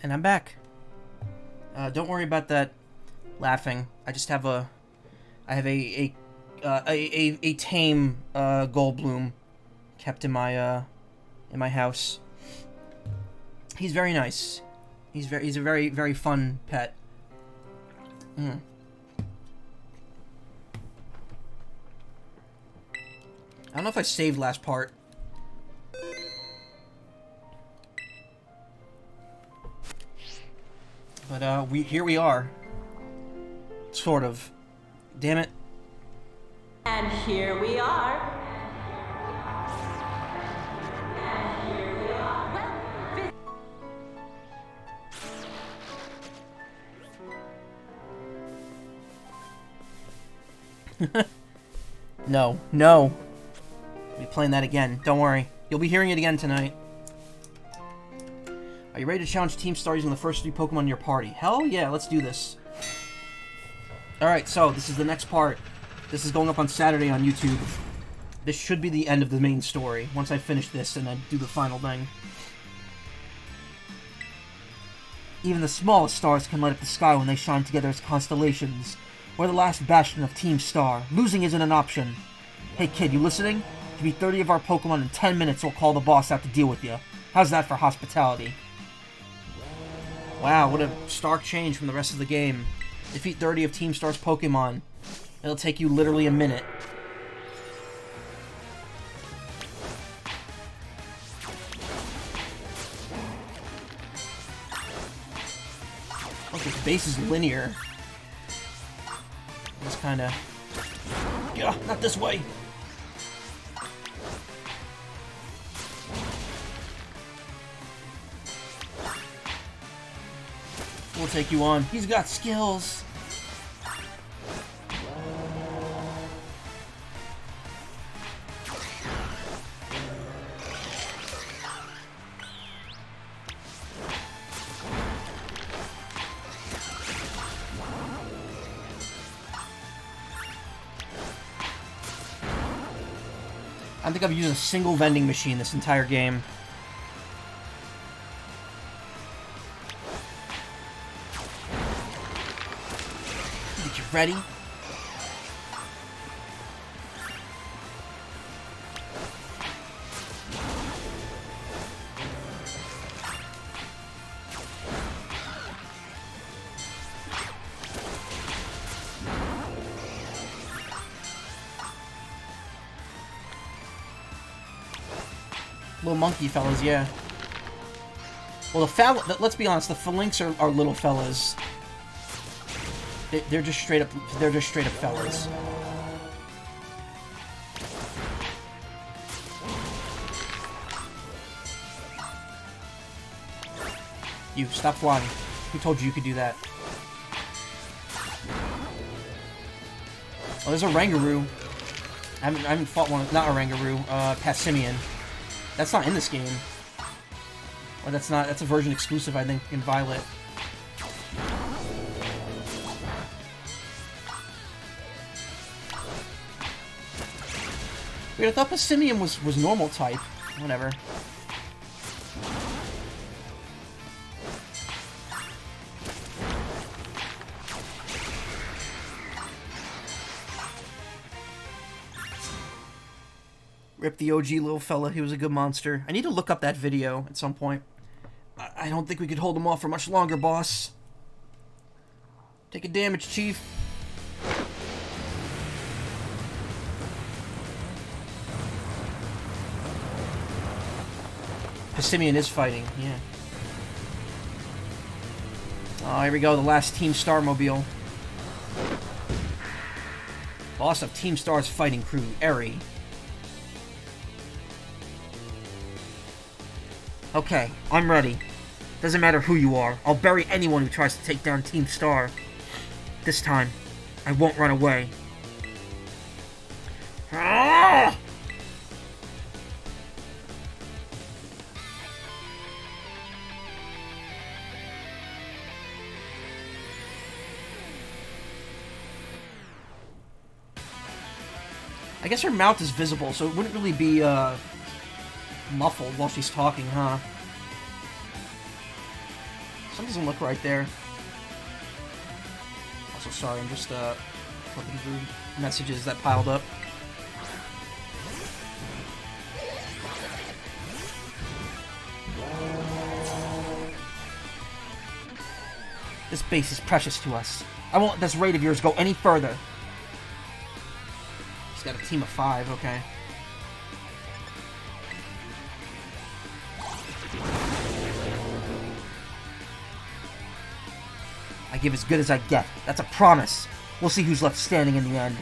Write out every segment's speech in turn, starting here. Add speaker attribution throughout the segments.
Speaker 1: And I'm back. Don't worry about that laughing. I just have a tame Goldblum kept in my house. He's very nice. He's a very, very fun pet. I don't know if I saved last part. But here we are. Sort of. Damn it.
Speaker 2: And here we are.
Speaker 1: No. I'll be playing that again. Don't worry. You'll be hearing it again tonight. Are you ready to challenge Team Star using the first 3 Pokemon in your party? Hell yeah, let's do this. Alright, so this is the next part. This is going up on Saturday on YouTube. This should be the end of the main story, once I finish this and I do the final thing. Even the smallest stars can light up the sky when they shine together as constellations. We're the last bastion of Team Star. Losing isn't an option. Hey kid, you listening? If you beat 30 of our Pokemon in 10 minutes, we'll call the boss out to deal with you. How's that for hospitality? Wow, what a stark change from the rest of the game. Defeat 30 of Team Star's Pokemon. It'll take you literally a minute. Look, this base is linear. It's kinda... Yeah, not this way! We'll take you on. He's got skills! I don't think I've used a single vending machine this entire game. Get you ready? Little monkey fellas, yeah. Well, let's be honest, the Phalanx are little fellas. They're just straight up fellas. You, stop flying. Who told you could do that? Oh, there's a Rangaroo. I haven't fought one, not a Rangaroo, Passimian. That's not in this game. Or that's a version exclusive, I think, in Violet. Wait, I thought Passimian was normal type. Whatever. Rip the OG little fella, he was a good monster. I need to look up that video at some point. I don't think we could hold him off for much longer, boss. Take a damage, Chief. Passimian is fighting, yeah. Oh, here we go, the last Team Star mobile. Boss of Team Star's fighting crew, Eri. Okay, I'm ready. Doesn't matter who you are. I'll bury anyone who tries to take down Team Star. This time, I won't run away. Ah! I guess her mouth is visible, so it wouldn't really be, muffled while she's talking, huh? Something doesn't look right there. Also, sorry, I'm just, flipping through messages that piled up. This base is precious to us. I won't let this raid of yours go any further. He's got a team of 5, okay. I give as good as I get. That's a promise. We'll see who's left standing in the end.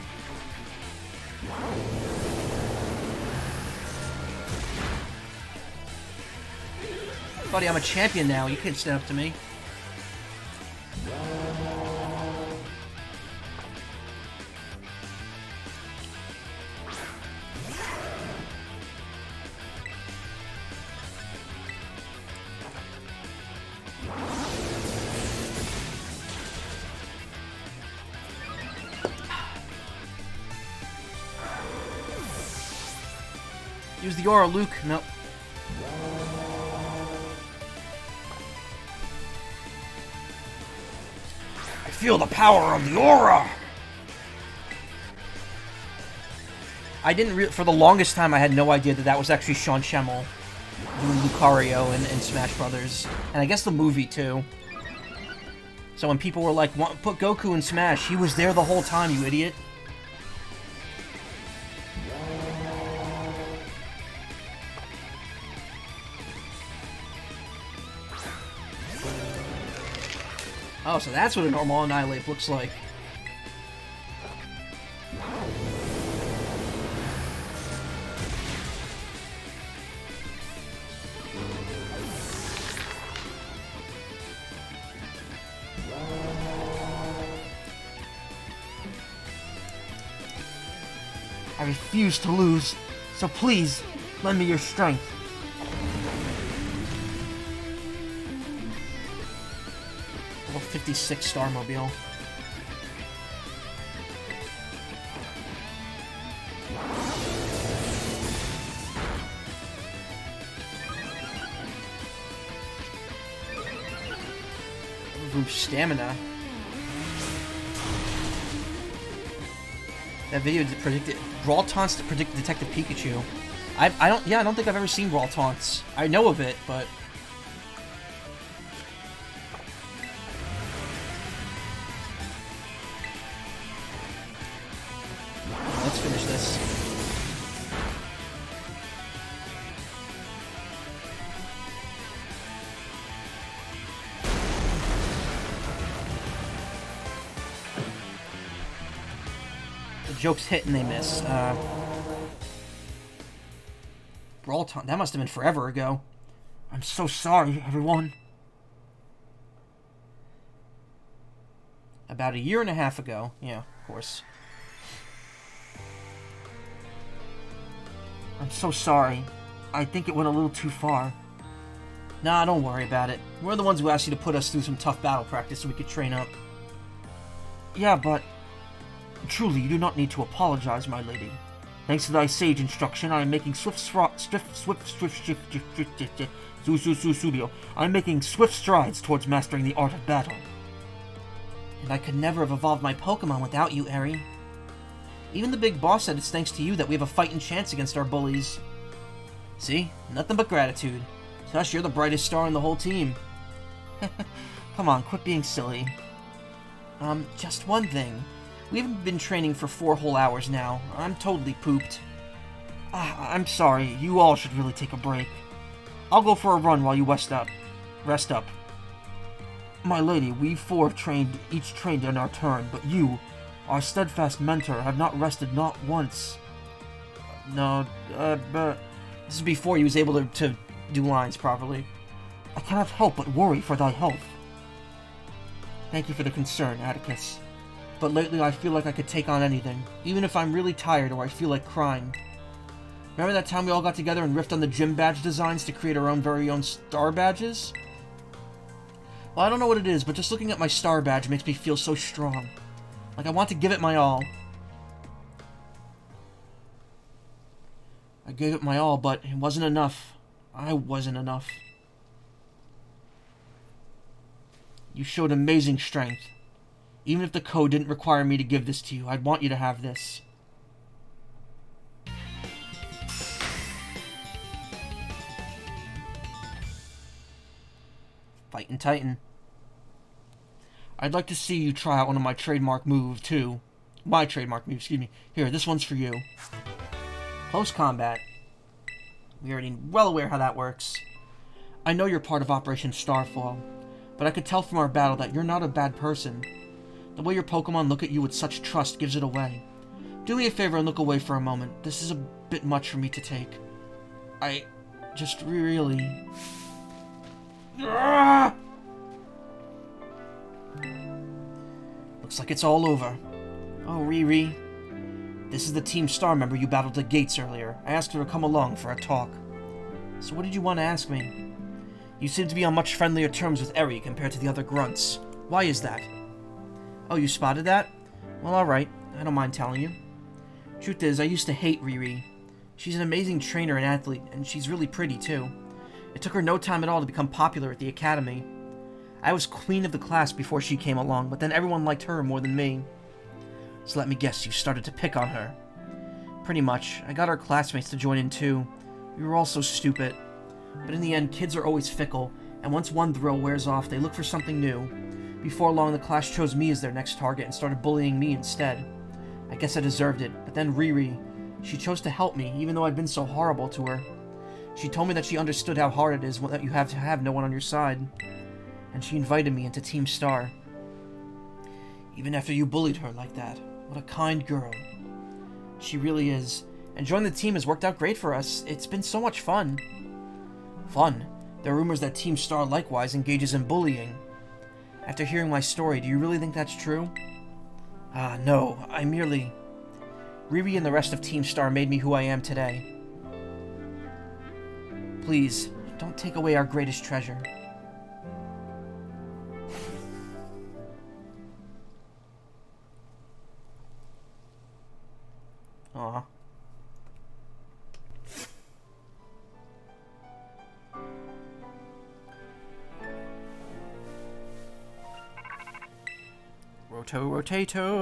Speaker 1: Buddy, I'm a champion now. You can't stand up to me. Use the aura, Luke. Nope. I feel the power of the aura! I didn't for the longest time I had no idea that was actually Sean Schemmel doing Lucario in Smash Brothers. And I guess the movie, too. So when people were like, put Goku in Smash, he was there the whole time, you idiot. Oh, so that's what a normal Annihilate looks like. I refuse to lose, so please, lend me your strength. Level 56 Starmobile. Improve stamina. That video predicted Brawl Taunts to predict Detective Pikachu. I don't think I've ever seen Brawl Taunts. I know of it, but let's finish this. The jokes hit and they miss. Brawl Taunt. That must have been forever ago. I'm so sorry, everyone. About a year and a half ago. Yeah, of course. I'm so sorry. I think it went a little too far. Nah, don't worry about it. We're the ones who asked you to put us through some tough battle practice so we could train up. Yeah, but truly, you do not need to apologize, my lady. Thanks to thy sage instruction, I am making swift strides towards mastering the art of battle. And I could never have evolved my Pokemon without you, Eri. Even the big boss said it's thanks to you that we have a fighting chance against our bullies. See? Nothing but gratitude. Thus, you're the brightest star in the whole team. Come on, quit being silly. Just one thing. We haven't been training for 4 whole hours now. I'm totally pooped. I'm sorry. You all should really take a break. I'll go for a run while you rest up. My lady, we 4 have each trained in our turn, but you, our steadfast mentor, have not rested not once. No, but this is before he was able to do lines properly. I cannot help but worry for thy health. Thank you for the concern, Atticus. But lately I feel like I could take on anything, even if I'm really tired or I feel like crying. Remember that time we all got together and riffed on the gym badge designs to create our very own star badges? Well, I don't know what it is, but just looking at my star badge makes me feel so strong. Like I want to give it my all. I gave it my all, but it wasn't enough. I wasn't enough. You showed amazing strength. Even if the code didn't require me to give this to you, I'd want you to have this. Fightin' Titan. I'd like to see you try out one of my trademark moves, too. My trademark move, excuse me. Here, this one's for you. Close combat. We're already well aware how that works. I know you're part of Operation Starfall, but I could tell from our battle that you're not a bad person. The way your Pokemon look at you with such trust gives it away. Do me a favor and look away for a moment. This is a bit much for me to take. I just really... Looks like it's all over. Oh, Riri. This is the Team Star member you battled at Gates earlier. I asked her to come along for a talk. So what did you want to ask me? You seem to be on much friendlier terms with Eri compared to the other grunts. Why is that? Oh, you spotted that? Well, alright. I don't mind telling you. Truth is, I used to hate Riri. She's an amazing trainer and athlete, and she's really pretty, too. It took her no time at all to become popular at the academy. I was queen of the class before she came along, but then everyone liked her more than me. So let me guess, you started to pick on her. Pretty much. I got our classmates to join in too. We were all so stupid. But in the end, kids are always fickle, and once one thrill wears off, they look for something new. Before long, the class chose me as their next target and started bullying me instead. I guess I deserved it, but then Riri, she chose to help me, even though I'd been so horrible to her. She told me that she understood how hard it is that you have to have no one on your side. And she invited me into Team Star. Even after you bullied her like that. What a kind girl. She really is. And joining the team has worked out great for us. It's been so much fun. Fun? There are rumors that Team Star likewise engages in bullying. After hearing my story, do you really think that's true? No. I merely... Riri and the rest of Team Star made me who I am today. Please, don't take away our greatest treasure. Aw. Rotato.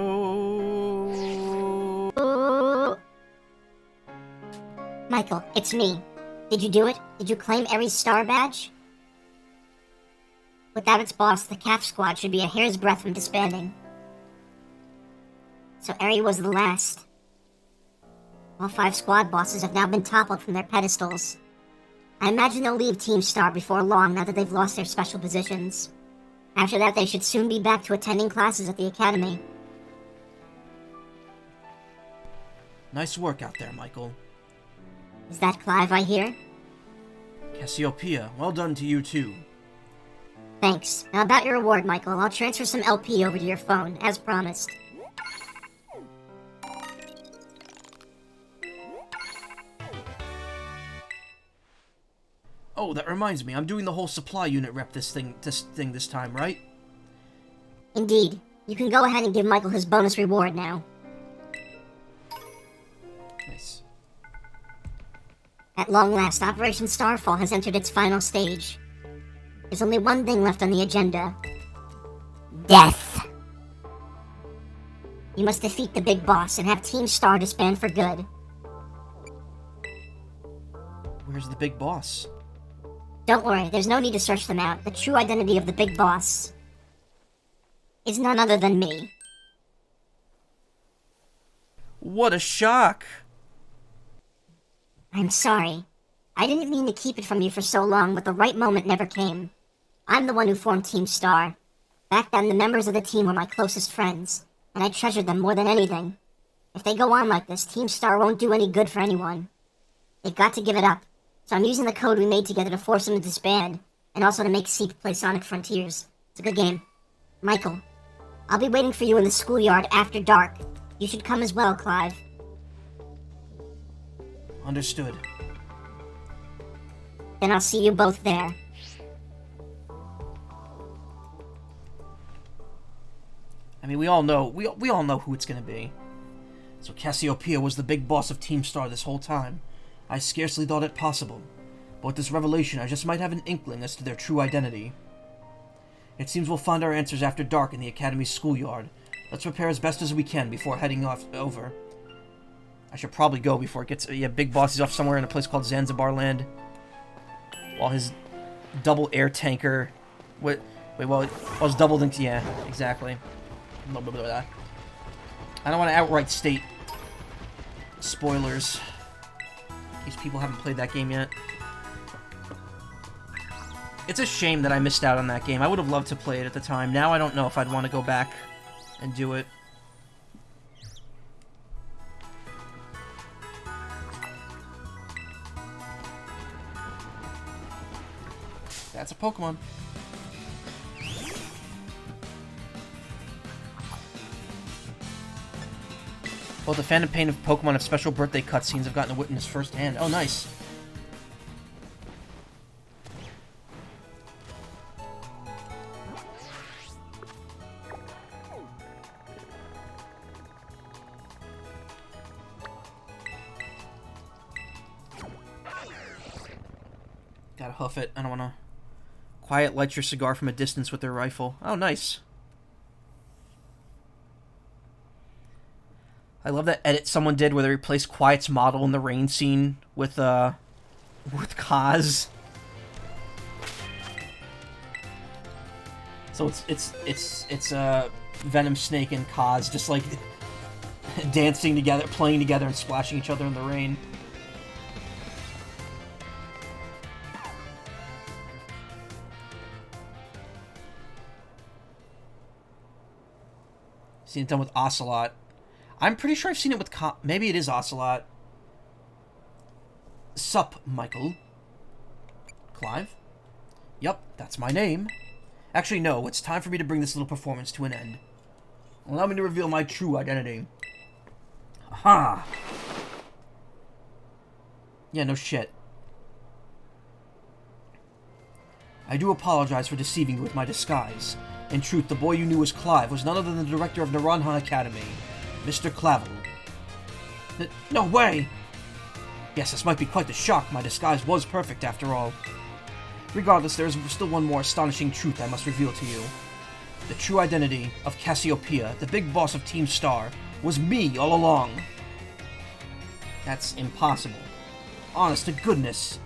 Speaker 3: Michael, it's me. Did you do it? Did you claim Eri's star badge? Without its boss, the CAF squad should be a hair's breadth from disbanding. So Eri was the last. All 5 squad bosses have now been toppled from their pedestals. I imagine they'll leave Team Star before long now that they've lost their special positions. After that, they should soon be back to attending classes at the academy.
Speaker 1: Nice work out there, Michael.
Speaker 3: Is that Clive I hear?
Speaker 1: Cassiopeia, well done to you too.
Speaker 3: Thanks. Now about your reward, Michael, I'll transfer some LP over to your phone, as promised.
Speaker 1: Oh, that reminds me, I'm doing the whole supply unit rep this time, right?
Speaker 3: Indeed. You can go ahead and give Michael his bonus reward now.
Speaker 1: Nice.
Speaker 3: At long last, Operation Starfall has entered its final stage. There's only one thing left on the agenda. Death! You must defeat the big boss and have Team Star disband for good.
Speaker 1: Where's the big boss?
Speaker 3: Don't worry, there's no need to search them out. The true identity of the big boss is none other than me.
Speaker 1: What a shock!
Speaker 3: I'm sorry. I didn't mean to keep it from you for so long, but the right moment never came. I'm the one who formed Team Star. Back then, the members of the team were my closest friends, and I treasured them more than anything. If they go on like this, Team Star won't do any good for anyone. They've got to give it up. So I'm using the code we made together to force them to disband, and also to make Seep play Sonic Frontiers. It's a good game. Michael, I'll be waiting for you in the schoolyard after dark. You should come as well, Clive.
Speaker 1: Understood.
Speaker 3: Then I'll see you both there.
Speaker 1: I mean, we all know who it's gonna be. So Cassiopeia was the big boss of Team Star this whole time. I scarcely thought it possible, but with this revelation I just might have an inkling as to their true identity. It seems we'll find our answers after dark in the Academy's schoolyard. Let's prepare as best as we can before heading over. I should probably go before it gets... Yeah, Big Boss is off somewhere in a place called Zanzibar Land. While his double air tanker... Wait, while his double linked... Yeah, exactly. Blah, blah, blah, blah. I don't want to outright state spoilers. In case people haven't played that game yet. It's a shame that I missed out on that game. I would have loved to play it at the time. Now I don't know if I'd want to go back and do it. That's a Pokemon. Both the fan and pain of Pokemon of special birthday cutscenes have gotten to witness firsthand. Oh, nice. Gotta hoof it. I don't wanna... Quiet lights your cigar from a distance with their rifle. Oh, nice. I love that edit someone did where they replaced Quiet's model in the rain scene with Kaz. So it's Venom Snake and Kaz just like dancing together, playing together, and splashing each other in the rain. Seen it done with Ocelot. I'm pretty sure I've seen it with maybe it is Ocelot. Sup, Michael? Clive? Yup, that's my name. Actually, no, it's time for me to bring this little performance to an end. Allow me to reveal my true identity. Aha! Yeah, no shit. I do apologize for deceiving you with my disguise. In truth, the boy you knew as Clive was none other than the director of Naranha Academy, Mr. Clavel. No way! Yes, this might be quite the shock. My disguise was perfect after all. Regardless, there is still one more astonishing truth I must reveal to you. The true identity of Cassiopeia, the big boss of Team Star, was me all along. That's impossible. Honest to goodness.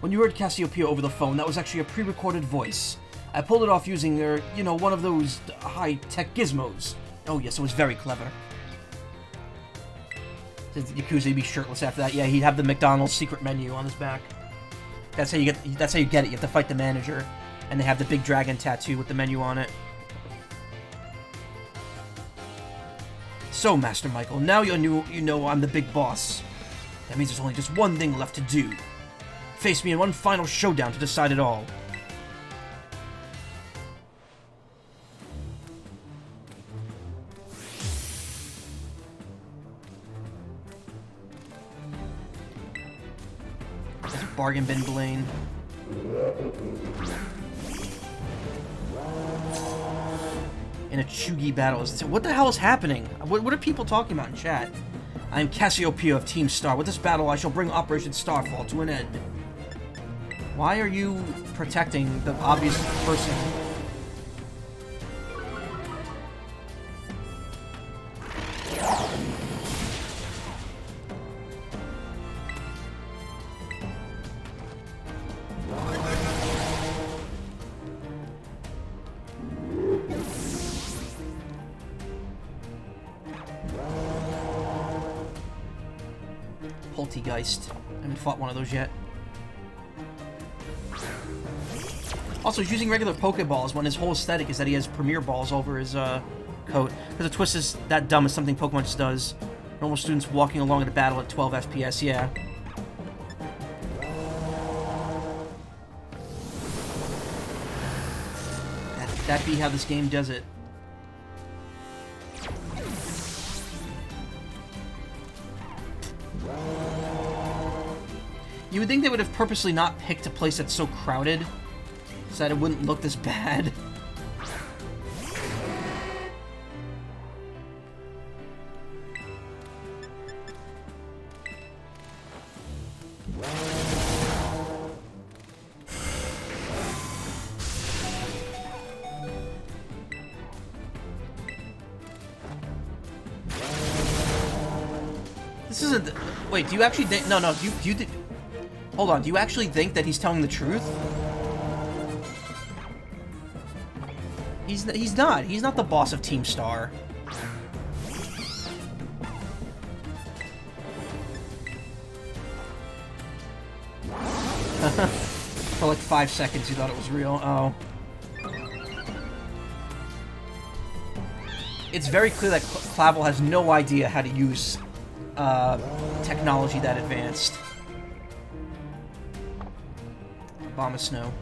Speaker 1: When you heard Cassiopeia over the phone, that was actually a pre-recorded voice. I pulled it off using, one of those high-tech gizmos. Oh yes, it was very clever. Since Yakuza would be shirtless after that, yeah, he'd have the McDonald's secret menu on his back. That's how you get it. You have to fight the manager, and they have the big dragon tattoo with the menu on it. So, Master Michael, now you know I'm the big boss. That means there's only just one thing left to do. Face me in one final showdown to decide it all. Bargain bin Blaine. In a Chugi battle. What the hell is happening? What are people talking about in chat? I am Cassiopeia of Team Star. With this battle, I shall bring Operation Starfall to an end. Why are you protecting the obvious person? Poltegeist. I haven't fought one of those yet. Also, he's using regular Pokeballs when his whole aesthetic is that he has Premier Balls over his coat. Because the twist is that dumb as something Pokemon just does. Normal students walking along in a battle at 12 FPS, yeah. That be how this game does it. You would think they would have purposely not picked a place that's so crowded, so that it wouldn't look this bad. This isn't... Wait, do you actually think... No, do you hold on, do you actually think that he's telling the truth? He's not. He's not the boss of Team Star. For like 5 seconds you thought it was real. Oh. It's very clear that Clavel has no idea how to use technology that advanced. Bomb of snow.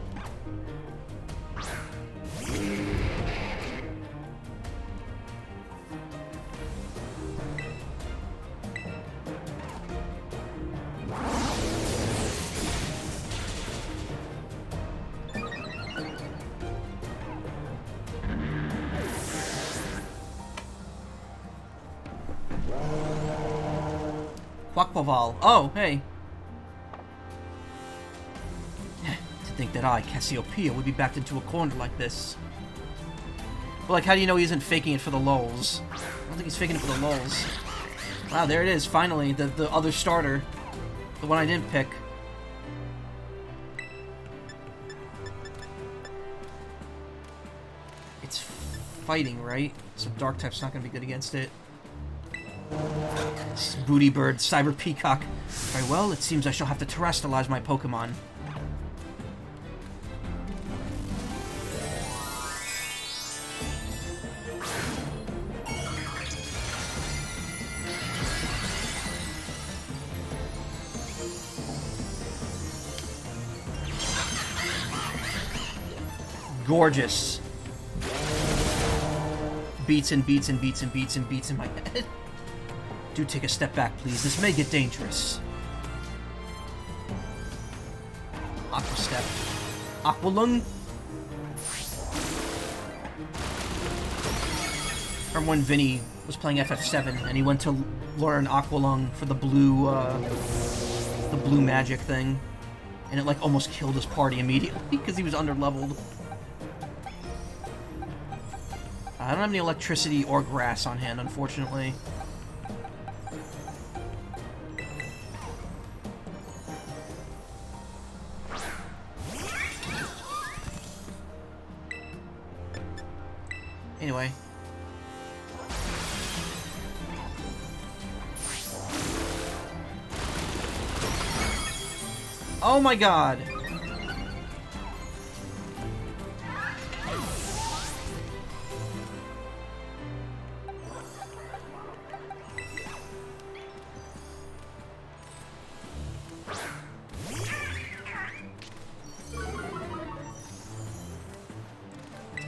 Speaker 1: Quackpaval. Oh, hey. To think that I, Cassiopeia, would be backed into a corner like this. Well, like, how do you know he isn't faking it for the lulz? I don't think he's faking it for the lulz. Wow, there it is, finally, the other starter. The one I didn't pick. It's fighting, right? So Dark type's not gonna be good against it. Booty Bird, Cyber Peacock. Very well, it seems I shall have to terrestrialize my Pokemon. Gorgeous. Beats and beats and beats and beats and beats in my head. Do take a step back, please. This may get dangerous. Aqua Step. Aqualung. From when Vinny was playing FF7 and he went to learn Aqualung for the blue magic thing, and it like almost killed his party immediately because he was under-leveled. I don't have any electricity or grass on hand, unfortunately. Anyway. Oh my god!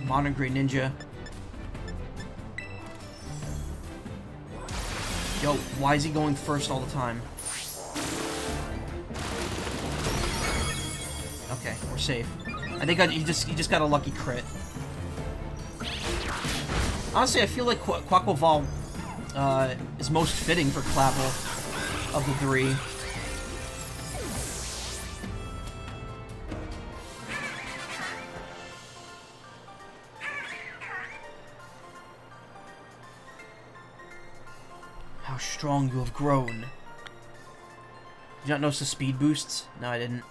Speaker 1: Modern Great Ninja. Yo, why is he going first all the time? Okay, we're safe. I think he just got a lucky crit. Honestly, I feel like Quackpaval is most fitting for Clavel of the three. How strong you have grown. Did you not notice the speed boosts? No, I didn't.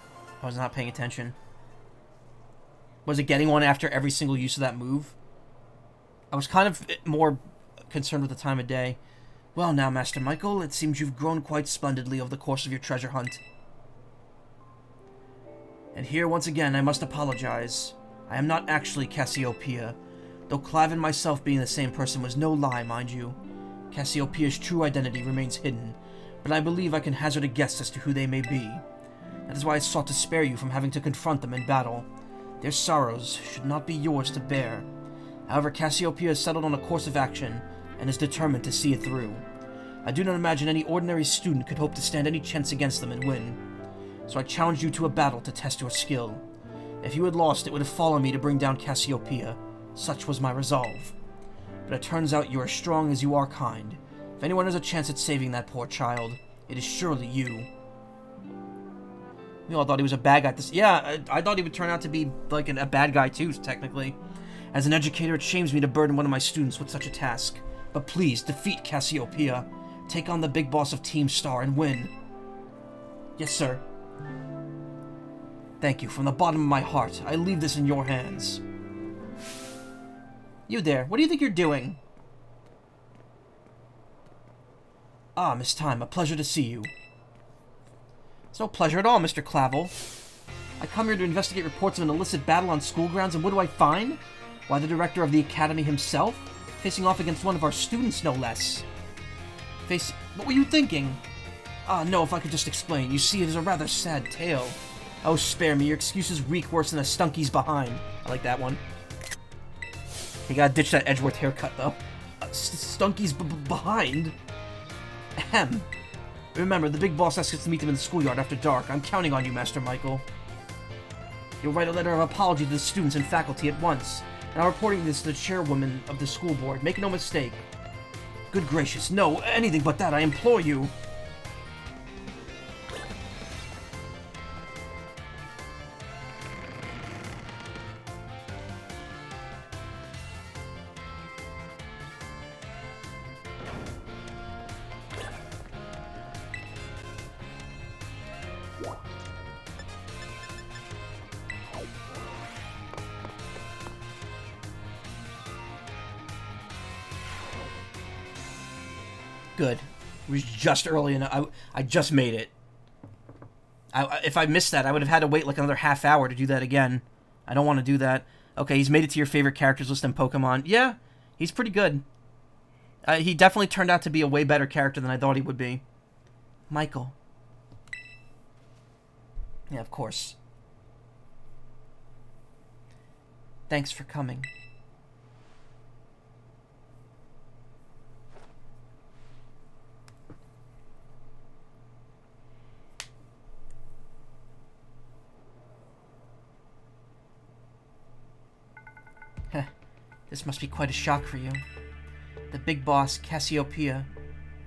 Speaker 1: I was not paying attention. Was it getting one after every single use of that move? I was kind of more concerned with the time of day. Well now, Master Michael, it seems you've grown quite splendidly over the course of your treasure hunt. And here, once again, I must apologize. I am not actually Cassiopeia, though Clive and myself being the same person was no lie, mind you. Cassiopeia's true identity remains hidden, but I believe I can hazard a guess as to who they may be. That is why I sought to spare you from having to confront them in battle. Their sorrows should not be yours to bear. However, Cassiopeia has settled on a course of action, and is determined to see it through. I do not imagine any ordinary student could hope to stand any chance against them and win. So I challenge you to a battle to test your skill. If you had lost, it would have fallen me to bring down Cassiopeia. Such was my resolve. But it turns out you are strong as you are kind. If anyone has a chance at saving that poor child, it is surely you. We all thought he was a bad guy. Yeah, I thought he would turn out to be like a bad guy too, technically. As an educator, it shames me to burden one of my students with such a task. But please, defeat Cassiopeia. Take on the big boss of Team Star and win. Yes, sir. Thank you. From the bottom of my heart, I leave this in your hands. You there. What do you think you're doing? Ah, Miss Time. A pleasure to see you. It's no pleasure at all, Mr. Clavel. I come here to investigate reports of an illicit battle on school grounds, and what do I find? Why, the director of the academy himself, facing off against one of our students, no less. What were you thinking? Ah, no, if I could just explain. You see, it is a rather sad tale. Oh, spare me. Your excuses reek worse than a Stunky's behind. I like that one. You gotta ditch that Edgeworth haircut, though. Stunky's behind? Ahem. Remember, the big boss asks us to meet them in the schoolyard after dark. I'm counting on you, Master Michael. You'll write a letter of apology to the students and faculty at once, and I'm reporting this to the chairwoman of the school board. Make no mistake. Good gracious, no, anything but that, I implore you. Good. It was just early enough. I just made it. If I missed that, I would have had to wait like another half hour to do that again. I don't want to do that. Okay, he's made it to your favorite characters list in Pokemon. Yeah, he's pretty good. He definitely turned out to be a way better character than I thought he would be. Michael. Yeah, of course. Thanks for coming. This must be quite a shock for you. The big boss, Cassiopeia.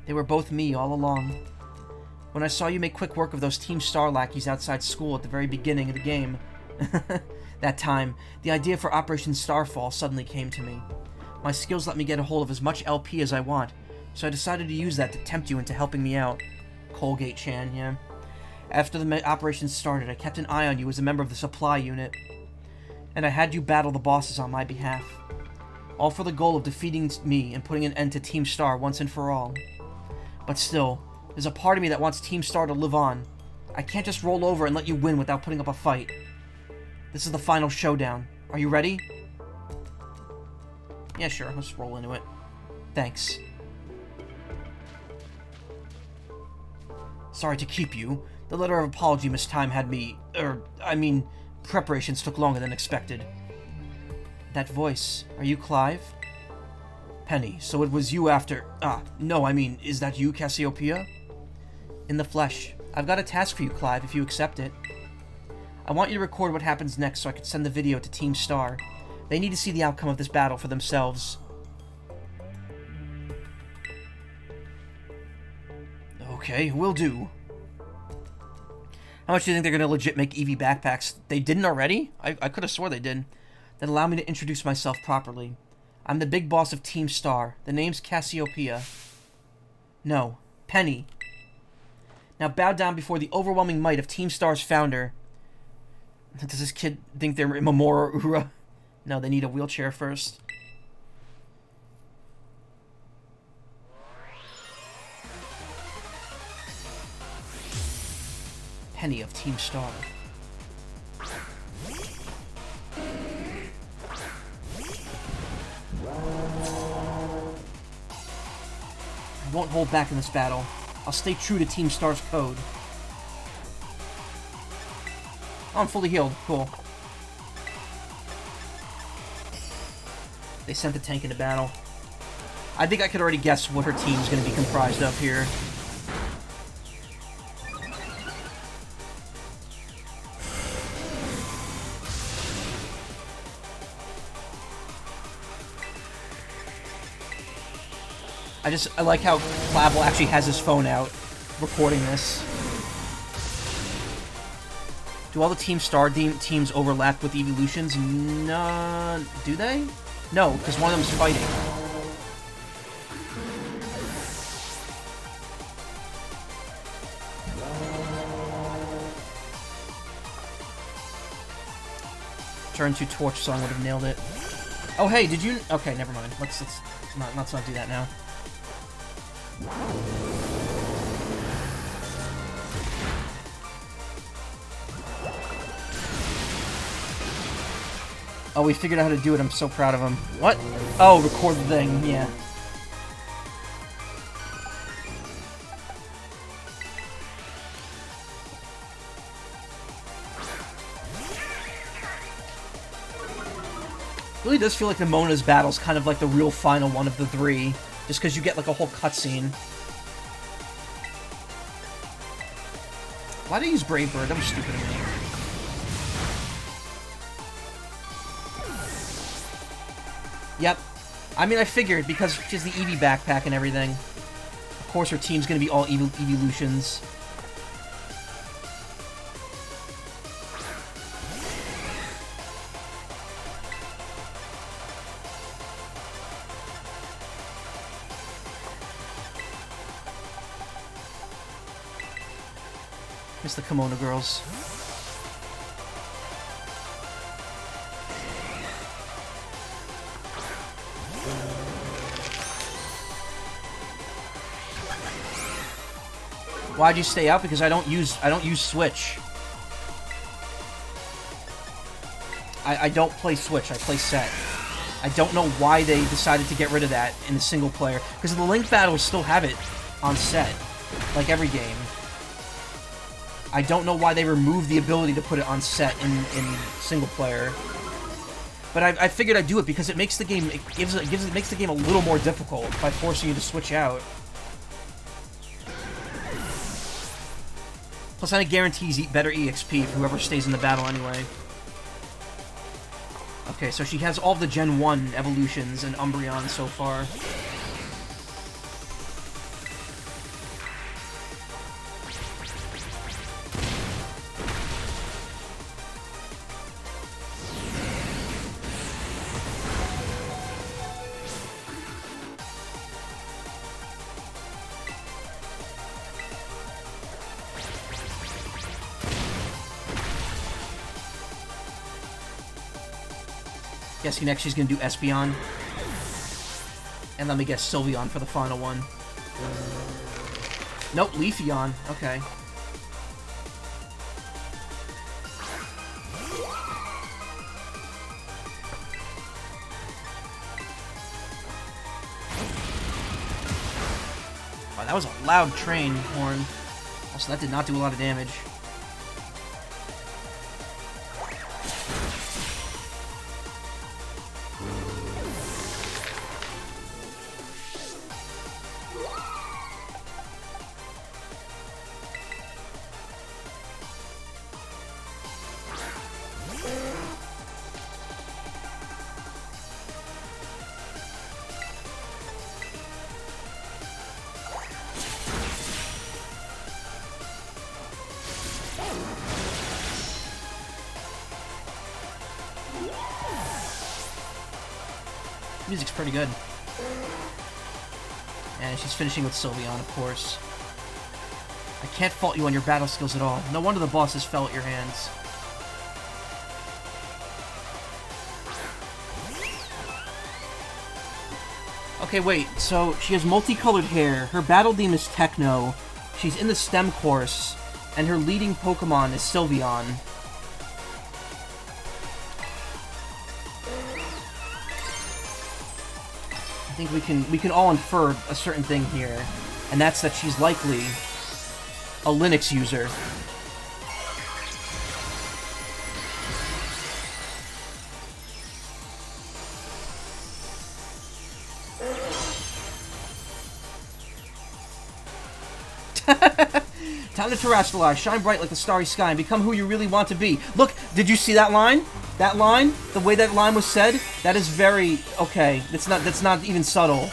Speaker 1: They were both me all along. When I saw you make quick work of those Team Star lackeys outside school at the very beginning of the game, that time, the idea for Operation Starfall suddenly came to me. My skills let me get a hold of as much LP as I want, so I decided to use that to tempt you into helping me out. Colgate-chan, yeah. After the operation started, I kept an eye on you as a member of the supply unit, and I had you battle the bosses on my behalf. All for the goal of defeating me and putting an end to Team Star once and for all. But still, there's a part of me that wants Team Star to live on. I can't just roll over and let you win without putting up a fight. This is the final showdown. Are you ready? Yeah, sure. Let's roll into it. Thanks. Sorry to keep you. The letter of apology Miss Time had me... preparations took longer than expected. That voice, are you Clive? Penny, so it was you after... no, is that you, Cassiopeia? In the flesh. I've got a task for you, Clive, if you accept it. I want you to record what happens next so I can send the video to Team Star. They need to see the outcome of this battle for themselves. Okay, will do. How much do you think they're going to legit make Eevee backpacks? They didn't already? I could have swore they did. Then allow me to introduce myself properly. I'm the big boss of Team Star. The name's Cassiopeia. No, Penny. Now bow down before the overwhelming might of Team Star's founder. Does this kid think they're Imamura Ura? No, they need a wheelchair first. Penny of Team Star. I won't hold back in this battle. I'll stay true to Team Star's code. Oh, I'm fully healed. Cool. They sent the tank into battle. I think I could already guess what her team's going to be comprised of here. I like how Clavel actually has his phone out, recording this. Do all the Team Star teams overlap with Evolutions? No, do they? No, because one of them's fighting. Turn to Torch Song would have nailed it. Oh, hey, did you... Okay, never mind. Let's not do that now. Oh, we figured out how to do it. I'm so proud of him. What? Oh, record the thing. Yeah. It really does feel like the Mona's battle's kind of like the real final one of the three. Just because you get like a whole cutscene. Why did I use Brave Bird? That was stupid of me. Yep. I mean, I figured, because she has the Eevee backpack and everything. Of course, her team's gonna be all evolutions. Miss the Kimono Girls. Why'd you stay out? Because I don't use Switch. I don't play Switch, I play set. I don't know why they decided to get rid of that in the single player. Because the Link battles still have it on set. Like every game. I don't know why they removed the ability to put it on set in single player. But I figured I'd do it because it makes the game makes the game a little more difficult by forcing you to switch out. Plus, I guarantees better EXP for whoever stays in the battle anyway. Okay, so she has all of the Gen 1 evolutions and Umbreon so far. Guessing next she's gonna do Espeon. And let me guess, Sylveon for the final one. Nope, Leafeon. Okay. Wow, that was a loud train horn. Also, that did not do a lot of damage. Music's pretty good. And she's finishing with Sylveon, of course. I can't fault you on your battle skills at all. No wonder the bosses fell at your hands. Okay, wait. So, she has multicolored hair. Her battle theme is Techno. She's in the STEM course. And her leading Pokemon is Sylveon. I think we can all infer a certain thing here, and that's that she's likely a Linux user. Time to terrestrialize, shine bright like the starry sky, and become who you really want to be. Look, did you see that line? That line? The way that line was said? That is very... okay, that's not even subtle.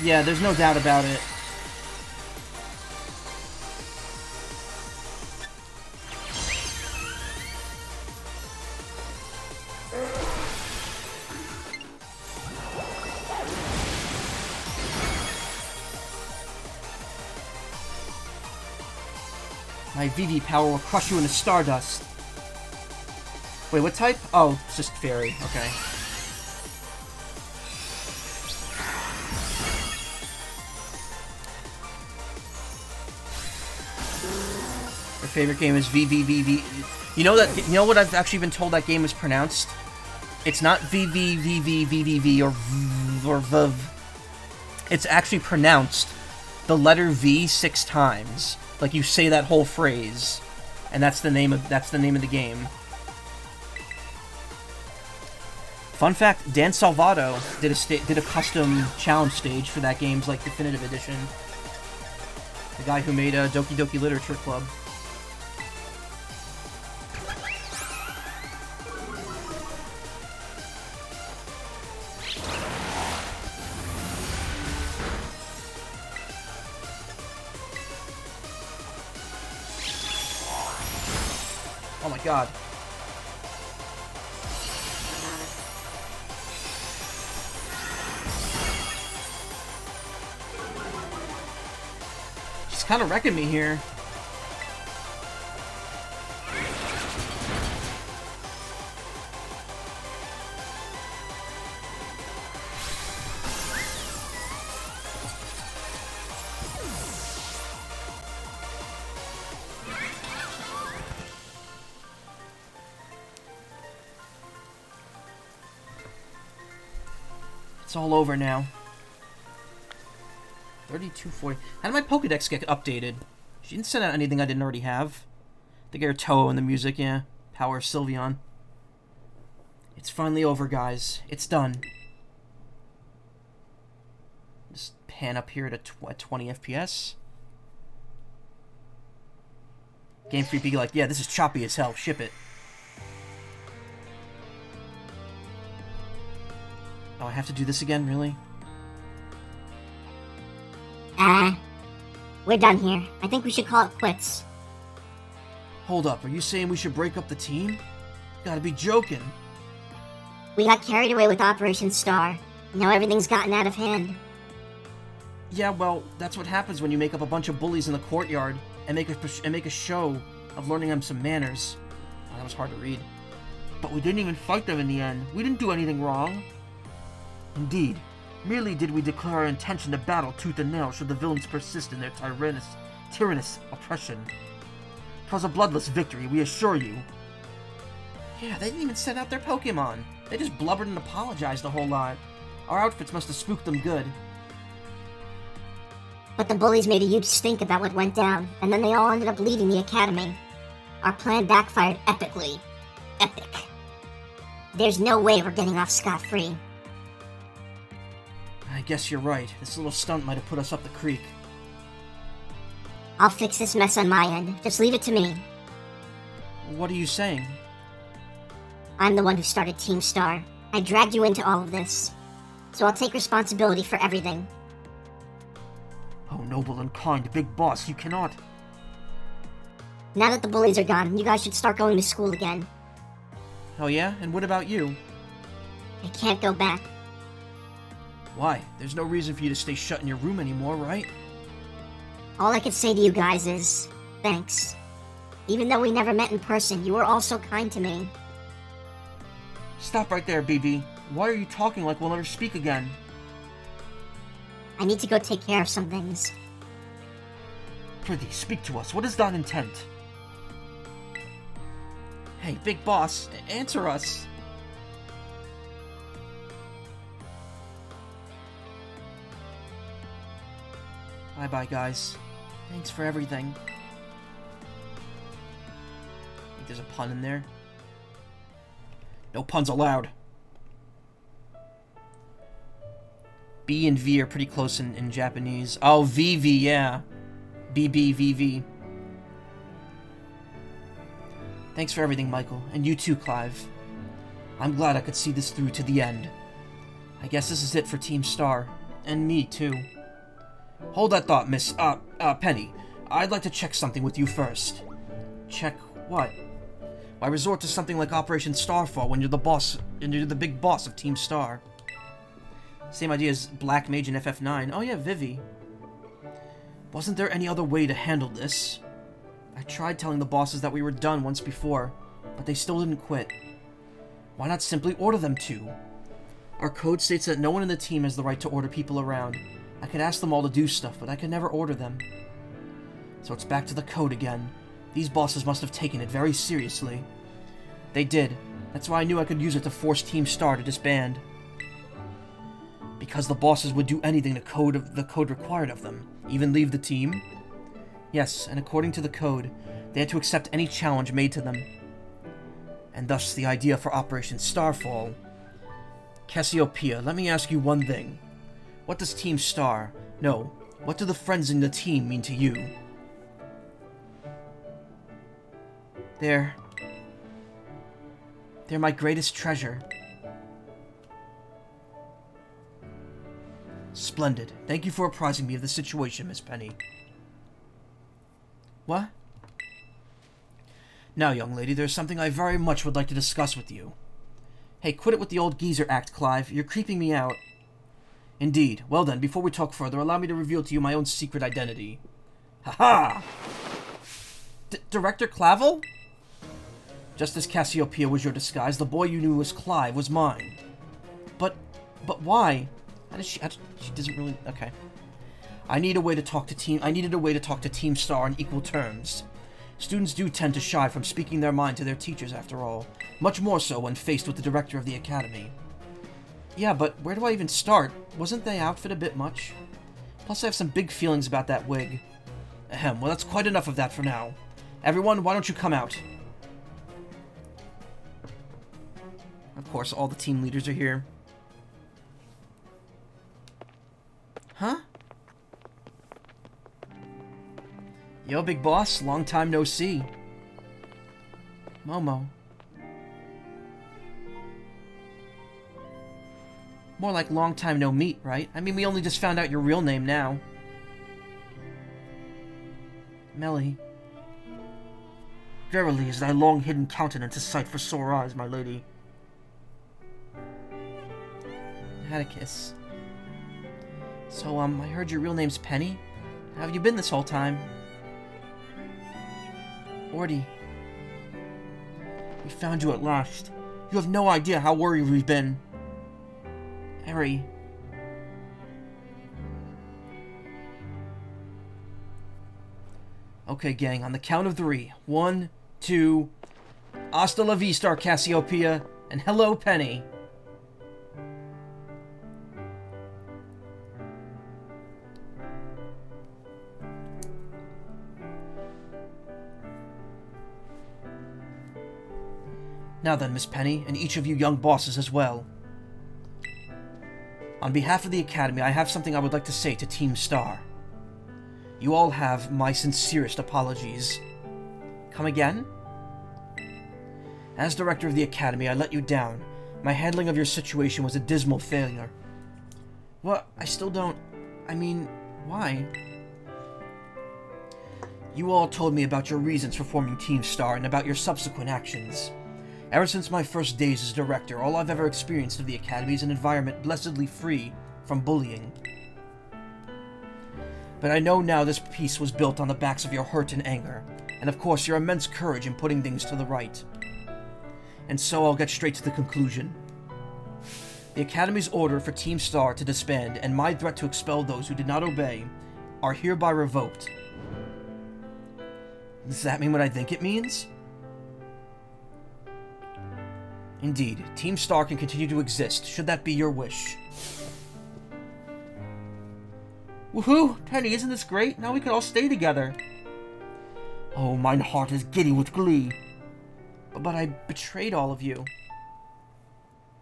Speaker 1: Yeah, there's no doubt about it. My VV power will crush you into stardust. Wait, what type? Oh, it's just fairy. Okay. Your favorite game is VVVV. You know that? You know what I've actually been told that game is pronounced? It's not VVVVVVV or VV. It's actually pronounced the letter V 6 times. Like you say that whole phrase, and that's the name of the game. Fun fact: Dan Salvato did a custom challenge stage for that game's like definitive edition. The guy who made Doki Doki Literature Club. Oh my god. She's kind of wrecking me here. It's all over now. 3240. How did my Pokedex get updated? She didn't send out anything I didn't already have. I think I heard Toho in the music, yeah. Power of Sylveon. It's finally over, guys. It's done. Just pan up here at 20 FPS. Game Freak be like, yeah, this is choppy as hell. Ship it. Oh, I have to do this again? Really?
Speaker 3: We're done here. I think we should call it quits.
Speaker 1: Hold up, are you saying we should break up the team? You gotta be joking.
Speaker 3: We got carried away with Operation Star. Now everything's gotten out of hand.
Speaker 1: Yeah, well, that's what happens when you make up a bunch of bullies in the courtyard and make a show of learning them some manners. Oh, that was hard to read. But we didn't even fight them in the end. We didn't do anything wrong. Indeed, merely did we declare our intention to battle tooth and nail should the villains persist in their tyrannous oppression. 'Twas a bloodless victory, we assure you. Yeah, they didn't even send out their Pokemon. They just blubbered and apologized a whole lot. Our outfits must have spooked them good.
Speaker 3: But the bullies made a huge stink about what went down, and then they all ended up leaving the academy. Our plan backfired epically. Epic. There's no way we're getting off scot-free.
Speaker 1: I guess you're right. This little stunt might have put us up the creek.
Speaker 3: I'll fix this mess on my end. Just leave it to me.
Speaker 1: What are you saying?
Speaker 3: I'm the one who started Team Star. I dragged you into all of this. So I'll take responsibility for everything.
Speaker 1: Oh, noble and kind Big Boss, you cannot.
Speaker 3: Now that the bullies are gone, you guys should start going to school again.
Speaker 1: Oh yeah? And what about you?
Speaker 3: I can't go back.
Speaker 1: Why? There's no reason for you to stay shut in your room anymore, right?
Speaker 3: All I can say to you guys is, thanks. Even though we never met in person, you were all so kind to me.
Speaker 1: Stop right there, BB. Why are you talking like we'll never speak again?
Speaker 3: I need to go take care of some things.
Speaker 1: Prithee, speak to us. What is thine intent? Hey, Big Boss, answer us. Bye-bye, guys. Thanks for everything. Think there's a pun in there? No puns allowed. B and V are pretty close in Japanese. Oh, VV, yeah. BB, VV. Thanks for everything, Michael. And you too, Clive. I'm glad I could see this through to the end. I guess this is it for Team Star. And me, too. Hold that thought, Miss, Penny. I'd like to check something with you first. Check what? Why resort to something like Operation Starfall when you're the boss, and you're the big boss of Team Star? Same idea as Black Mage and FF9. Oh yeah, Vivi. Wasn't there any other way to handle this? I tried telling the bosses that we were done once before, but they still didn't quit. Why not simply order them to? Our code states that no one in the team has the right to order people around. I could ask them all to do stuff, but I could never order them. So it's back to the code again. These bosses must have taken it very seriously. They did. That's why I knew I could use it to force Team Star to disband. Because the bosses would do anything the code required of them. Even leave the team? Yes, and according to the code, they had to accept any challenge made to them. And thus the idea for Operation Starfall. Cassiopeia, let me ask you one thing. What does Team Star, no, what do the friends in the team mean to you? They're my greatest treasure. Splendid. Thank you for apprising me of the situation, Miss Penny. What? Now, young lady, there's something I very much would like to discuss with you. Hey, quit it with the old geezer act, Clive. You're creeping me out. Indeed. Well then, before we talk further, allow me to reveal to you my own secret identity. Ha-ha! Director Clavel? Just as Cassiopeia was your disguise, the boy you knew as Clive was mine. But why? She doesn't really... Okay. I needed a way to talk to Team Star on equal terms. Students do tend to shy from speaking their mind to their teachers, after all. Much more so when faced with the director of the academy. Yeah, but where do I even start? Wasn't the outfit a bit much? Plus I have some big feelings about that wig. Ahem, well that's quite enough of that for now. Everyone, why don't you come out? Of course, all the team leaders are here. Huh? Yo, big boss, long time no see. Momo. More like long time no meet, right? I mean, we only just found out your real name now. Melly. Verily is thy long-hidden countenance a sight for sore eyes, my lady. I had a kiss. So, I heard your real name's Penny? How have you been this whole time? Orty. We found you at last. You have no idea how worried we've been. Eri. Okay, gang, on the count of 3. 1, 2... Hasta la vista, Cassiopeia, and hello, Penny. Now then, Miss Penny, and each of you young bosses as well. On behalf of the Academy, I have something I would like to say to Team Star. You all have my sincerest apologies. Come again? As director of the Academy, I let you down. My handling of your situation was a dismal failure. What? I still don't... I mean, why? You all told me about your reasons for forming Team Star and about your subsequent actions. Ever since my first days as director, all I've ever experienced of the Academy is an environment blessedly free from bullying. But I know now this peace was built on the backs of your hurt and anger, and of course your immense courage in putting things to the right. And so I'll get straight to the conclusion. The Academy's order for Team Star to disband, and my threat to expel those who did not obey, are hereby revoked. Does that mean what I think it means? Indeed, Team Star can continue to exist, should that be your wish. Woohoo! Penny, isn't this great? Now we can all stay together. Oh, mine heart is giddy with glee. But I betrayed all of you.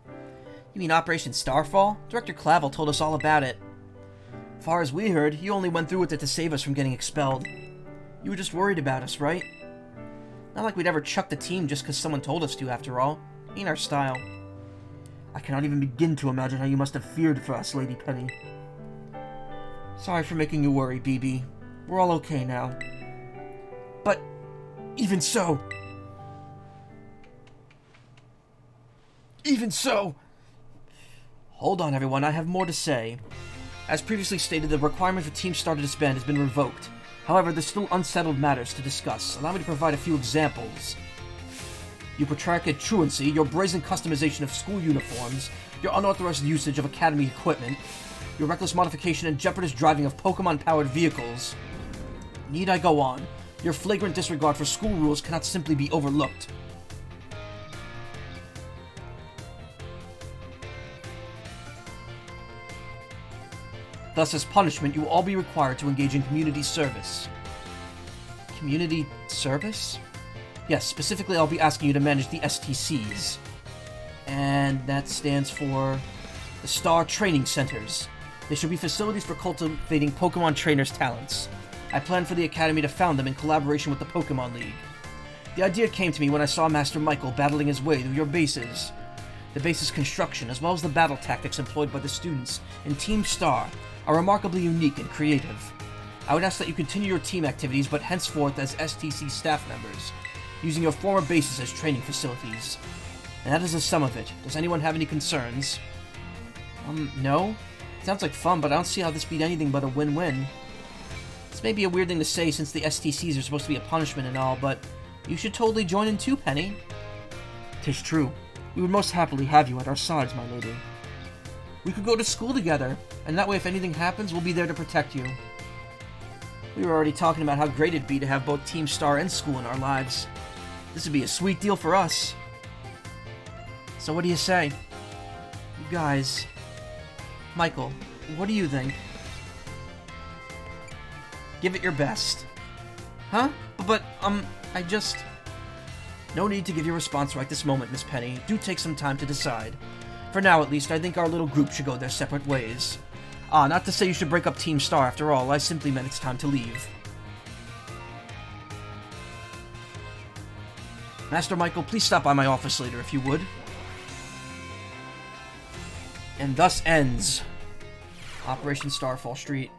Speaker 1: You mean Operation Starfall? Director Clavel told us all about it. Far as we heard, you only went through with it to save us from getting expelled. You were just worried about us, right? Not like we'd ever chuck the team just because someone told us to, after all. Ain't our style. I cannot even begin to imagine how you must have feared for us, Lady Penny. Sorry for making you worry, BB. We're all okay now. But, even so... Even so... Hold on, everyone, I have more to say. As previously stated, the requirement for Team Star to disband has been revoked. However, there's still unsettled matters to discuss. Allow me to provide a few examples. Your protracted truancy, your brazen customization of school uniforms, your unauthorized usage of academy equipment, your reckless modification and jeopardous driving of Pokemon-powered vehicles. Need I go on? Your flagrant disregard for school rules cannot simply be overlooked. Thus, as punishment, you will all be required to engage in community service. Community service? Yes, specifically I'll be asking you to manage the STCs. And that stands for the Star Training Centers. They should be facilities for cultivating Pokemon trainers' talents. I plan for the Academy to found them in collaboration with the Pokemon League. The idea came to me when I saw Master Michael battling his way through your bases. The base's construction, as well as the battle tactics employed by the students in Team Star, are remarkably unique and creative. I would ask that you continue your team activities, but henceforth as STC staff members, using your former bases as training facilities. And that is the sum of it. Does anyone have any concerns? No? Sounds like fun, but I don't see how this beat anything but a win-win. This may be a weird thing to say since the STCs are supposed to be a punishment and all, but you should totally join in too, Penny. 'Tis true. We would most happily have you at our sides, my lady. We could go to school together, and that way if anything happens, we'll be there to protect you. We were already talking about how great it'd be to have both Team Star and school in our lives. This would be a sweet deal for us. So what do you say? You guys... Michael, what do you think? Give it your best. Huh? But, I just... No need to give your response right this moment, Miss Penny. Do take some time to decide. For now, at least, I think our little group should go their separate ways. Not to say you should break up Team Star after all, I simply meant it's time to leave. Master Michael, please stop by my office later if you would. And thus ends Operation Starfall Street.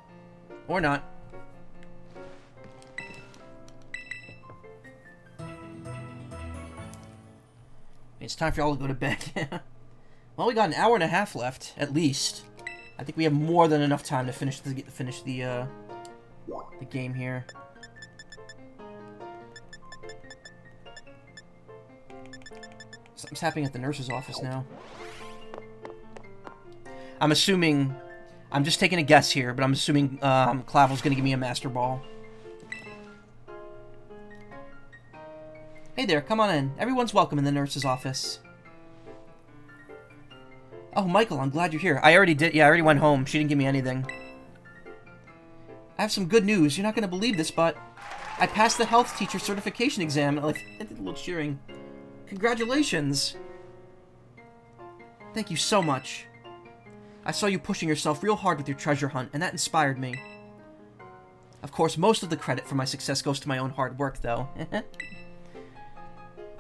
Speaker 1: Or not. It's time for y'all to go to bed. Well, we got an hour and a half left, at least. I think we have more than enough time to finish the game here. Something's happening at the nurse's office now. I'm assuming... I'm just taking a guess here, but I'm assuming Clavel's gonna give me a Master Ball. Hey there, come on in. Everyone's welcome in the nurse's office. Oh, Michael, I'm glad you're here. I already went home. She didn't give me anything. I have some good news. You're not gonna believe this, but I passed the health teacher certification exam. I did a little cheering. Congratulations! Thank you so much. I saw you pushing yourself real hard with your treasure hunt, and that inspired me. Of course, most of the credit for my success goes to my own hard work, though.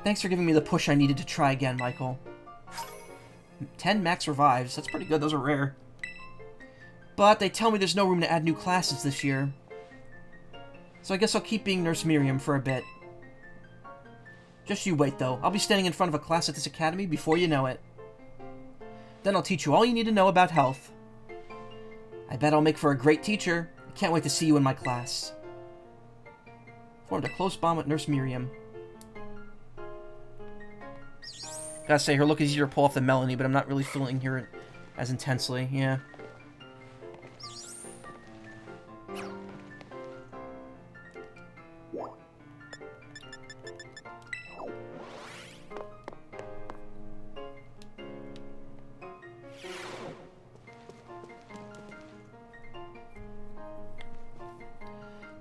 Speaker 1: Thanks for giving me the push I needed to try again, Michael. 10 max revives. That's pretty good. Those are rare. But they tell me there's no room to add new classes this year. So I guess I'll keep being Nurse Miriam for a bit. Just you wait, though. I'll be standing in front of a class at this academy before you know it. Then I'll teach you all you need to know about health. I bet I'll make for a great teacher. I can't wait to see you in my class. Formed a close bond with Nurse Miriam. Gotta say, her look is easier to pull off than Melanie, but I'm not really feeling her as intensely, yeah.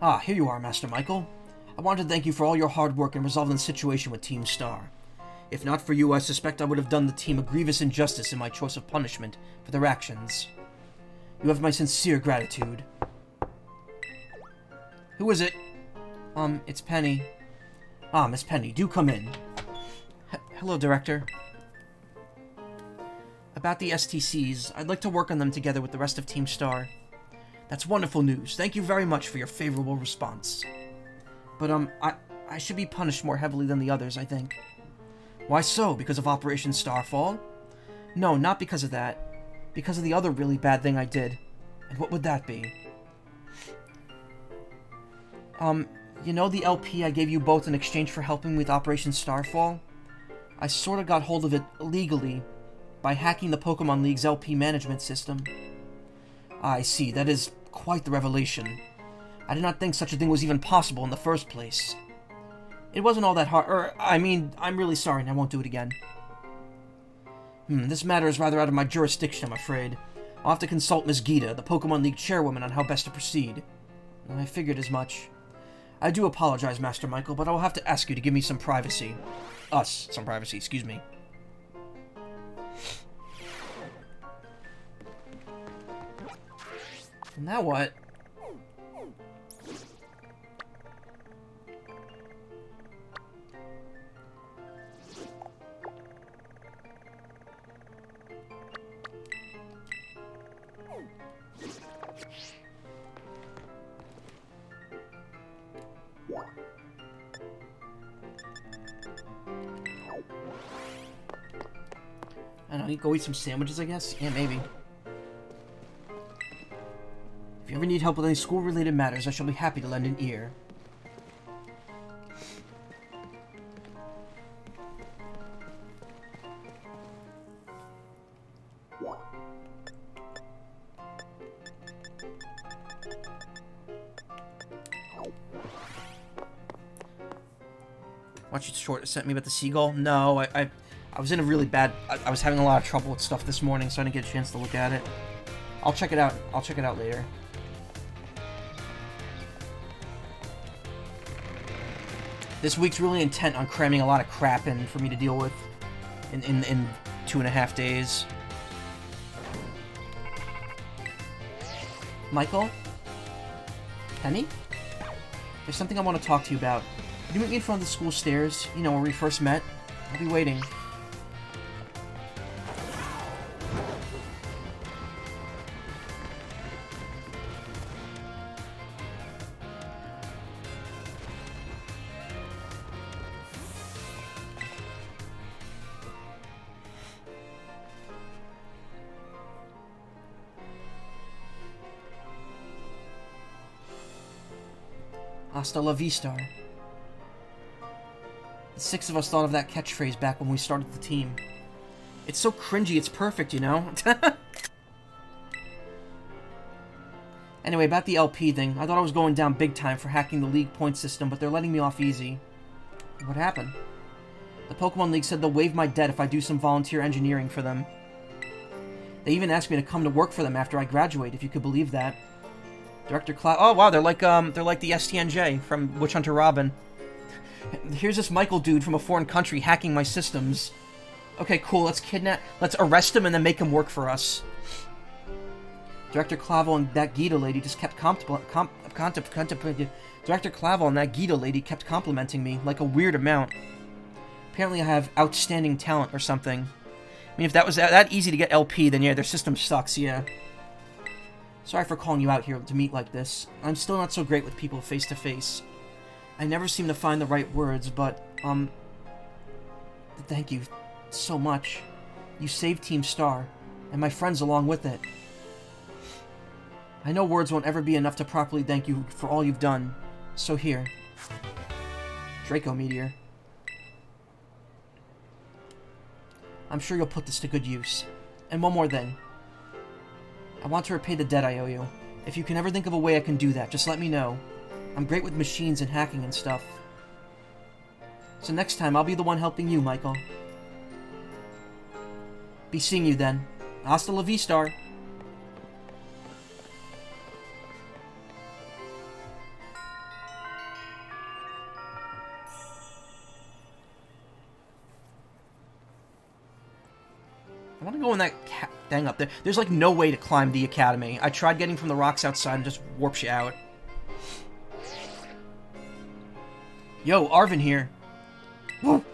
Speaker 1: Ah, here you are, Master Michael. I wanted to thank you for all your hard work in resolving the situation with Team Star. If not for you, I suspect I would have done the team a grievous injustice in my choice of punishment for their actions. You have my sincere gratitude. Who is it? It's Penny. Ah, Miss Penny, do come in. Hello, Director. About the STCs, I'd like to work on them together with the rest of Team Star. That's wonderful news. Thank you very much for your favorable response. But, I should be punished more heavily than the others, I think. Why so? Because of Operation Starfall? No, not because of that. Because of the other really bad thing I did. And what would that be? You know the LP I gave you both in exchange for helping with Operation Starfall? I sort of got hold of it illegally by hacking the Pokemon League's LP management system. I see, that is quite the revelation. I did not think such a thing was even possible in the first place. It wasn't all that hard, I'm really sorry and I won't do it again. This matter is rather out of my jurisdiction, I'm afraid. I'll have to consult Ms. Gita, the Pokemon League chairwoman, on how best to proceed. I figured as much. I do apologize, Master Michael, but I will have to ask you to give me some privacy. Some privacy, excuse me. Now what? I don't know, go eat some sandwiches, I guess? Yeah, maybe. If you ever need help with any school-related matters, I shall be happy to lend an ear. Watch it short sent me about the seagull? No, I was in a really bad... I was having a lot of trouble with stuff this morning, so I didn't get a chance to look at it. I'll check it out. I'll check it out later. This week's really intent on cramming a lot of crap in for me to deal with in 2.5 days. Michael? Penny? There's something I want to talk to you about. Could you meet me in front of the school stairs? You know, where we first met? I'll be waiting. Hasta la vista. The 6 of us thought of that catchphrase back when we started the team. It's so cringy, it's perfect, you know? Anyway, about the LP thing, I thought I was going down big time for hacking the League point system, but they're letting me off easy. What happened? The Pokemon League said they'll waive my debt if I do some volunteer engineering for them. They even asked me to come to work for them after I graduate, if you could believe that. Director Cloud... Oh, wow, they're like the STNJ from Witch Hunter Robin. Here's this Michael dude from a foreign country hacking my systems. Okay, cool, let's arrest him and then make him work for us. Director Clavel and that Gita lady just kept Director Clavel and that Gita lady kept complimenting me, like a weird amount. Apparently I have outstanding talent or something. I mean, if that was that easy to get LP, then yeah, their system sucks, yeah. Sorry for calling you out here to meet like this. I'm still not so great with people face to face. I never seem to find the right words, but, thank you so much. You saved Team Star, and my friends along with it. I know words won't ever be enough to properly thank you for all you've done, so here. Draco Meteor. I'm sure you'll put this to good use. And one more thing. I want to repay the debt I owe you. If you can ever think of a way I can do that, just let me know. I'm great with machines and hacking and stuff. So next time, I'll be the one helping you, Michael. Be seeing you then. Hasta la vista. I want to go in that thing up there. There's like no way to climb the academy. I tried getting from the rocks outside and just warps you out. Yo, Arvin here. Whoa.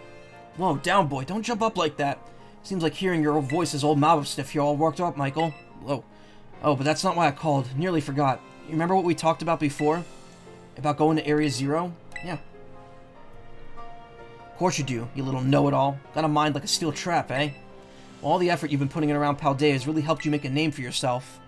Speaker 1: Whoa, down boy, don't jump up like that. Seems like hearing your old voice is old mob stuff. You're all worked up, Michael. Whoa. Oh, but that's not why I called. Nearly forgot. You remember what we talked about before? About going to Area Zero? Yeah. Of course you do, you little know-it-all. Got a mind like a steel trap, eh? All the effort you've been putting in around Paldea has really helped you make a name for yourself.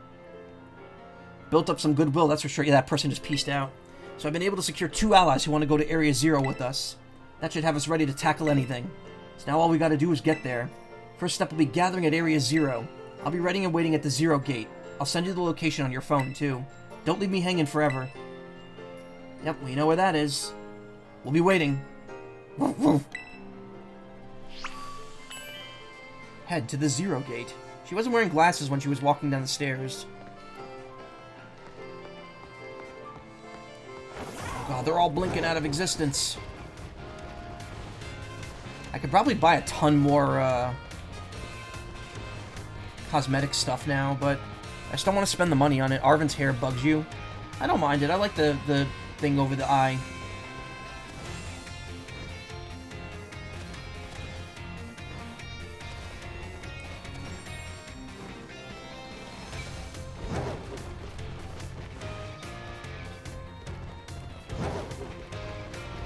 Speaker 1: Built up some goodwill, that's for sure. Yeah, that person just pieced out. So I've been able to secure 2 allies who want to go to Area Zero with us. That should have us ready to tackle anything. So now all we gotta do is get there. First step will be gathering at Area 0. I'll be ready and waiting at the 0 gate. I'll send you the location on your phone, too. Don't leave me hanging forever. Yep, we know where that is. We'll be waiting. Woof, woof. Head to the 0 gate. She wasn't wearing glasses when she was walking down the stairs. Oh god, they're all blinking out of existence. I could probably buy a ton more, cosmetic stuff now, but I just don't want to spend the money on it. Arvin's hair bugs you. I don't mind it. I like the thing over the eye.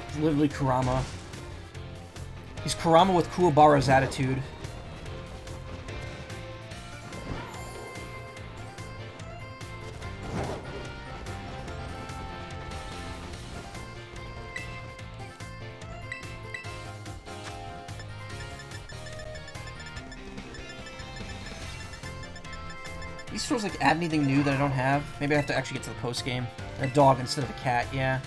Speaker 1: It's literally Kurama. He's Kurama with Kuwabara's attitude. These stores like add anything new that I don't have. Maybe I have to actually get to the post game. A dog instead of a cat, yeah.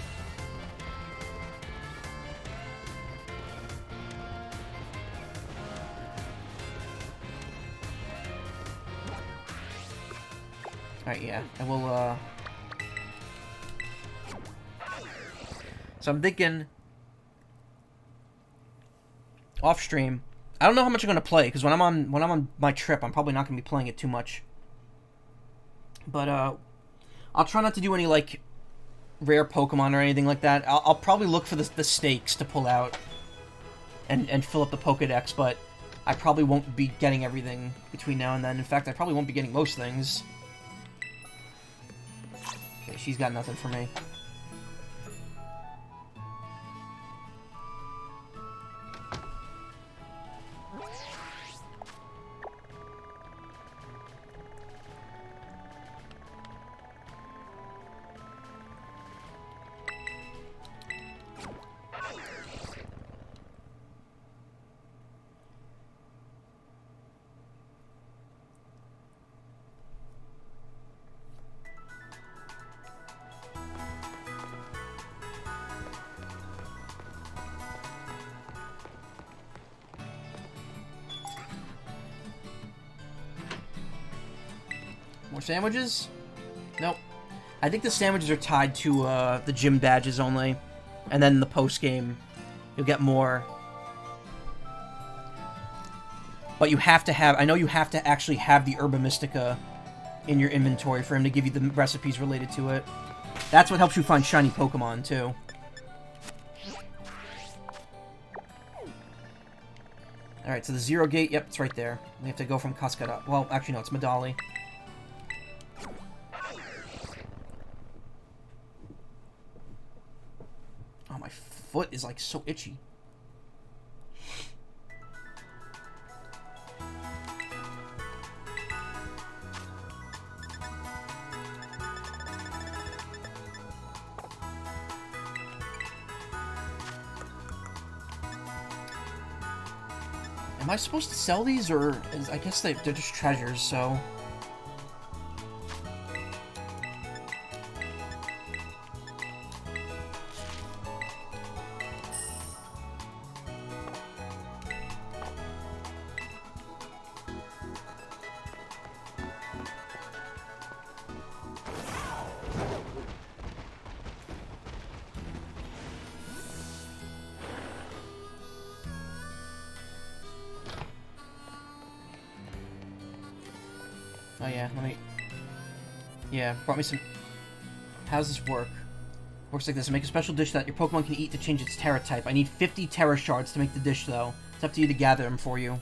Speaker 1: Alright, yeah. I will, So I'm thinking... off stream. I don't know how much I'm gonna play, because when I'm on my trip, I'm probably not gonna be playing it too much. But, I'll try not to do any, like, rare Pokemon or anything like that. I'll probably look for the stakes to pull out and fill up the Pokedex, but I probably won't be getting everything between now and then. In fact, I probably won't be getting most things. Okay, she's got nothing for me. More sandwiches? Nope. I think the sandwiches are tied to the gym badges only. And then the post-game, you'll get more. But you have to have... I know you have to actually have the Herba Mystica in your inventory for him to give you the recipes related to it. That's what helps you find shiny Pokemon, too. Alright, so the 0 gate, yep, it's right there. We have to go from Cascada. Well, actually, no, it's Medali. Oh, my foot is, like, so itchy. Am I supposed to sell these, or... I guess they're just treasures, so... Oh yeah, let me... Yeah, brought me some... How does this work? Works like this. Make a special dish that your Pokemon can eat to change its Terra type. I need 50 Terra Shards to make the dish, though. It's up to you to gather them for you.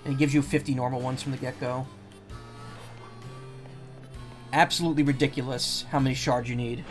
Speaker 1: And it gives you 50 normal ones from the get-go. Absolutely ridiculous how many shards you need.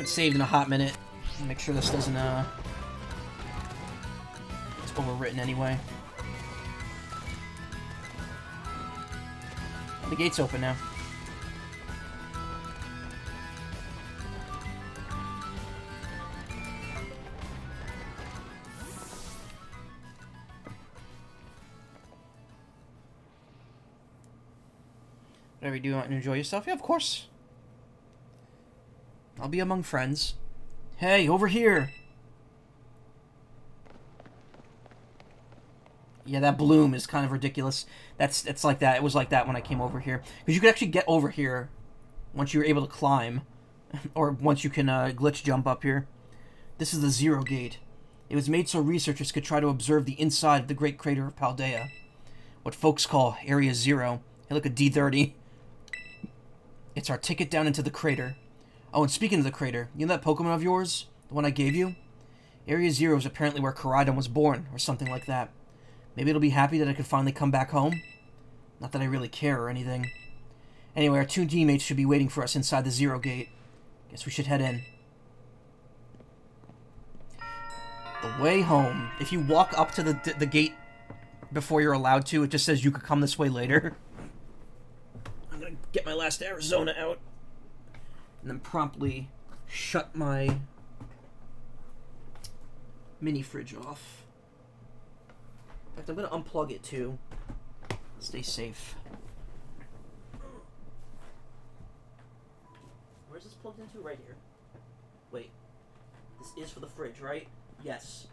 Speaker 1: haven't saved in a hot minute. Make sure this doesn't, it's overwritten anyway. The gate's open now. Whatever you do, want to enjoy yourself? Yeah, of course. I'll be among friends. Hey, over here! Yeah, that bloom is kind of ridiculous. It's like that. It was like that when I came over here. Because you could actually get over here once you're able to climb. Or once you can glitch jump up here. This is the Zero Gate. It was made so researchers could try to observe the inside of the Great Crater of Paldea. What folks call Area Zero. Hey, look at D30. It's our ticket down into the crater. Oh, and speaking of the crater, you know that Pokemon of yours? The one I gave you? Area Zero is apparently where Koraidon was born, or something like that. Maybe it'll be happy that I could finally come back home? Not that I really care or anything. Anyway, our two teammates should be waiting for us inside the Zero Gate. Guess we should head in. The way home. If you walk up to the gate before you're allowed to, it just says you could come this way later. I'm gonna get my last Arizona out. And then promptly shut my mini fridge off. In fact, I'm gonna unplug it too. Stay safe. Where's this plugged into? Right here. Wait. This is for the fridge, right? Yes.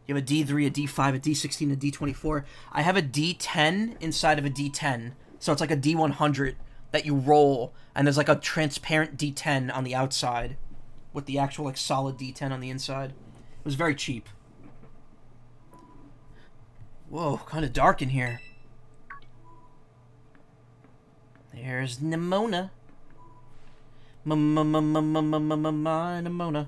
Speaker 1: You have a D3, a D5, a D16, a D24. I have a D10 inside of a D10. So it's like a D100 that you roll, and there's like a transparent D10 on the outside with the actual like solid D10 on the inside. It was very cheap. Whoa, kind of dark in here. There's Nimona. My Nimona.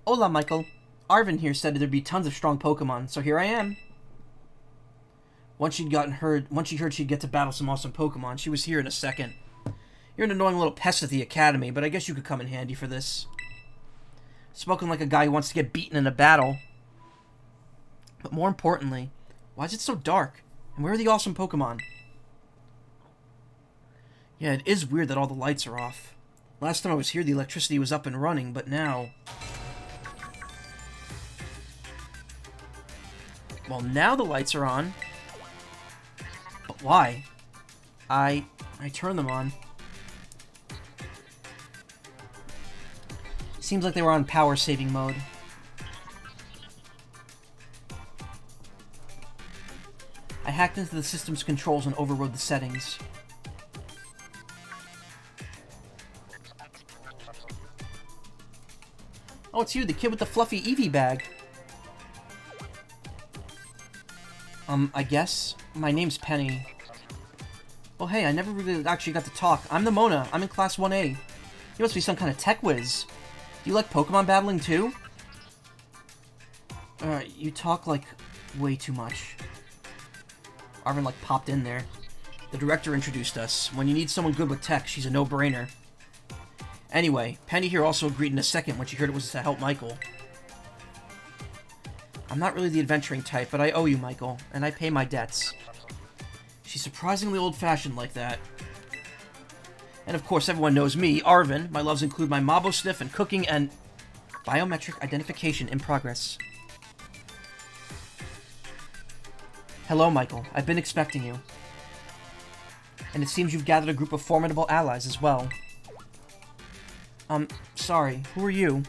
Speaker 1: Hola, Michael. Arvin here said there'd be tons of strong Pokemon, so here I am. Once she heard she'd get to battle some awesome Pokemon, she was here in a second. You're an annoying little pest at the academy, but I guess you could come in handy for this. Spoken like a guy who wants to get beaten in a battle. But more importantly, why is it so dark? And where are the awesome Pokemon? Yeah, it is weird that all the lights are off. Last time I was here, the electricity was up and running, but now... Well, now the lights are on. But why? I turned them on. Seems like they were on power saving mode. I hacked into the system's controls and overrode the settings. Oh, it's you, the kid with the fluffy Eevee bag. I guess. My name's Penny. Well, hey, I never really actually got to talk. I'm Nimona. I'm in Class 1A. You must be some kind of tech whiz. Do you like Pokemon battling, too? You talk, like, way too much. Arvin, like, popped in there. The director introduced us. When you need someone good with tech, she's a no-brainer. Anyway, Penny here also agreed in a second when she heard it was to help Michael. I'm not really the adventuring type, but I owe you, Michael, and I pay my debts. She's surprisingly old-fashioned like that. And of course, everyone knows me, Arvin. My loves include my Mabo Sniff and cooking and biometric identification in progress. Hello, Michael. I've been expecting you. And it seems you've gathered a group of formidable allies as well. Sorry. Who are you?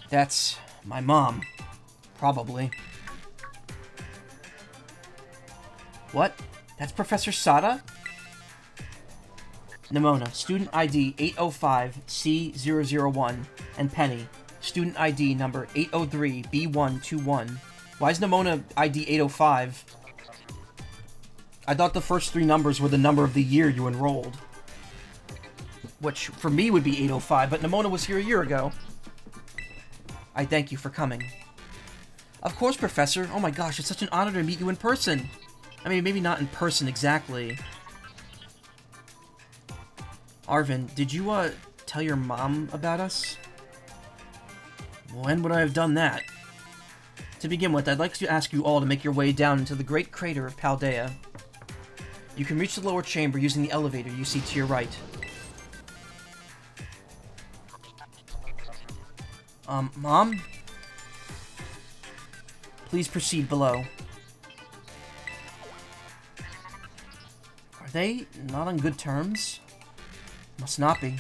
Speaker 1: That's my mom. Probably. What? That's Professor Sada? Nimona, student ID 805C001, and Penny, student ID number 803B121. Why is Nimona ID 805? I thought the first three numbers were the number of the year you enrolled. Which, for me, would be 805, but Nimona was here a year ago. I thank you for coming. Of course, Professor. Oh my gosh, it's such an honor to meet you in person. I mean, maybe not in person exactly. Arvin, did you, tell your mom about us? When would I have done that? To begin with, I'd like to ask you all to make your way down into the great crater of Paldea. You can reach the lower chamber using the elevator you see to your right. Mom? Please proceed below. Are they not on good terms? Must not be.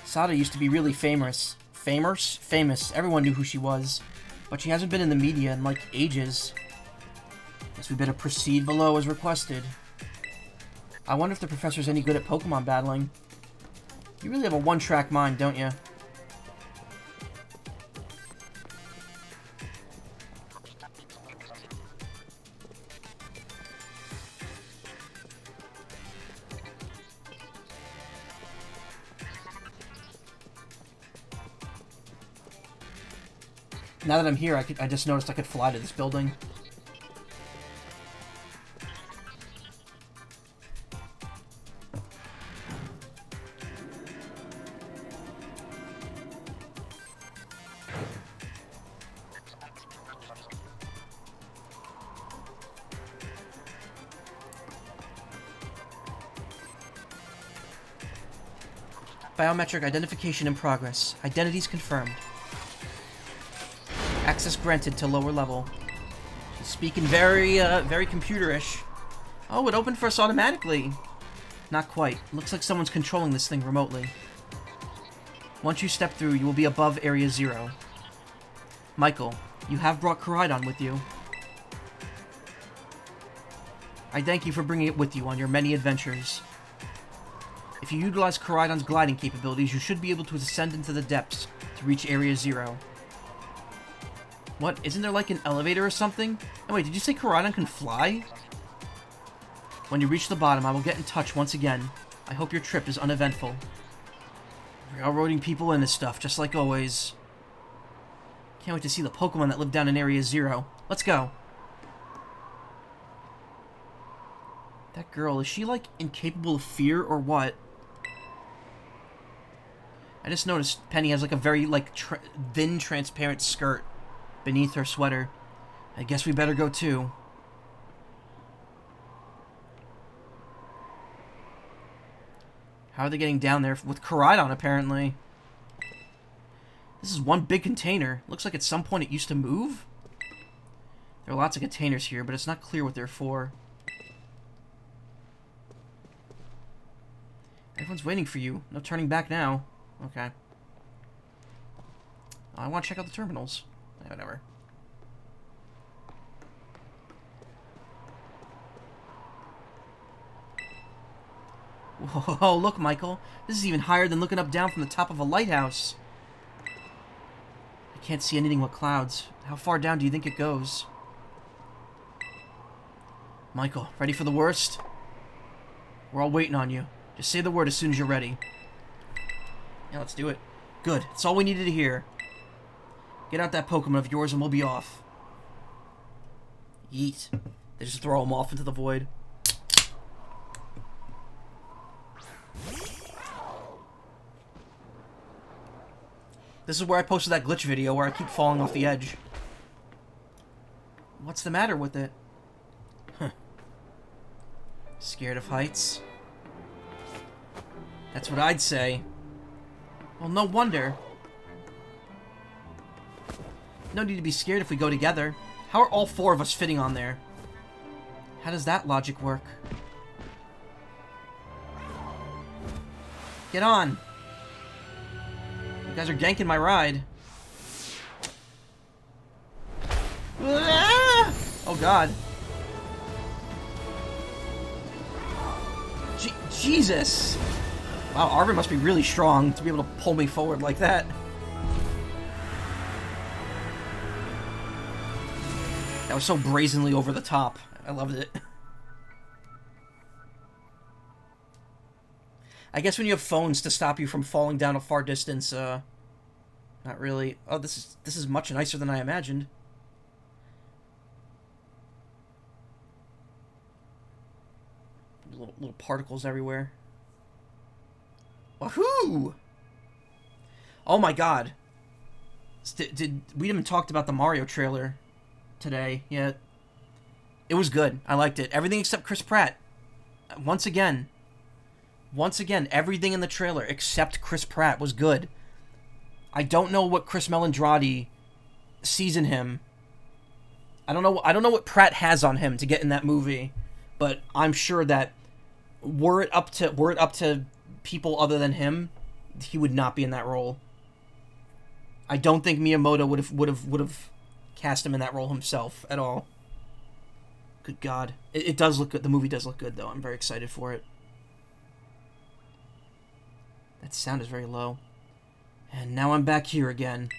Speaker 1: Sada used to be really famous. Famous. Everyone knew who she was. But she hasn't been in the media in, like, ages. Guess we better proceed below as requested. I wonder if the professor's any good at Pokemon battling. You really have a one-track mind, don't you? Now that I'm here, I just noticed I could fly to this building. Biometric identification in progress. Identities confirmed. Access granted to lower level. She's speaking very computerish. Oh, it opened for us automatically. Not quite. Looks like someone's controlling this thing remotely. Once you step through, you will be above Area 0. Michael, you have brought Koraidon with you. I thank you for bringing it with you on your many adventures. If you utilize Koraidon's gliding capabilities, you should be able to ascend into the depths to reach Area 0. What? Isn't there like an elevator or something? Oh wait, did you say Koraidon can fly? When you reach the bottom, I will get in touch once again. I hope your trip is uneventful. Railroading people into stuff, just like always. Can't wait to see the Pokemon that live down in Area 0. Let's go. That girl, is she like incapable of fear or what? I just noticed Penny has like a very like thin, transparent skirt beneath her sweater. I guess we better go too. How are they getting down there with Koraidon, apparently? This is one big container. Looks like at some point it used to move. There are lots of containers here, but it's not clear what they're for. Everyone's waiting for you. No turning back now. Okay. I want to check out the terminals. Yeah, whatever. Whoa, look, Michael. This is even higher than looking up down from the top of a lighthouse. I can't see anything with clouds. How far down do you think it goes? Michael, ready for the worst? We're all waiting on you. Just say the word as soon as you're ready. Yeah, let's do it. Good. That's all we needed to hear. Get out that Pokemon of yours and we'll be off. Yeet. They just throw them off into the void. This is where I posted that glitch video where I keep falling off the edge. What's the matter with it? Huh. Scared of heights? That's what I'd say. Well, no wonder. No need to be scared if we go together. How are all four of us fitting on there? How does that logic work? Get on! You guys are ganking my ride. Ah! Oh god. Jesus! Wow, Arvin must be really strong to be able to pull me forward like that. That was so brazenly over the top. I loved it. I guess when you have phones to stop you from falling down a far distance, Not really. Oh, this is much nicer than I imagined. Little particles everywhere. Wahoo! Oh my god. We haven't talked about the Mario trailer today yet. It was good. I liked it. Everything except Chris Pratt. Once again, everything in the trailer except Chris Pratt was good. I don't know what Chris Melandradi sees in him. I don't know what Pratt has on him to get in that movie, but I'm sure that were it up to people other than him, he would not be in that role. I don't think Miyamoto would have cast him in that role himself at all. Good God, it does look good. The movie does look good, though. I'm very excited for it. That sound is very low. And now I'm back here again.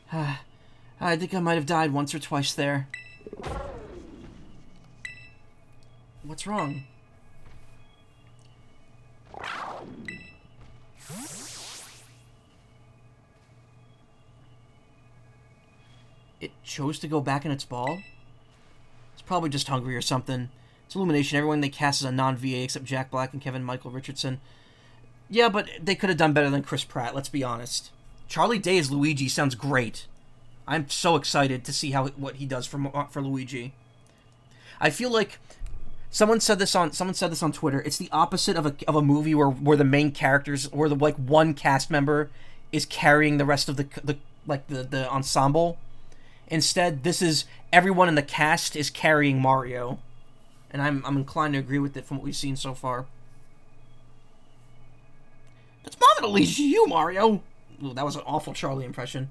Speaker 1: I think I might have died once or twice there. What's wrong? It chose to go back in its ball? It's probably just hungry or something. It's Illumination. Everyone they cast is a non-VA except Jack Black and Kevin Michael Richardson. Yeah, but they could have done better than Chris Pratt, let's be honest. Charlie Day as Luigi sounds great. I'm so excited to see what he does for Luigi. I feel like someone said this on Twitter. It's the opposite of a movie where the main characters or the one cast member is carrying the rest of the ensemble. Instead, this is everyone in the cast is carrying Mario. And I'm inclined to agree with it from what we've seen so far. It's Mom and Alicia, you, Mario! Ooh, that was an awful Charlie impression.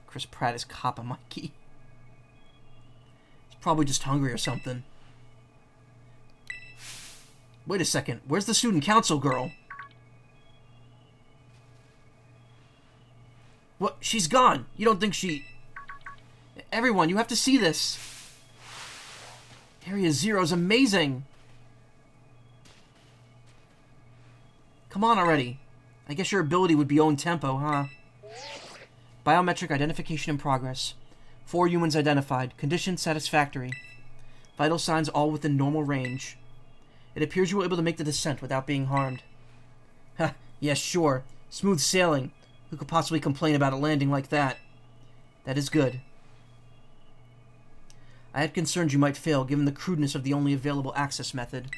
Speaker 1: Chris Pratt is Kappa Mikey. He's probably just hungry or something. Wait a second, where's the student council girl? What? She's gone. You don't think she... Everyone, you have to see this. Area Zero is amazing. Come on already. I guess your ability would be own tempo, huh? Biometric identification in progress. 4 humans identified. Condition satisfactory. Vital signs all within normal range. It appears you were able to make the descent without being harmed. Ha, yes, sure. Smooth sailing. Who could possibly complain about a landing like that? That is good. I had concerns you might fail, given the crudeness of the only available access method.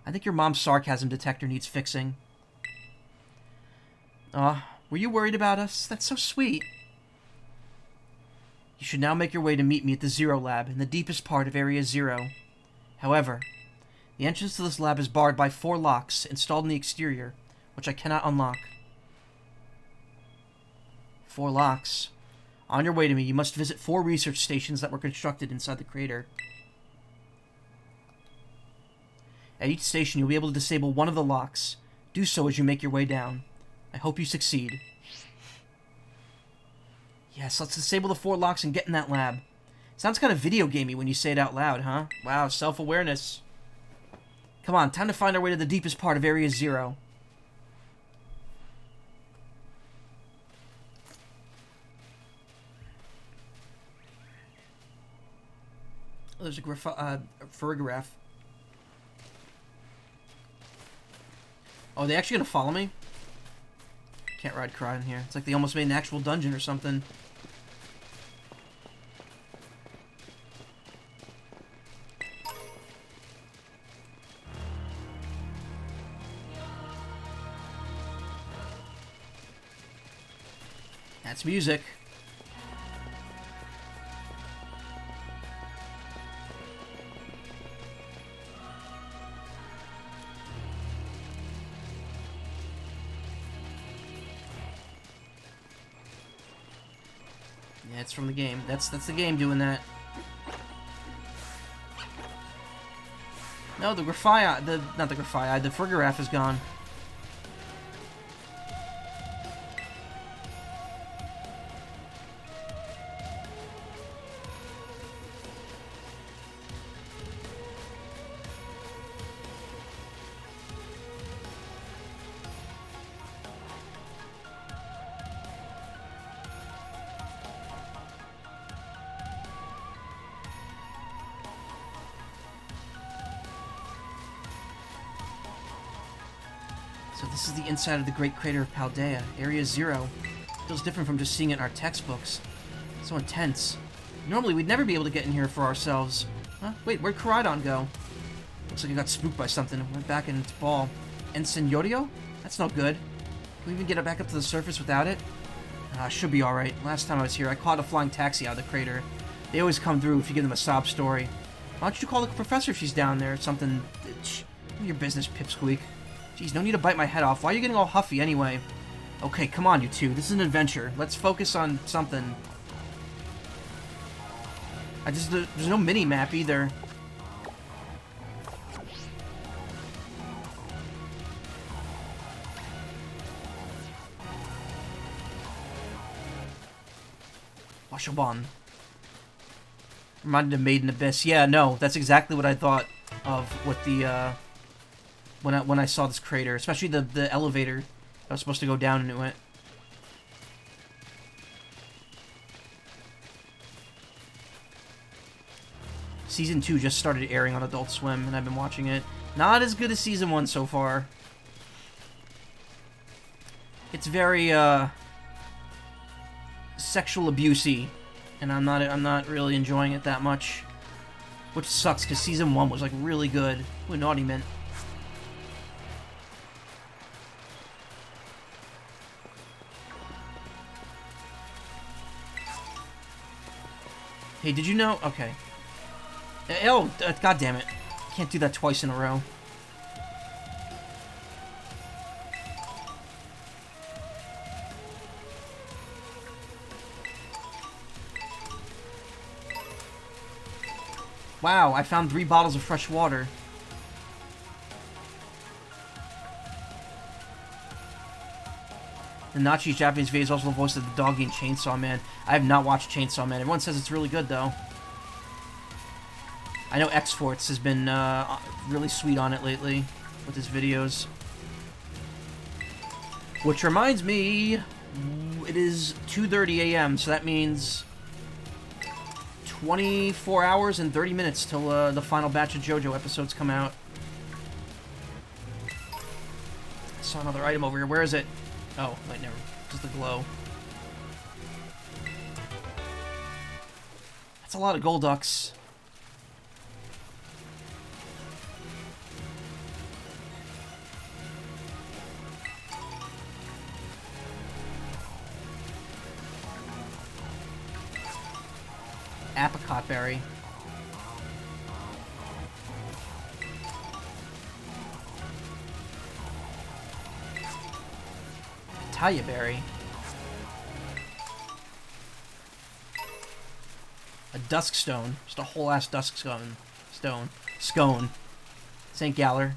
Speaker 1: I think your mom's sarcasm detector needs fixing. Were you worried about us? That's so sweet. You should now make your way to meet me at the Zero Lab, in the deepest part of Area Zero. However, the entrance to this lab is barred by 4 locks installed in the exterior, which I cannot unlock. 4 locks. On your way to me, you must visit 4 research stations that were constructed inside the crater. At each station, you'll be able to disable one of the locks. Do so as you make your way down. I hope you succeed. Yes, let's disable the 4 locks and get in that lab. Sounds kind of video gamey when you say it out loud, huh? Wow, self-awareness. Come on, time to find our way to the deepest part of Area Zero. Oh, there's a photograph. Oh, are they actually gonna follow me? Can't ride Cry in here. It's like they almost made an actual dungeon or something. That's music. Yeah, it's from the game. That's the game doing that. No, the graphite, not the graphite, the photograph is gone. So this is the inside of the Great Crater of Paldea, Area 0. Feels different from just seeing it in our textbooks. So intense. Normally, we'd never be able to get in here for ourselves. Huh? Wait, where'd Koraidon go? Looks like he got spooked by something and went back in its ball. Ensign Yorio? That's not good. Can we even get it back up to the surface without it? Should be alright. Last time I was here, I caught a flying taxi out of the crater. They always come through if you give them a sob story. Why don't you call the professor if she's down there or something? Your business, Pipsqueak. Jeez, no need to bite my head off. Why are you getting all huffy anyway? Okay, come on, you two. This is an adventure. Let's focus on something. There's no mini-map either. Washoban. Reminded of Maiden Abyss. Yeah, no, that's exactly what I thought of with the, when I saw this crater. Especially the elevator that was supposed to go down into it. Season 2 just started airing on Adult Swim, and I've been watching it. Not as good as Season 1 so far. It's very, sexual abusey, and I'm not really enjoying it that much. Which sucks, because Season 1 was, like, really good. Ooh, naughty mint. Hey, did you know? Okay. Oh, god damn it. Can't do that twice in a row. Wow, I found 3 bottles of fresh water. The Nachi's Japanese V is also the voice of the doggy in Chainsaw Man. I have not watched Chainsaw Man. Everyone says it's really good, though. I know X-Forts has been really sweet on it lately with his videos. Which reminds me, it is 2:30 a.m., so that means 24 hours and 30 minutes till the final batch of JoJo episodes come out. I saw another item over here. Where is it? Oh, wait, never. Just the glow. That's a lot of Golducks. Apricot berry. Pitaya berry. A dusk stone. Just a whole ass dusk stone. Scone. St. Galler.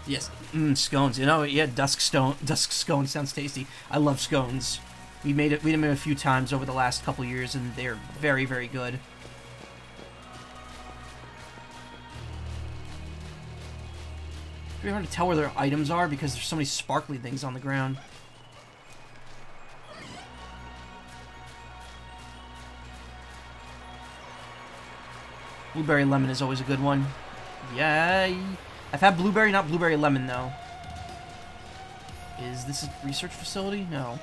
Speaker 1: Yes, scones. You know, yeah, dusk scone sounds tasty. I love scones. We made them a few times over the last couple years, and they're very, very good. It's really hard to tell where their items are because there's so many sparkly things on the ground. Blueberry lemon is always a good one. Yay! I've had blueberry, not blueberry lemon, though. Is this a research facility? No.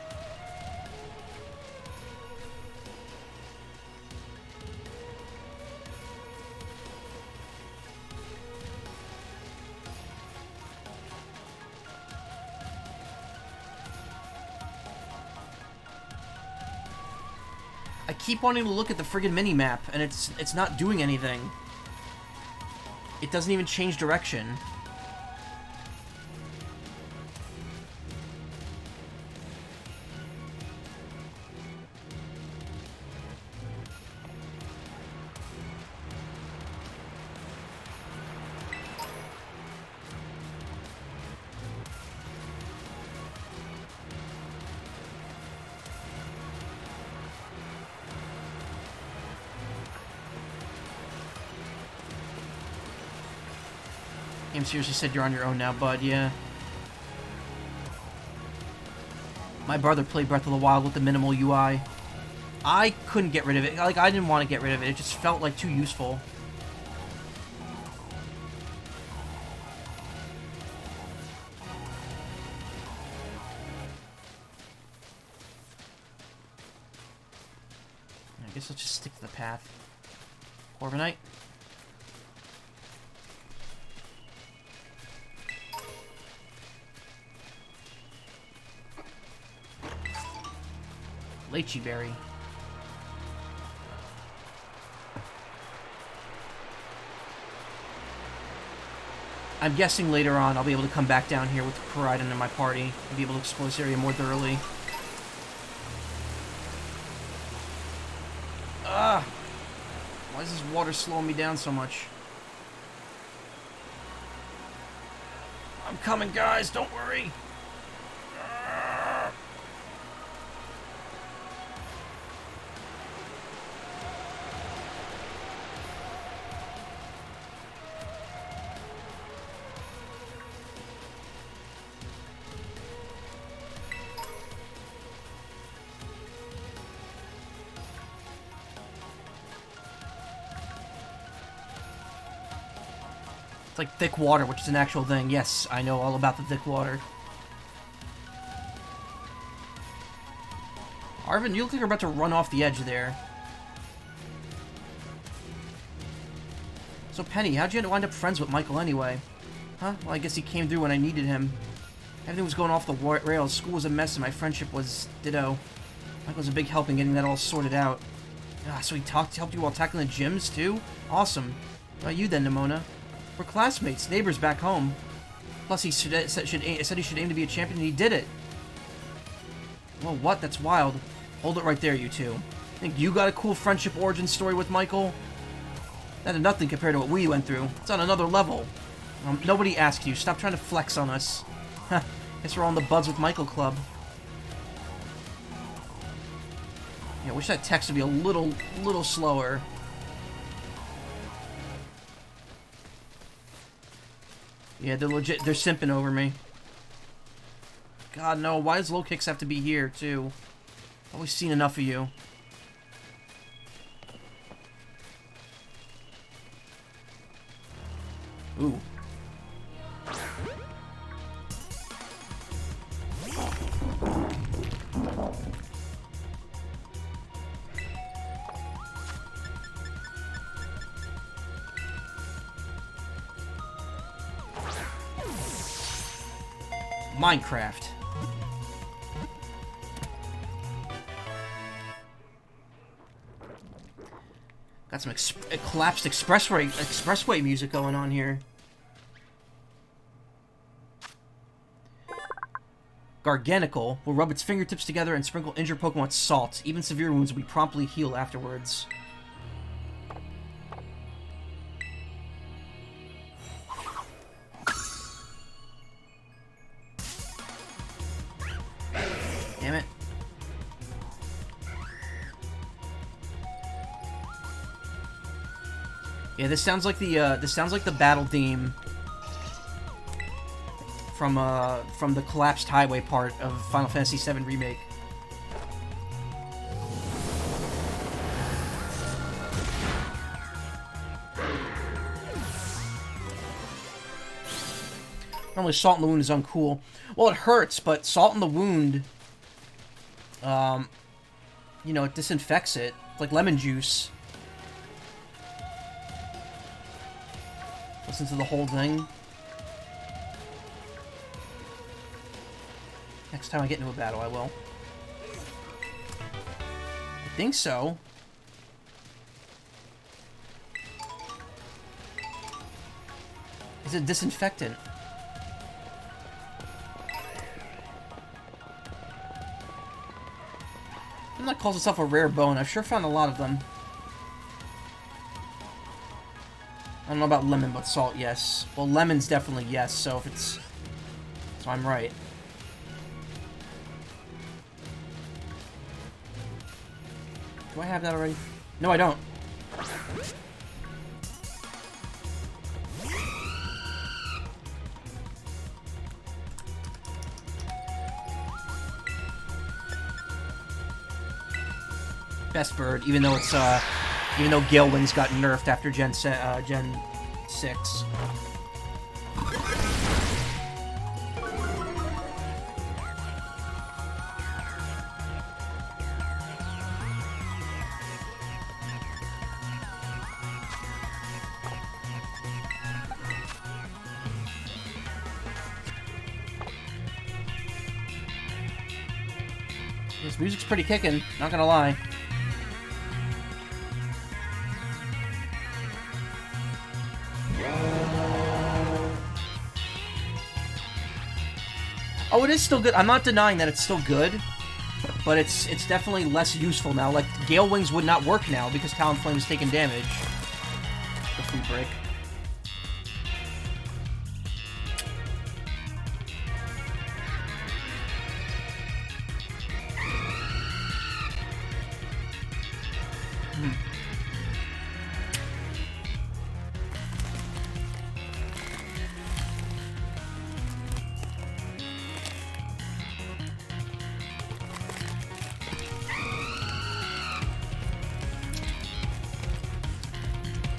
Speaker 1: I keep wanting to look at the friggin' mini-map, and it's not doing anything. It doesn't even change direction. Game seriously said you're on your own now, bud, yeah. My brother played Breath of the Wild with the minimal UI. I couldn't get rid of it. Like, I didn't want to get rid of it. It just felt like too useful. I guess I'll just stick to the path. Corviknight. Lychee berry. I'm guessing later on I'll be able to come back down here with Koraidon in my party and be able to explore this area more thoroughly. Ah! Why is this water slowing me down so much? I'm coming, guys! Don't worry! It's like thick water, which is an actual thing. Yes, I know all about the thick water. Arvin, you look like you're about to run off the edge there. So, Penny, how'd you wind up friends with Michael anyway? Huh? Well, I guess he came through when I needed him. Everything was going off the rails. School was a mess, and my friendship was ditto. Michael was a big help in getting that all sorted out. Ah, so he helped you while tackling the gyms, too? Awesome. What about you then, Nimona? We're classmates, neighbors back home. Plus, he said he should aim to be a champion, and he did it. Well, what? That's wild. Hold it right there, you two. Think you got a cool friendship origin story with Michael? That is nothing compared to what we went through. It's on another level. Nobody asked you. Stop trying to flex on us. Guess we're all in the Buds with Michael club. Yeah, I wish that text would be a little slower. Yeah, they're legit. They're simping over me. God, no. Why does low kicks have to be here, too? Always seen enough of you. Ooh. Minecraft. Got some collapsed expressway music going on here. Garganical will rub its fingertips together and sprinkle injured Pokemon with salt. Even severe wounds will be promptly healed afterwards. Damn it. Yeah, this sounds like the battle theme from the collapsed highway part of Final Fantasy VII Remake. Normally, salt in the wound is uncool. Well, it hurts, but salt in the wound, you know, it disinfects it. It's like lemon juice. Listen to the whole thing. Next time I get into a battle, I will. I think so. It's a disinfectant. Something that calls itself a rare bone. I've sure found a lot of them. I don't know about lemon, but salt, yes. Well, lemon's definitely yes, so if it's... So I'm right. Do I have that already? No, I don't. best bird, even though it's even though Gale Wings got nerfed after Gen 6. This music's pretty kicking, not gonna lie. Oh, it is still good. I'm not denying that it's still good, but it's definitely less useful now. Like, Gale Wings would not work now because Talonflame's taking damage. The food break.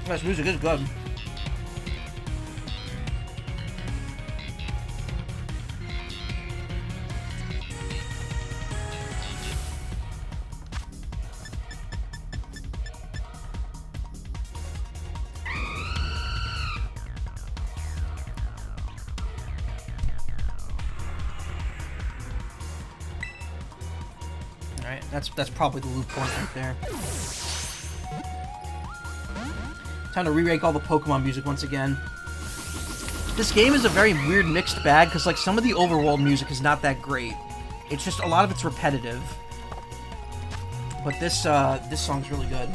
Speaker 1: This music is good. Alright, that's probably the loop point right there. Time to re-rank all the Pokemon music once again. This game is a very weird mixed bag, because like some of the overworld music is not that great. It's just, a lot of it's repetitive. But this song's really good.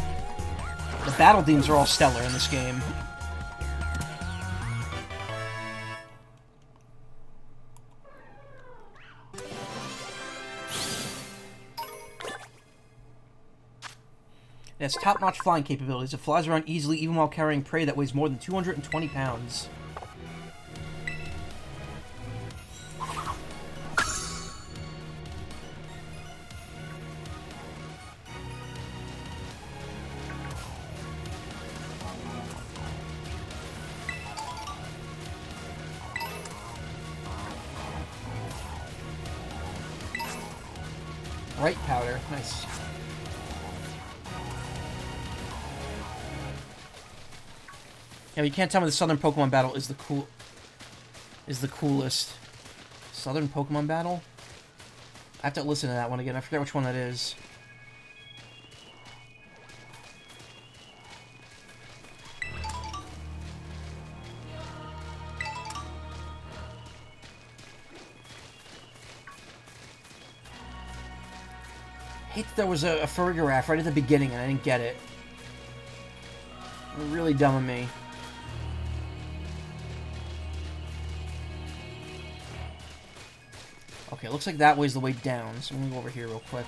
Speaker 1: The battle themes are all stellar in this game. It has top-notch flying capabilities. It flies around easily even while carrying prey that weighs more than 220 pounds. Bright powder. Nice. Yeah, you can't tell me the Southern Pokemon Battle is the coolest. Southern Pokemon Battle? I have to listen to that one again. I forget which one that is. I hate that there was a Farigiraf right at the beginning and I didn't get it. Really dumb of me. Okay, it looks like that way's the way down, so I'm gonna go over here real quick.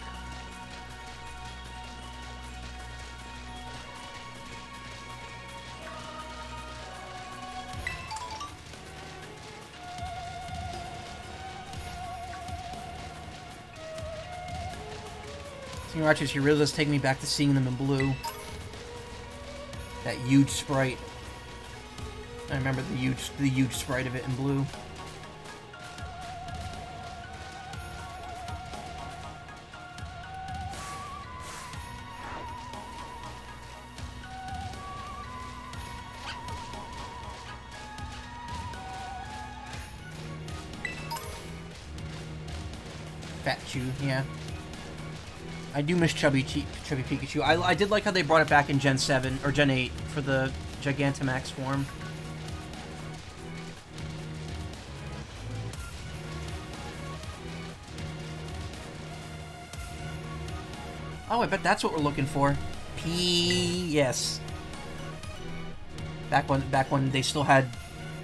Speaker 1: Senior Archers, he really does take me back to seeing them in blue. That huge sprite. I remember the huge sprite of it in blue. Fat Chew, yeah. I do miss Chubby Pikachu. I did like how they brought it back in Gen 7, or Gen 8, for the Gigantamax form. Oh, I bet that's what we're looking for. Yes. Back when they still had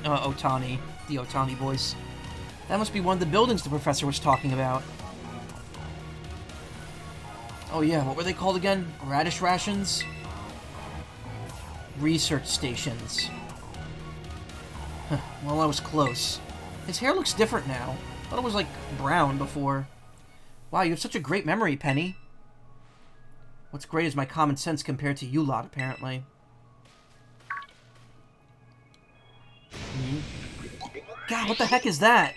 Speaker 1: Otani, the Otani voice. That must be one of the buildings the professor was talking about. Oh yeah, what were they called again? Radish rations? Research stations. Huh, well, I was close. His hair looks different now. I thought it was like brown before. Wow, you have such a great memory, Penny. What's great is my common sense compared to you lot, apparently. God, what the heck is that?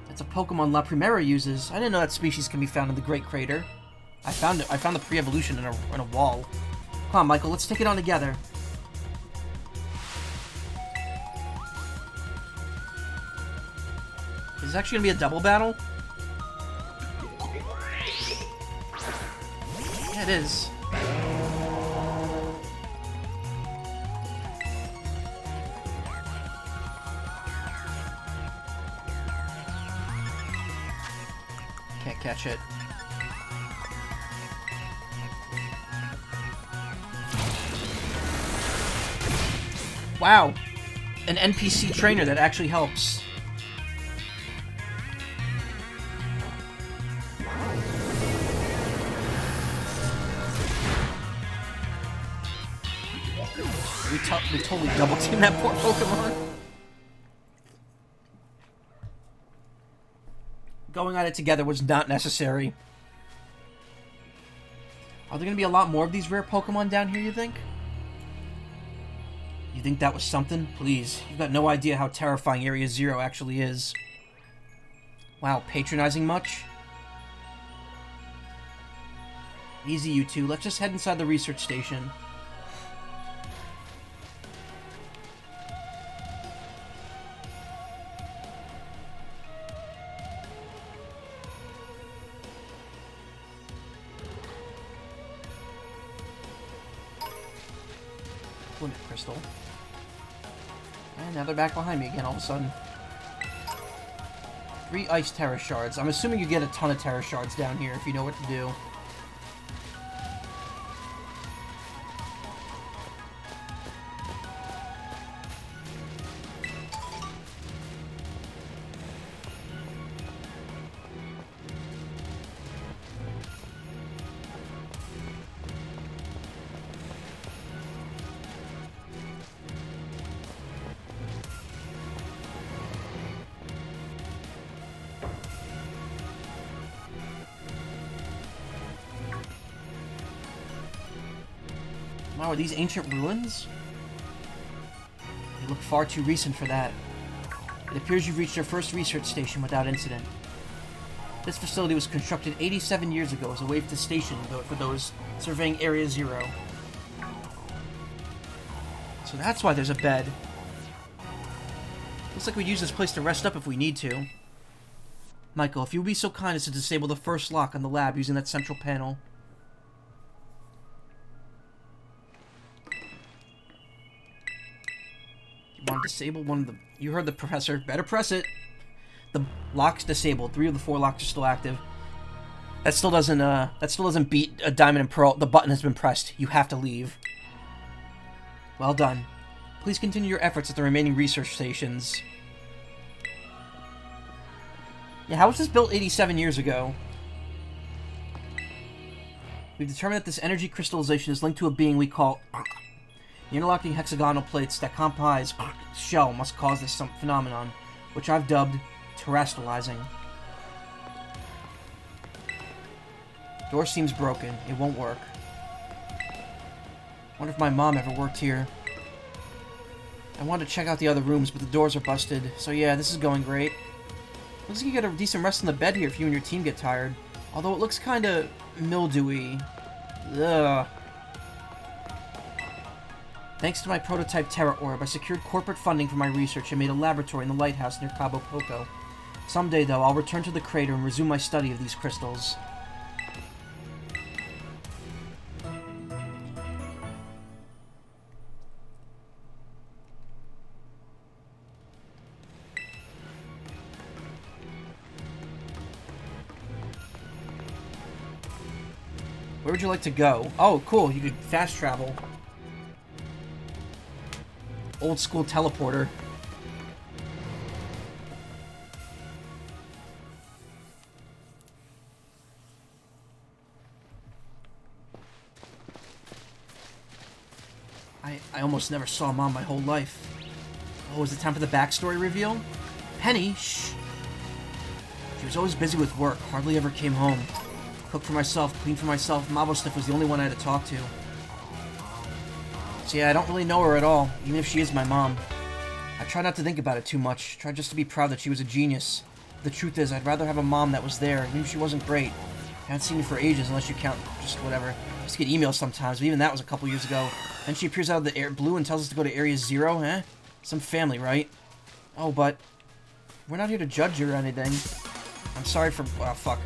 Speaker 1: That's a Pokemon La Primera uses. I didn't know that species can be found in the Great Crater. I found it. I found the pre-evolution in a wall. Come on, Michael, let's take it on together. Is this actually gonna be a double battle? Yeah, it is. Can't catch it. Wow! An NPC trainer that actually helps. We totally double-teamed that poor Pokemon. Going at it together was not necessary. Are there going to be a lot more of these rare Pokemon down here, you think? You think that was something? Please, you've got no idea how terrifying Area Zero actually is. Wow, patronizing much? Easy, you two. Let's just head inside the research station. Crystal. And now they're back behind me again all of a sudden. 3 Ice Terra Shards. I'm assuming you get a ton of Terra Shards down here if you know what to do. Wow, are these ancient ruins? They look far too recent for that. It appears you've reached your first research station without incident. This facility was constructed 87 years ago as a way for the station for those surveying Area Zero. So that's why there's a bed. Looks like we'd use this place to rest up if we need to. Michael, if you would be so kind as to disable the first lock on the lab using that central panel. Want to disable one of the... You heard the professor. Better press it. The lock's disabled. 3 of the 4 locks are still active. That still doesn't beat a Diamond and Pearl. The button has been pressed. You have to leave. Well done. Please continue your efforts at the remaining research stations. Yeah, how was this built 87 years ago? We've determined that this energy crystallization is linked to a being we call... The interlocking hexagonal plates that comprise shell must cause this phenomenon, which I've dubbed terrestrializing. Door seems broken. It won't work. Wonder if my mom ever worked here. I wanted to check out the other rooms, but the doors are busted. So yeah, this is going great. Looks like you get a decent rest in the bed here if you and your team get tired. Although it looks kinda mildewy. Ugh. Thanks to my prototype Terra Orb, I secured corporate funding for my research and made a laboratory in the lighthouse near Cabo Poco. Someday, though, I'll return to the crater and resume my study of these crystals. Where would you like to go? Oh, cool, you could fast travel. Old school teleporter. I almost never saw Mom my whole life. Oh, is it time for the backstory reveal? Penny, shh. She was always busy with work, hardly ever came home. Cook for myself, clean for myself. Mabosstiff was the only one I had to talk to. So yeah, I don't really know her at all, even if she is my mom. I try not to think about it too much. Try just to be proud that she was a genius. The truth is, I'd rather have a mom that was there, even if she wasn't great. I haven't seen her for ages, unless you count just whatever. I just get emails sometimes, but even that was a couple years ago. Then she appears out of the air blue and tells us to go to Area 0, eh? Some family, right? Oh, but we're not here to judge you or anything. I'm sorry for... oh, fuck.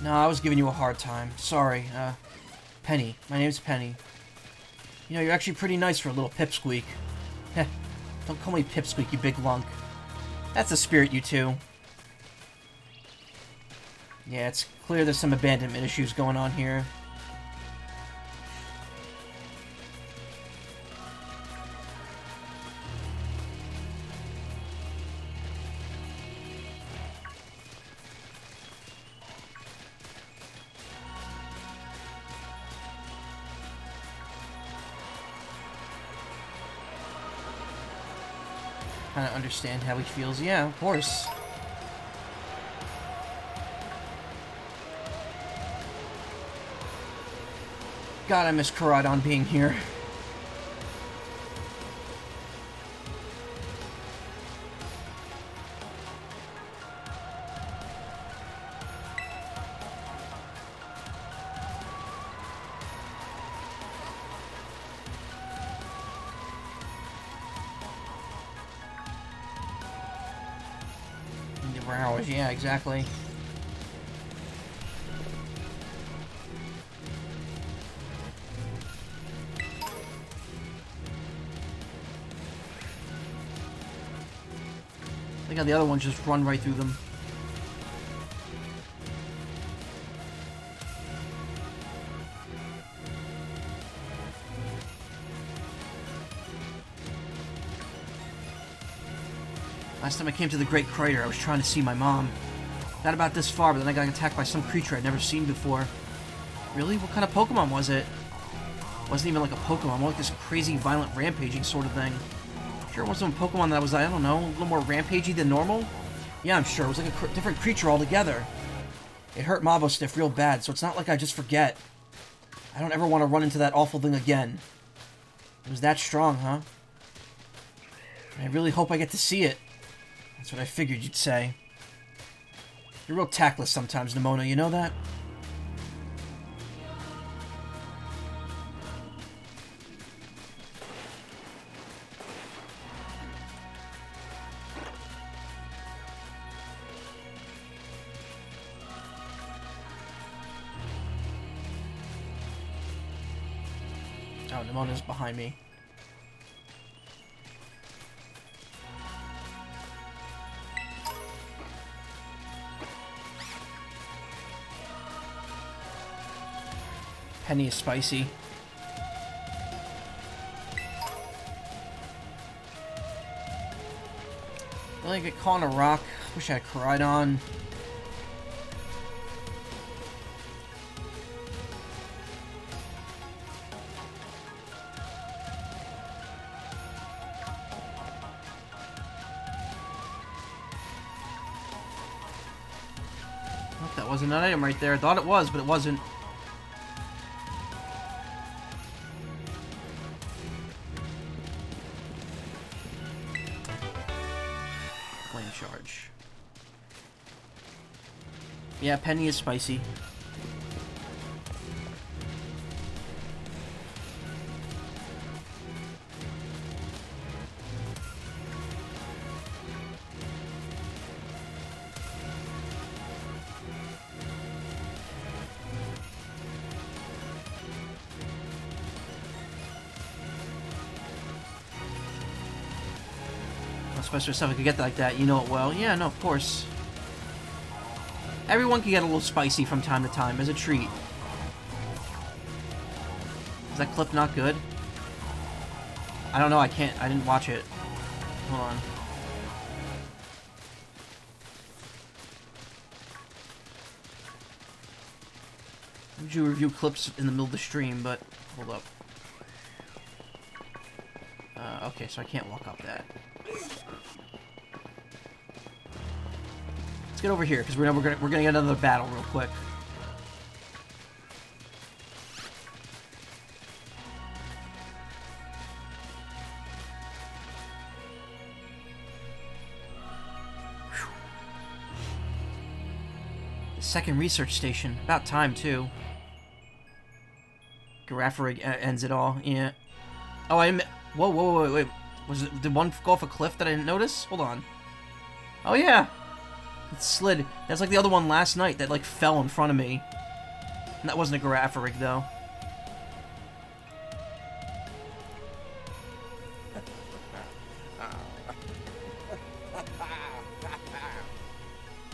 Speaker 1: No, I was giving you a hard time. Sorry, Penny. My name's Penny. You know, you're actually pretty nice for a little pipsqueak. Heh. Don't call me pipsqueak, you big lunk. That's the spirit, you two. Yeah, it's clear there's some abandonment issues going on here. Kind of understand how he feels. Yeah, of course. God, I miss Karadon being here. Hours, yeah, exactly. I think how the other ones just run right through them. Last time I came to the Great Crater, I was trying to see my mom. Got about this far, but then I got attacked by some creature I'd never seen before. Really? What kind of Pokemon was it? It wasn't even like a Pokemon, more like this crazy, violent, rampaging sort of thing. Sure it wasn't a Pokemon that was, I don't know, a little more rampagey than normal? Yeah, I'm sure. It was like a different creature altogether. It hurt Mabosstiff real bad, so it's not like I just forget. I don't ever want to run into that awful thing again. It was that strong, huh? I really hope I get to see it. That's what I figured you'd say. You're real tactless sometimes, Nemona, you know that? Oh, Nemona's behind me. Penny is spicy. Really get caught on a rock. Wish I had Koraidon. Oh, that wasn't an item right there. I thought it was, but it wasn't. Charge. Yeah, Penny is spicy. Especially stuff I could get like that, you know it well. Yeah, no, of course. Everyone can get a little spicy from time to time, as a treat. Is that clip not good? I don't know, I didn't watch it. Hold on. I usually review clips in the middle of the stream, but hold up. Okay, so I can't walk up that. Let's get over here, because we're gonna get another battle real quick. Second research station. About time, too. Giraffe ends it all. Yeah. Oh, whoa, wait. Did one go off a cliff that I didn't notice? Hold on. Oh, yeah. It slid. That's like the other one last night that, like, fell in front of me. And that wasn't a giraffe rig, though.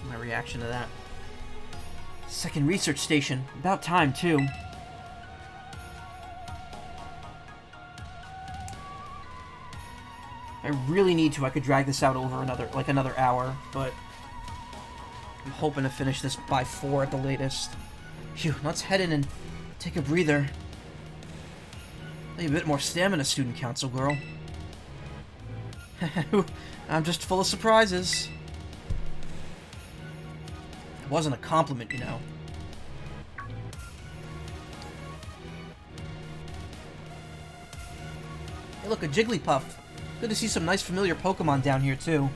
Speaker 1: My reaction to that. Second research station. About time, too. I really need to. I could drag this out over another hour, but I'm hoping to finish this by 4 at the latest. Phew, let's head in and take a breather. Need a bit more stamina, student council girl. I'm just full of surprises. It wasn't a compliment, you know. Hey, look, a Jigglypuff. Good to see some nice familiar Pokemon down here, too.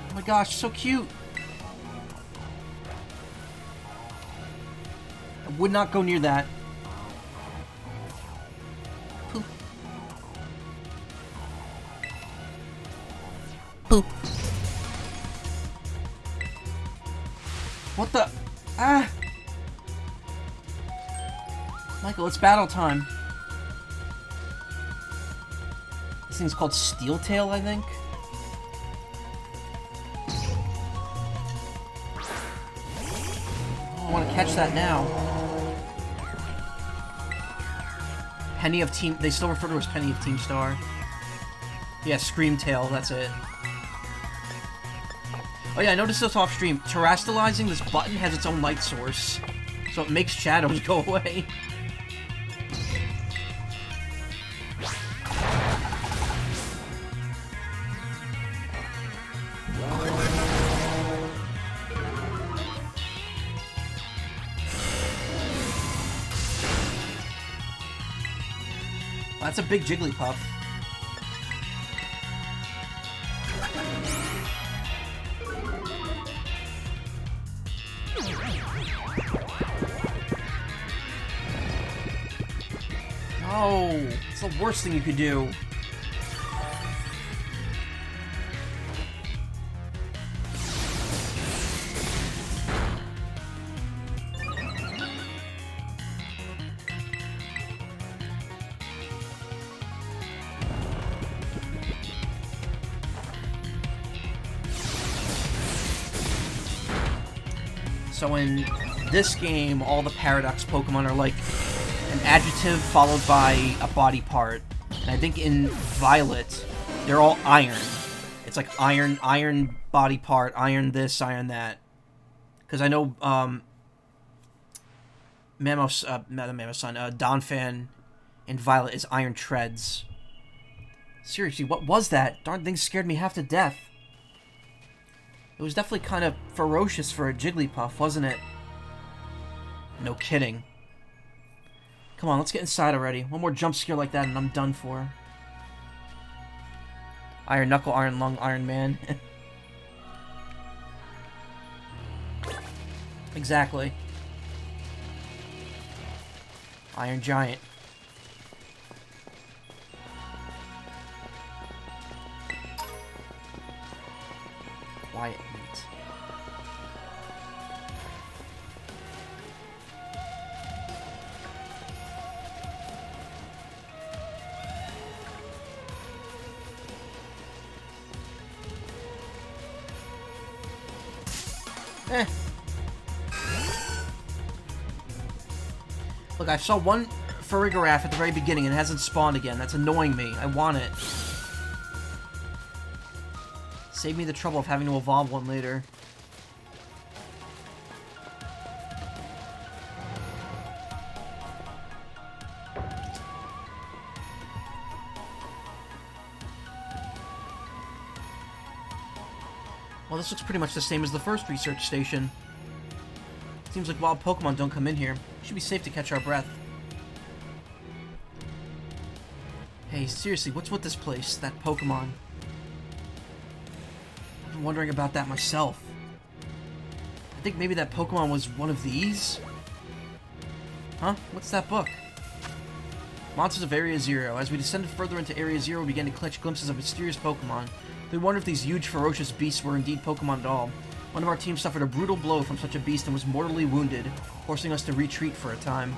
Speaker 1: Oh my gosh, so cute. I would not go near that. Poop. Poop. What the? Ah! Michael, it's battle time. This thing's called Steel Tail, I think. Oh, I want to catch that now. Penny of Team... They still refer to her as Penny of Team Star. Yeah, Scream Tail, that's it. Oh yeah, I noticed this off stream. Terastallizing this button has its own light source. So it makes shadows go away. That's a big Jigglypuff. No! It's the worst thing you could do. So in this game, all the Paradox Pokemon are like an adjective followed by a body part. And I think in Violet, they're all iron. It's like iron body part, iron this, iron that. Because I know, Donphan in Violet is iron treads. Seriously, what was that? Darn thing scared me half to death. It was definitely kind of ferocious for a Jigglypuff, wasn't it? No kidding. Come on, let's get inside already. One more jump scare like that and I'm done for. Iron Knuckle, Iron Lung, Iron Man. Exactly. Iron Giant. Quiet meat. Look, I saw one Farigiraf at the very beginning and it hasn't spawned again. That's annoying me. I want it. Save me the trouble of having to evolve one later. Well, this looks pretty much the same as the first research station. Seems like wild Pokemon don't come in here. Should be safe to catch our breath. Hey, seriously, what's with this place? That Pokemon? I've been wondering about that myself. I think maybe that Pokemon was one of these? Huh? What's that book? Monsters of Area Zero. As we descended further into Area Zero, we began to catch glimpses of mysterious Pokemon. We wondered if these huge, ferocious beasts were indeed Pokemon at all. One of our team suffered a brutal blow from such a beast and was mortally wounded, forcing us to retreat for a time.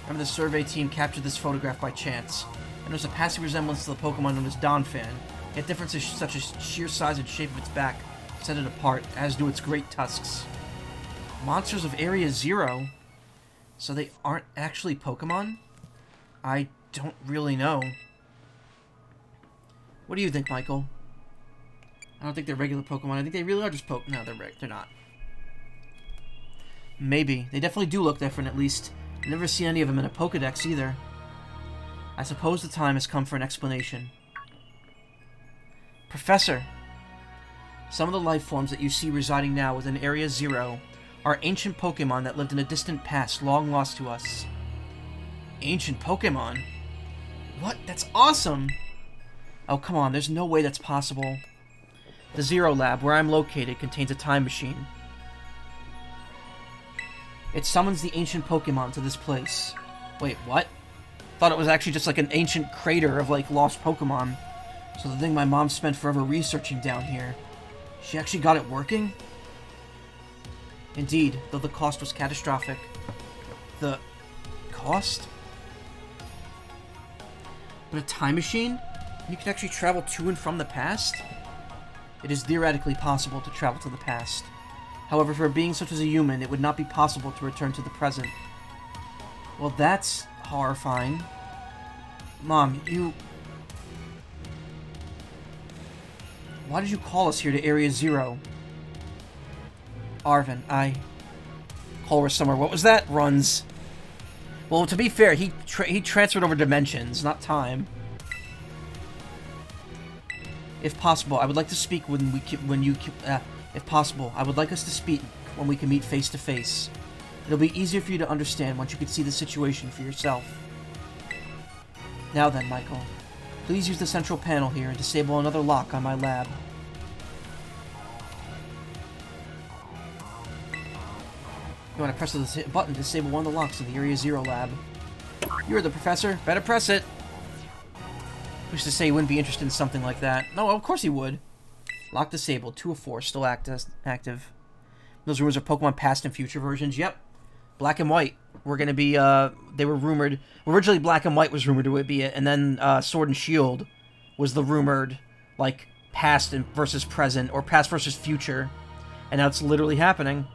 Speaker 1: Remember, the survey team captured this photograph by chance, and there's a passing resemblance to the Pokemon known as Donphan, yet differences such as sheer size and shape of its back set it apart, as do its great tusks. Monsters of Area Zero? So they aren't actually Pokemon? I don't really know. What do you think, Michael? I don't think they're regular Pokemon. I think they really are just No, they're not. Maybe. They definitely do look different, at least. I've never seen any of them in a Pokedex, either. I suppose the time has come for an explanation. Professor! Some of the life forms that you see residing now within Area Zero are ancient Pokemon that lived in a distant past, long lost to us. Ancient Pokemon? What? That's awesome! Oh, come on, there's no way that's possible. The Zero Lab, where I'm located, contains a time machine. It summons the ancient Pokemon to this place. Wait, what? Thought it was actually just like an ancient crater of, like, lost Pokemon. So the thing my mom spent forever researching down here. She actually got it working? Indeed, though the cost was catastrophic. The cost? But a time machine? You can actually travel to and from the past? It is theoretically possible to travel to the past. However, for a being such as a human, it would not be possible to return to the present. Well, that's horrifying. Mom, why did you call us here to Area Zero? Arvin, Colress somewhere. What was that? Runs. Well, to be fair, he transferred over dimensions, not time. If possible, I would like to speak if possible, I would like us to speak when we can meet face to face. It'll be easier for you to understand once you can see the situation for yourself. Now then, Michael, please use the central panel here and disable another lock on my lab. You want to press the button to disable one of the locks in the Area Zero lab. You're the professor. Better press it. Wish to say he wouldn't be interested in something like that. No, of course he would. Lock disabled. 2 of 4. Still active. Those rumors are Pokemon past and future versions. Yep. Black and White were going to be, they were rumored. Originally, Black and White was rumored to be it, and then Sword and Shield was the rumored, like, past versus present, or past versus future. And now it's literally happening.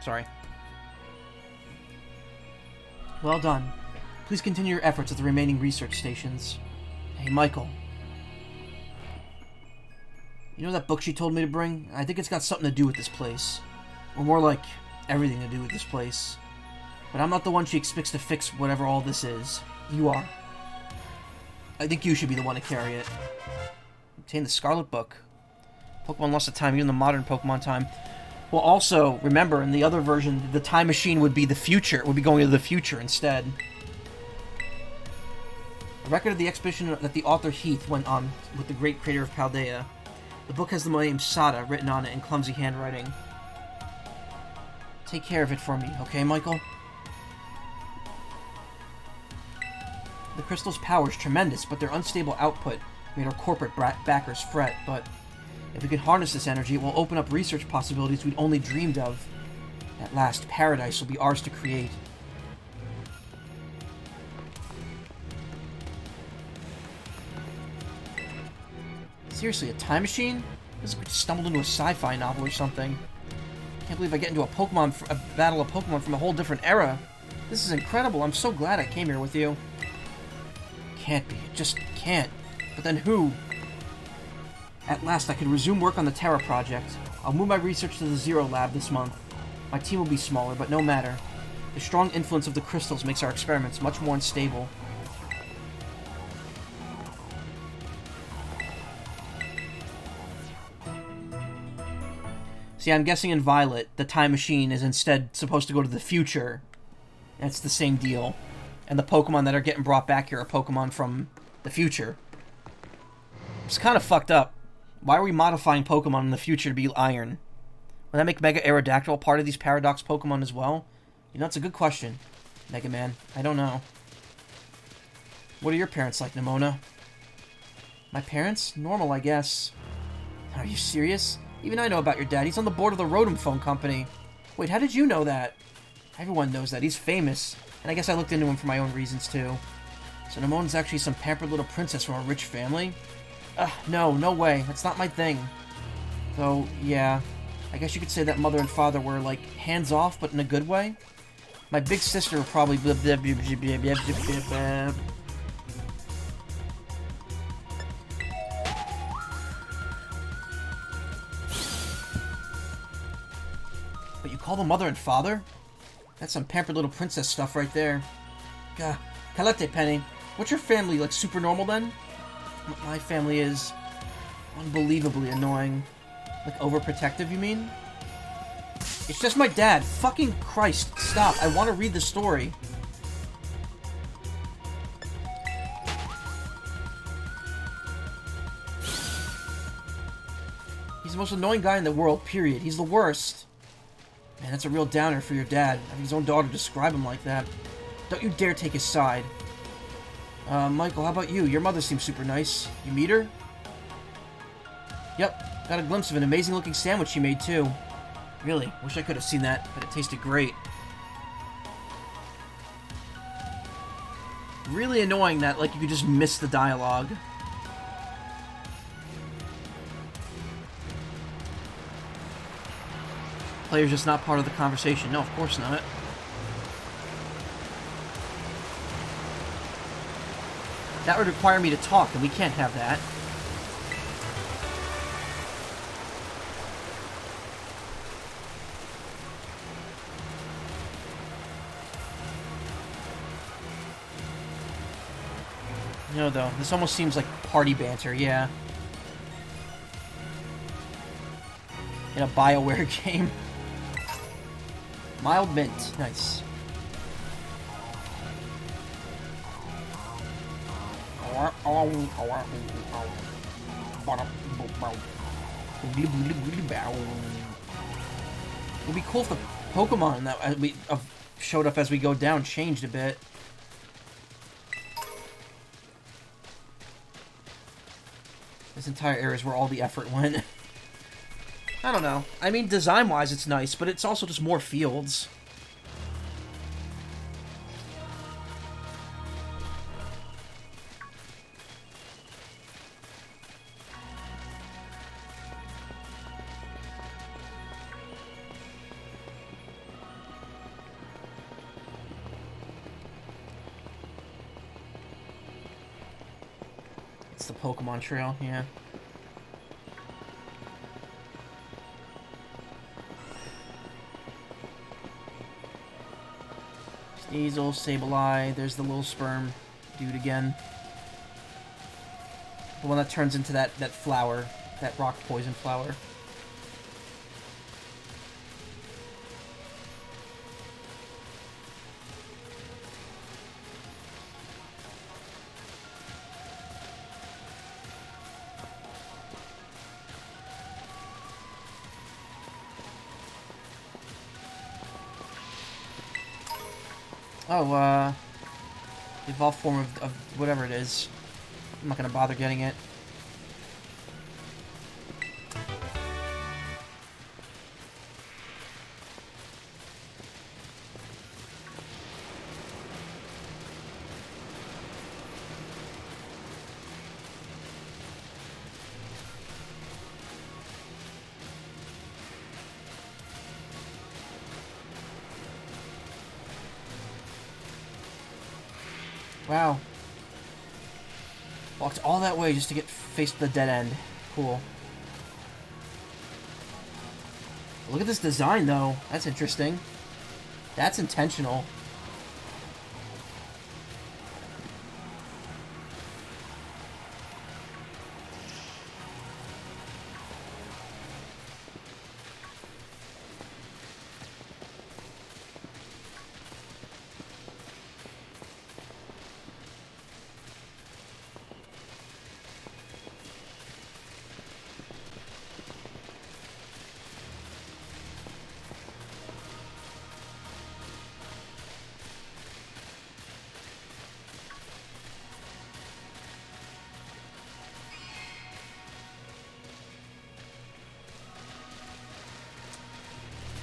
Speaker 1: Sorry. Well done. Please continue your efforts at the remaining research stations. Hey, Michael. You know that book she told me to bring? I think it's got something to do with this place. Or more like, everything to do with this place. But I'm not the one she expects to fix whatever all this is. You are. I think you should be the one to carry it. Obtain the Scarlet book. Pokemon lost the time, even the modern Pokemon time. Well, also, remember, in the other version, the time machine would be the future. It would be going to the future instead. A record of the expedition that the author Heath went on with the great creator of Paldea. The book has the name Sada written on it in clumsy handwriting. Take care of it for me, okay, Michael? The crystal's power is tremendous, but their unstable output made our corporate backers fret, but if we can harness this energy, it will open up research possibilities we'd only dreamed of. At last, paradise will be ours to create. Seriously, a time machine? This is like I stumbled into a sci-fi novel or something. Can't believe I get into a battle of Pokemon from a whole different era. This is incredible. I'm so glad I came here with you. Can't be. It just can't. But then who? At last, I can resume work on the Terra project. I'll move my research to the Zero Lab this month. My team will be smaller, but no matter. The strong influence of the crystals makes our experiments much more unstable. See, I'm guessing in Violet, the time machine is instead supposed to go to the future. That's the same deal. And the Pokemon that are getting brought back here are Pokemon from the future. It's kind of fucked up. Why are we modifying Pokemon in the future to be iron? Would that make Mega Aerodactyl part of these Paradox Pokemon as well? You know, it's a good question, Mega Man. I don't know. What are your parents like, Nimona? My parents? Normal, I guess. Are you serious? Even I know about your dad. He's on the board of the Rotom Phone Company. Wait, how did you know that? Everyone knows that. He's famous. And I guess I looked into him for my own reasons, too. So Nimona's actually some pampered little princess from a rich family? No way. That's not my thing. Though, yeah. I guess you could say that mother and father were, like, hands-off, but in a good way. My big sister would probably... But you call them mother and father? That's some pampered little princess stuff right there. Gah. Calete, Penny. What's your family, like, super normal, then? My family is... unbelievably annoying. Like, overprotective, you mean? It's just my dad. Fucking Christ. Stop. I want to read the story. He's the most annoying guy in the world, period. He's the worst. Man, that's a real downer for your dad. Having his own daughter describe him like that. Don't you dare take his side. Michael, how about you? Your mother seems super nice. You meet her? Yep. Got a glimpse of an amazing-looking sandwich she made, too. Really, wish I could have seen that, but it tasted great. Really annoying that, like, you could just miss the dialogue. Player's just not part of the conversation. No, of course not. That would require me to talk, and we can't have that. No, though. This almost seems like party banter, yeah. In a BioWare game. Mild mint. Nice. It would be cool if the Pokemon that we showed up as we go down changed a bit. This entire area is where all the effort went. I don't know. I mean, design-wise, it's nice, but it's also just more fields. It's the Pokemon Trail, yeah. Sneasel, Sableye, there's the little sperm dude again. The one that turns into that flower, that rock poison flower. Oh, evolved form of whatever it is. I'm not gonna bother getting it. Wow. Walked all that way just to get faced the dead end. Cool. Look at this design, though. That's interesting. That's intentional.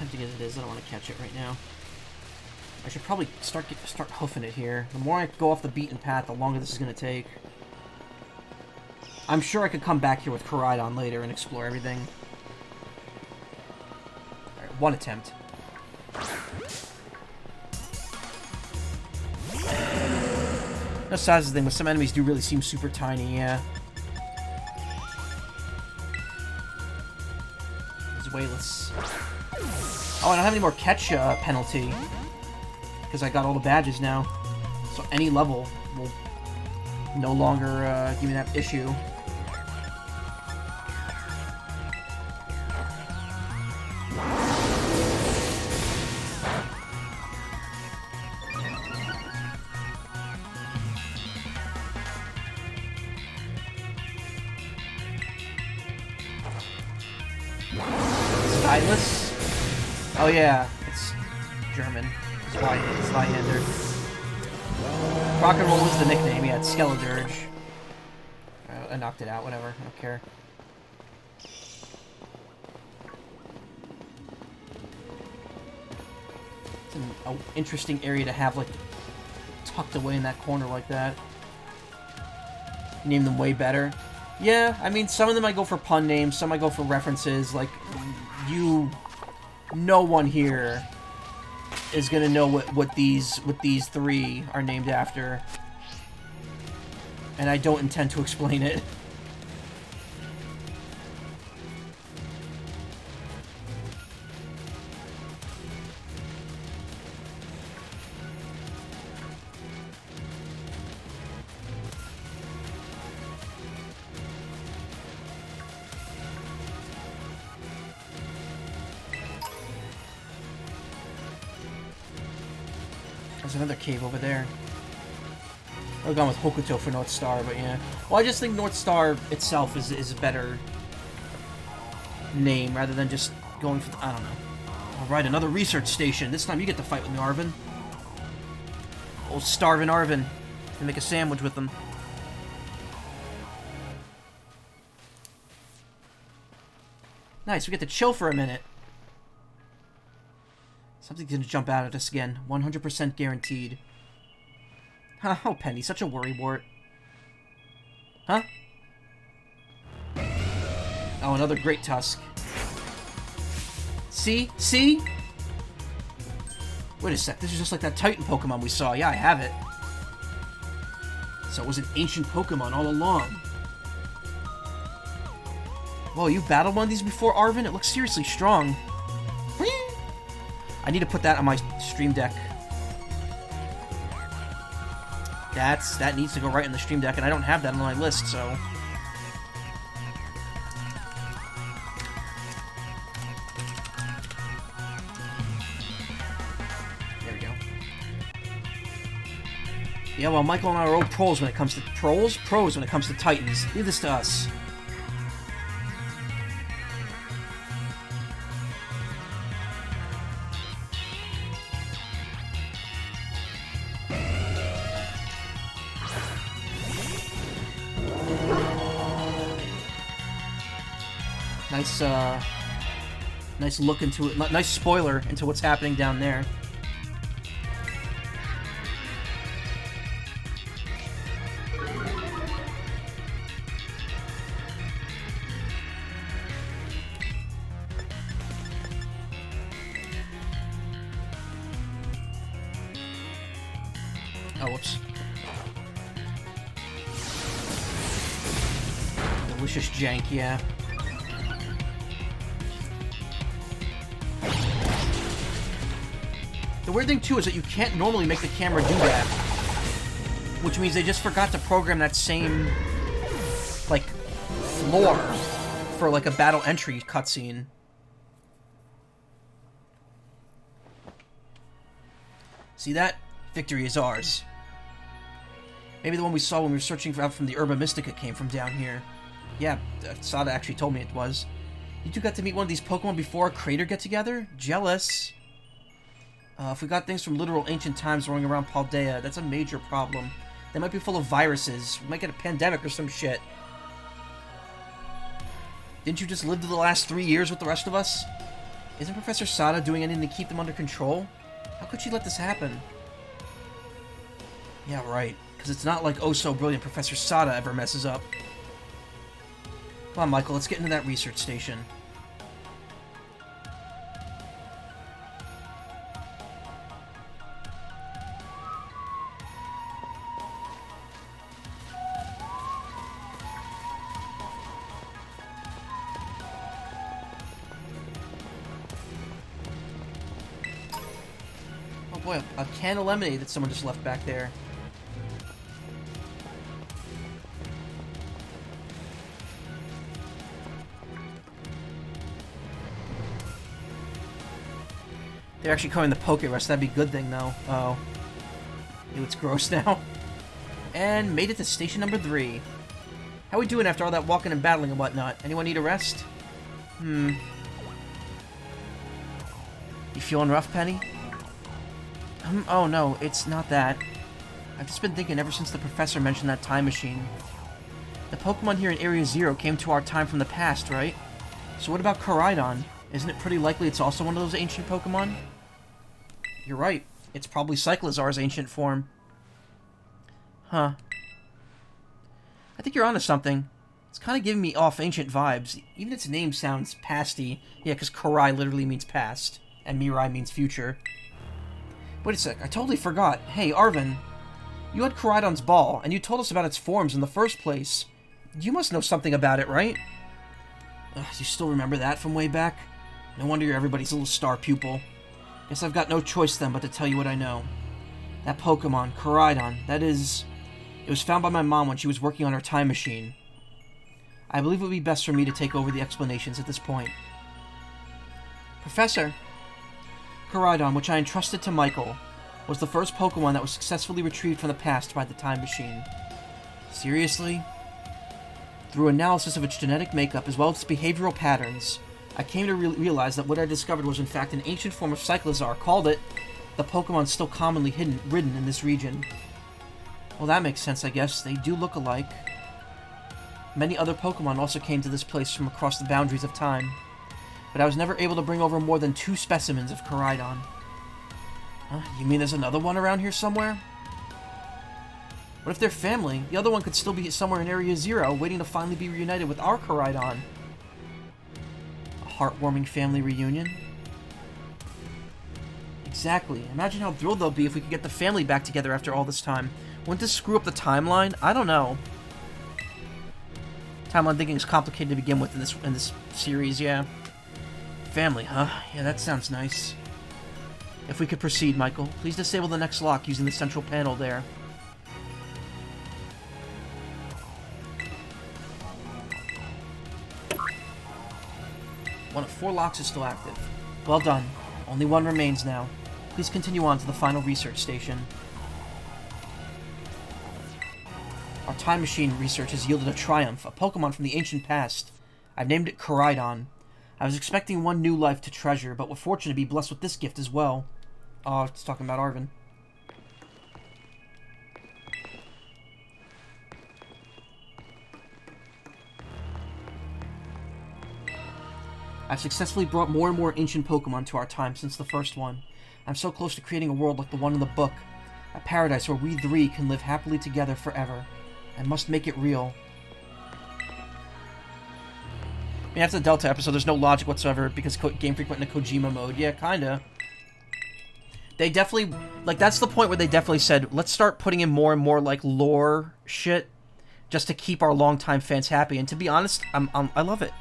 Speaker 1: tempting as it is, I don't want to catch it right now. I should probably start hoofing it here. The more I go off the beaten path, the longer this is going to take. I'm sure I could come back here with Koraidon later and explore everything. Alright, one attempt. No size is the thing, but some enemies do really seem super tiny, yeah. There's Wayless. Oh, I don't have any more catch penalty. Because I got all the badges now. So any level will no longer give me that issue. Stylus? Oh yeah, it's German. It's Zweihander. Rock and Roll was the nickname, yeah, it's Skeledirge. I knocked it out, whatever, I don't care. It's an interesting area to have, like, tucked away in that corner like that. You name them way better. Yeah, I mean, some of them I go for pun names, some I go for references, like, no one here is gonna know what these three are named after. And I don't intend to explain it. There's another cave over there. I would have gone with Hokuto for North Star, but yeah. Well, I just think North Star itself is a better name, rather than just going for I don't know. Alright, another research station. This time you get to fight with me, Arvin. Old starving Arvin. Gonna make a sandwich with them. Nice, we get to chill for a minute. Something's gonna jump out at us again. 100% guaranteed. Huh, oh, Penny, such a worrywart. Huh? Oh, another Great Tusk. See? See? Wait a sec, this is just like that Titan Pokemon we saw. Yeah, I have it. So it was an ancient Pokemon all along. Whoa, you've battled one of these before, Arvin? It looks seriously strong. I need to put that on my stream deck. That needs to go right in the stream deck, and I don't have that on my list, so... There we go. Yeah, well, Michael and I are old pros when it comes to... Pros when it comes to Titans. Leave this to us. Nice look into it. Nice spoiler into what's happening down there. Oh, whoops. Delicious jank, yeah. The weird thing, too, is that you can't normally make the camera do that. Which means they just forgot to program that same, like, floor for, like, a battle entry cutscene. See that? Victory is ours. Maybe the one we saw when we were searching out from the Herba Mystica came from down here. Yeah, Sada actually told me it was. You two got to meet one of these Pokemon before a Crater get-together? Jealous. If we got things from literal ancient times roaming around Paldea, that's a major problem. They might be full of viruses. We might get a pandemic or some shit. Didn't you just live to the last 3 years with the rest of us? Isn't Professor Sada doing anything to keep them under control? How could she let this happen? Yeah, right. Because it's not like oh-so-brilliant Professor Sada ever messes up. Come on, Michael, let's get into that research station. Oh boy, a can of lemonade that someone just left back there. They're actually calling the Poke Rest. That'd be a good thing, though. Oh. Ew, it's gross now. And made it to station number 3. How we doing after all that walking and battling and whatnot? Anyone need a rest? You feeling rough, Penny? Oh no, it's not that. I've just been thinking ever since the professor mentioned that time machine. The Pokemon here in Area 0 came to our time from the past, right? So what about Koraidon? Isn't it pretty likely it's also one of those ancient Pokemon? You're right. It's probably Cyclizar's ancient form. Huh. I think you're onto something. It's kind of giving me off ancient vibes. Even its name sounds pasty. Yeah, because Korai literally means past, and Mirai means future. Wait a sec, I totally forgot. Hey, Arvin. You had Koraidon's ball, and you told us about its forms in the first place. You must know something about it, right? You still remember that from way back? No wonder you're everybody's little star pupil. Guess I've got no choice then but to tell you what I know. That Pokemon, Koraidon, that is... It was found by my mom when she was working on her time machine. I believe it would be best for me to take over the explanations at this point. Professor, Koraidon, which I entrusted to Michael, was the first Pokemon that was successfully retrieved from the past by the time machine. Seriously? Through analysis of its genetic makeup as well as its behavioral patterns, I came to realize that what I discovered was in fact an ancient form of Cyclizar, called it the Pokemon still commonly ridden in this region. Well, that makes sense, I guess. They do look alike. Many other Pokemon also came to this place from across the boundaries of time, but I was never able to bring over more than 2 specimens of Koraidon. Huh? You mean there's another one around here somewhere? What if they're family? The other one could still be somewhere in Area 0, waiting to finally be reunited with our Koraidon. A heartwarming family reunion? Exactly. Imagine how thrilled they'll be if we could get the family back together after all this time. Wouldn't this screw up the timeline? I don't know. Timeline thinking is complicated to begin with in this series, yeah. Family, huh? Yeah, that sounds nice. If we could proceed, Michael, please disable the next lock using the central panel there. One of 4 locks is still active. Well done. Only one remains now. Please continue on to the final research station. Our time machine research has yielded a triumph, a Pokemon from the ancient past. I've named it Koraidon. I was expecting one new life to treasure, but we're fortunate to be blessed with this gift as well. Oh, it's talking about Arvin. I've successfully brought more and more ancient Pokemon to our time since the first one. I'm so close to creating a world like the one in the book. A paradise where we 3 can live happily together forever. I must make it real. I mean, after the Delta episode, there's no logic whatsoever because Game Freak went into Kojima mode. Yeah, kinda. They definitely... Like, that's the point where they definitely said, let's start putting in more and more, like, lore shit just to keep our longtime fans happy. And to be honest, I love it.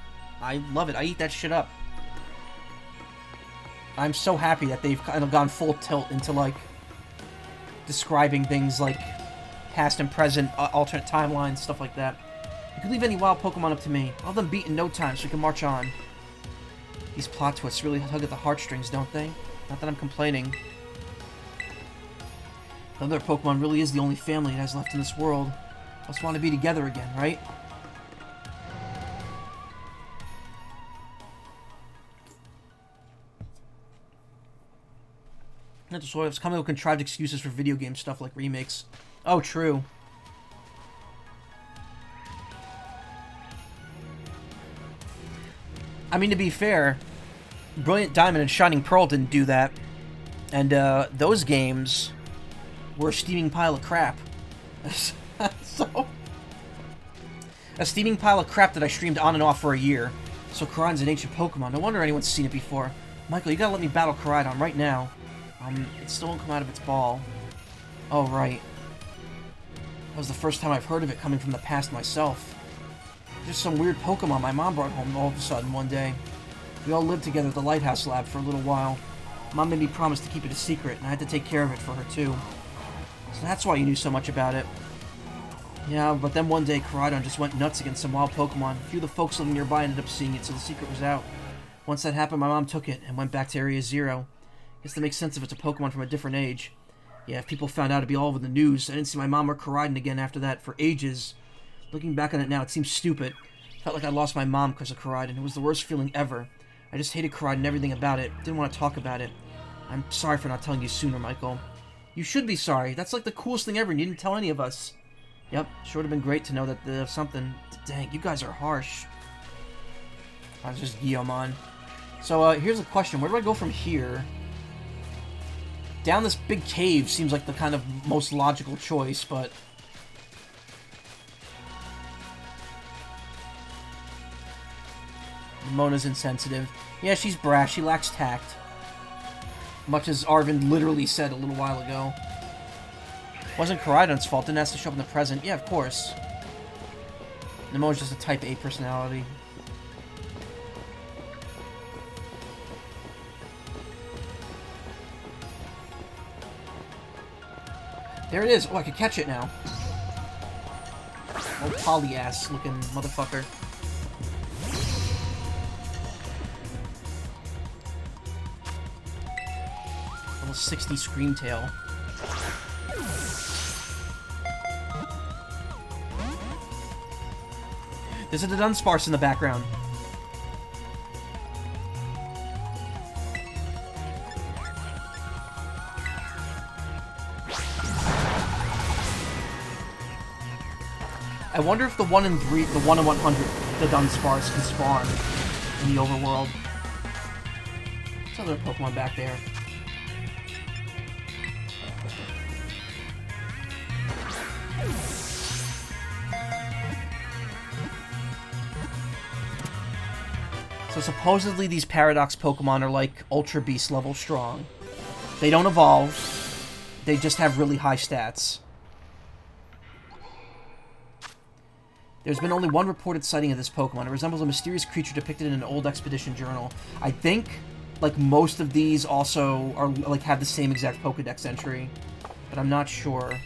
Speaker 1: I love it. I eat that shit up. I'm so happy that they've kind of gone full tilt into, like, describing things like past and present, alternate timelines, stuff like that. You could leave any wild Pokemon up to me. I'll have them beat in no time so we can march on. These plot twists really tug at the heartstrings, don't they? Not that I'm complaining. The other Pokemon really is the only family it has left in this world. Let's want to be together again, right? Not just sort of coming up with contrived excuses for video game stuff like remakes. Oh, true. I mean, to be fair, Brilliant Diamond and Shining Pearl didn't do that. And those games were a steaming pile of crap. So, a steaming pile of crap that I streamed on and off for a year. So Koraidon's an ancient Pokemon. No wonder anyone's seen it before. Michael, you gotta let me battle Koraidon right now. It still won't come out of its ball. Oh, right. That was the first time I've heard of it coming from the past myself. Just some weird Pokemon my mom brought home all of a sudden one day. We all lived together at the Lighthouse Lab for a little while. Mom made me promise to keep it a secret, and I had to take care of it for her too. So that's why you knew so much about it. Yeah, but then one day Koraidon just went nuts against some wild Pokemon. A few of the folks living nearby ended up seeing it, so the secret was out. Once that happened, my mom took it and went back to Area 0. Guess that makes sense if it's a Pokemon from a different age. Yeah, if people found out it'd be all over the news. I didn't see my mom or Koraidon again after that for ages. Looking back on it now, it seems stupid. Felt like I lost my mom because of Koraidon. It was the worst feeling ever. I just hated Koraidon and everything about it. Didn't want to talk about it. I'm sorry for not telling you sooner, Michael. You should be sorry. That's like the coolest thing ever, and you didn't tell any of us. Yep, sure would have been great to know that there's something. Dang, you guys are harsh. I was just Guillemon. So, here's a question. Where do I go from here? Down this big cave seems like the kind of most logical choice, but... Mona's insensitive. Yeah, she's brash. She lacks tact. Much as Arvind literally said a little while ago. Wasn't Koraidon's fault. Didn't have to show up in the present. Yeah, of course. Nemona's just a type A personality. There it is. Oh, I can catch it now. Oh, poly-ass looking motherfucker. Level 60 Screamtail. There's a Dunsparce in the background. I wonder if the 1 in 100, the Dunsparce can spawn in the overworld. There's another Pokemon back there. So supposedly these Paradox Pokemon are like Ultra Beast level strong. They don't evolve. They just have really high stats. There's been only one reported sighting of this Pokemon. It resembles a mysterious creature depicted in an old expedition journal. I think, like, most of these also are, like, have the same exact Pokedex entry. But I'm not sure.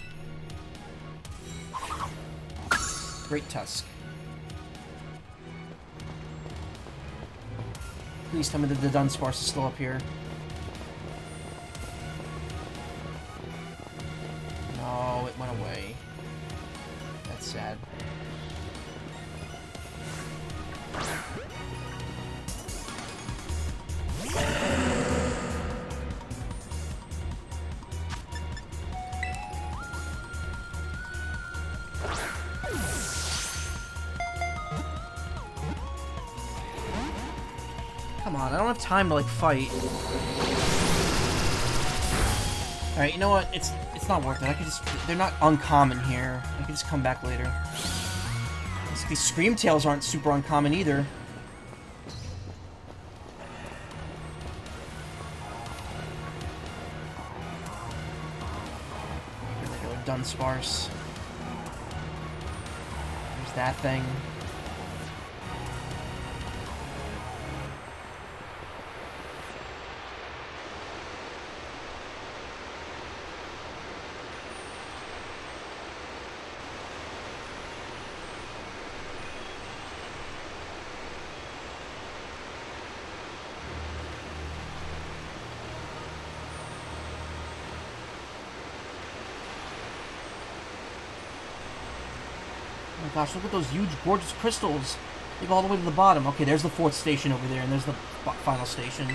Speaker 1: Great Tusk. Please tell me that the Dunsparce is still up here. No, it went away. That's sad. Come on, I don't have time to, like, fight. Alright, you know what? It's not worth it. I could just... They're not uncommon here. I can just come back later. These Screamtails aren't super uncommon either. There we go, Dunsparce. There's that thing. Oh my gosh, look at those huge, gorgeous crystals. They go all the way to the bottom. Okay, there's the 4th station over there, and there's the final station.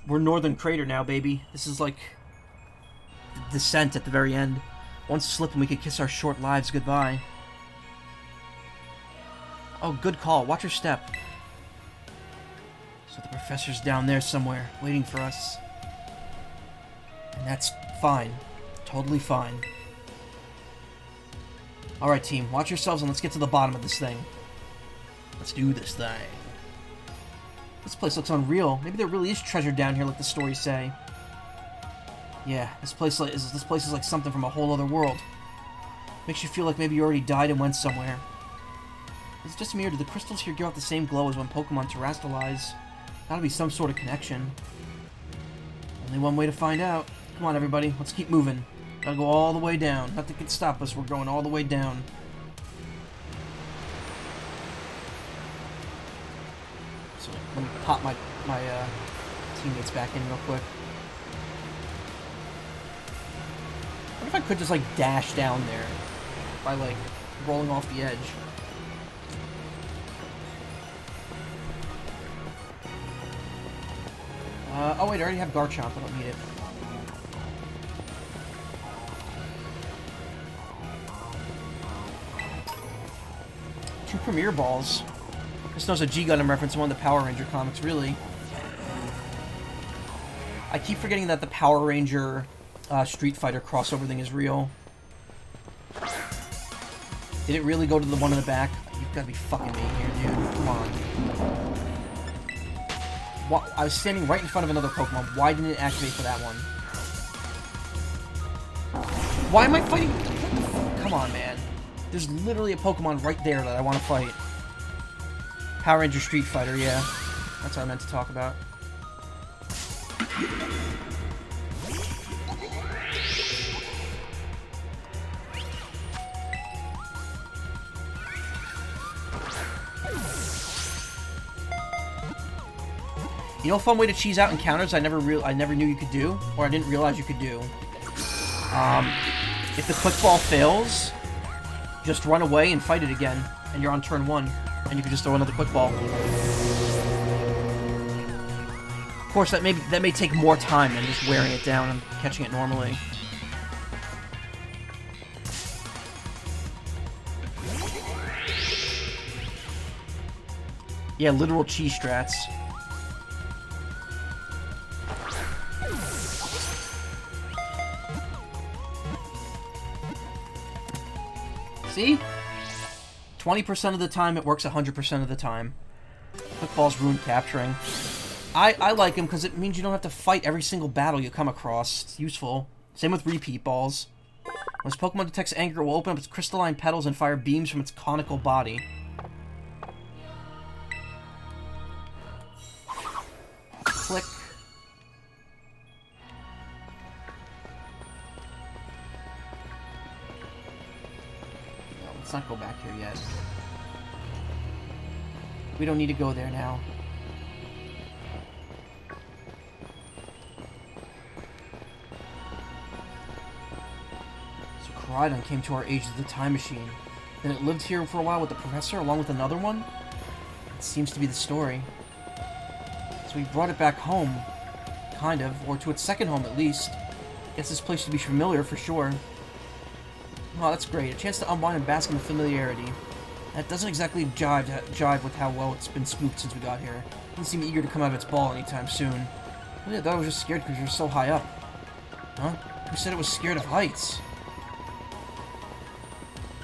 Speaker 1: We're Northern Crater now, baby. This is like the descent at the very end. One slip and we could kiss our short lives goodbye. Oh, good call. Watch your step. So the professor's down there somewhere, waiting for us. And that's fine. Totally fine. Alright, team. Watch yourselves and let's get to the bottom of this thing. Let's do this thing. This place looks unreal. Maybe there really is treasure down here like the stories say. Yeah, this place is like something from a whole other world. Makes you feel like maybe you already died and went somewhere. Is it just me, or do the crystals here give off the same glow as when Pokemon terrestrialize? Gotta be some sort of connection. Only one way to find out. Come on, everybody. Let's keep moving. Gotta go all the way down. Nothing can stop us. We're going all the way down. So let me pop my teammates back in real quick. What if I could just, like, dash down there by, like, rolling off the edge? Oh wait, I already have Garchomp. I don't need it. Two Premier Balls. This knows a G-Gundam reference in one of the Power Ranger comics, really. I keep forgetting that the Power Ranger Street Fighter crossover thing is real. Did it really go to the one in the back? You've got to be fucking me here, dude. Come on. I was standing right in front of another Pokemon. Why didn't it activate for that one? Why am I fighting? What the fuck? Come on, man. There's literally a Pokemon right there that I want to fight. Power Ranger Street Fighter, yeah. That's what I meant to talk about. You know, a fun way to cheese out encounters I never knew you could do, or I didn't realize you could do. If the quick ball fails, just run away and fight it again, and you're on turn 1, and you can just throw another quick ball. Of course, that may take more time than just wearing it down and catching it normally. Yeah, literal cheese strats. See? 20% of the time, it works 100% of the time. Quick Ball's rune capturing. I like him because it means you don't have to fight every single battle you come across. It's useful. Same with Repeat Balls. When this Pokemon detects anger, it will open up its crystalline petals and fire beams from its conical body. Click. Let's not go back here yet. We don't need to go there now. So Koraidon came to our age of the time machine. Then it lived here for a while with the professor along with another one? It seems to be the story. So we brought it back home. Kind of. Or to its second home at least. Guess this place should be familiar for sure. Oh, that's great. A chance to unwind and bask in the familiarity. That doesn't exactly jive with how well it's been spooked since we got here. It doesn't seem eager to come out of its ball anytime soon. Really, I thought I was just scared because you're so high up. Huh? Who said it was scared of heights?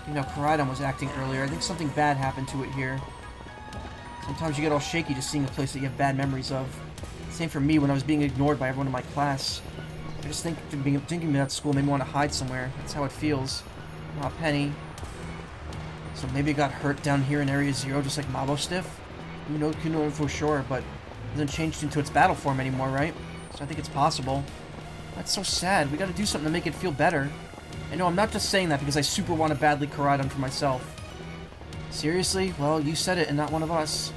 Speaker 1: You know, Koraidon was acting earlier. I think something bad happened to it here. Sometimes you get all shaky just seeing a place that you have bad memories of. Same for me when I was being ignored by everyone in my class. I just think thinking about school made me want to hide somewhere. That's how it feels. Aw, Penny. So maybe it got hurt down here in Area 0 just like Mabo Stiff? You know for sure, but it hasn't changed into its battle form anymore, right? So I think it's possible. That's so sad. We gotta do something to make it feel better. I know, I'm not just saying that because I super want to badly Koraidon for myself. Seriously? Well, you said it and not one of us.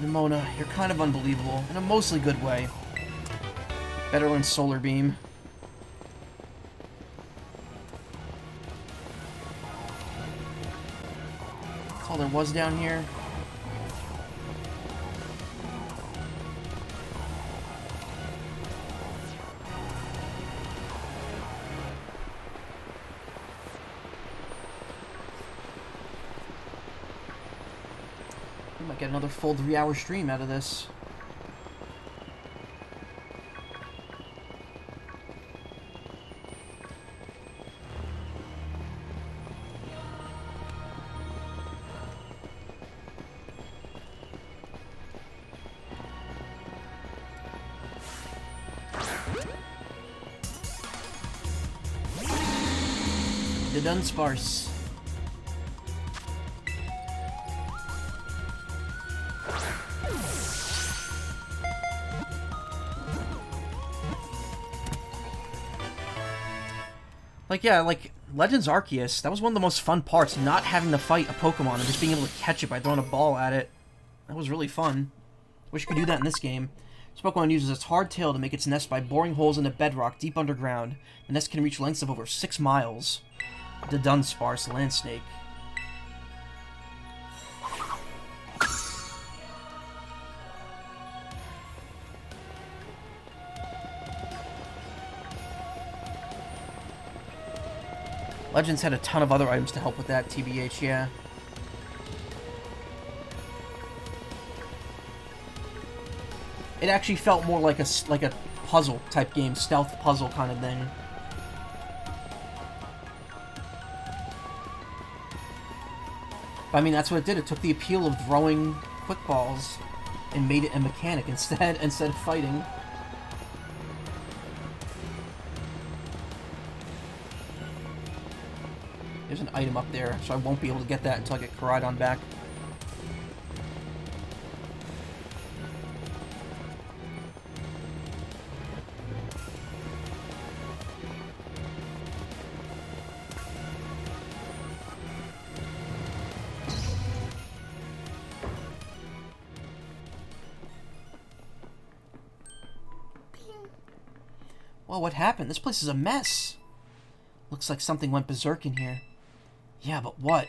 Speaker 1: Nimona, you're kind of unbelievable, in a mostly good way. Better learn Solar Beam. That's all there was down here. Might get another full 3-hour stream out of this. The Dunsparce. Like, yeah, like, Legends Arceus, that was one of the most fun parts, not having to fight a Pokemon and just being able to catch it by throwing a ball at it. That was really fun. Wish you could do that in this game. This Pokemon uses its hard tail to make its nest by boring holes in the bedrock deep underground. The nest can reach lengths of over 6 miles. The Dunsparce Land Snake. Legends had a ton of other items to help with that, TBH, yeah. It actually felt more like a puzzle type game, stealth puzzle kind of thing. But, I mean, that's what it did. It took the appeal of throwing quick balls and made it a mechanic instead of fighting. There's an item up there, so I won't be able to get that until I get Koraidon back. Well, what happened? This place is a mess. Looks like something went berserk in here. Yeah, but what?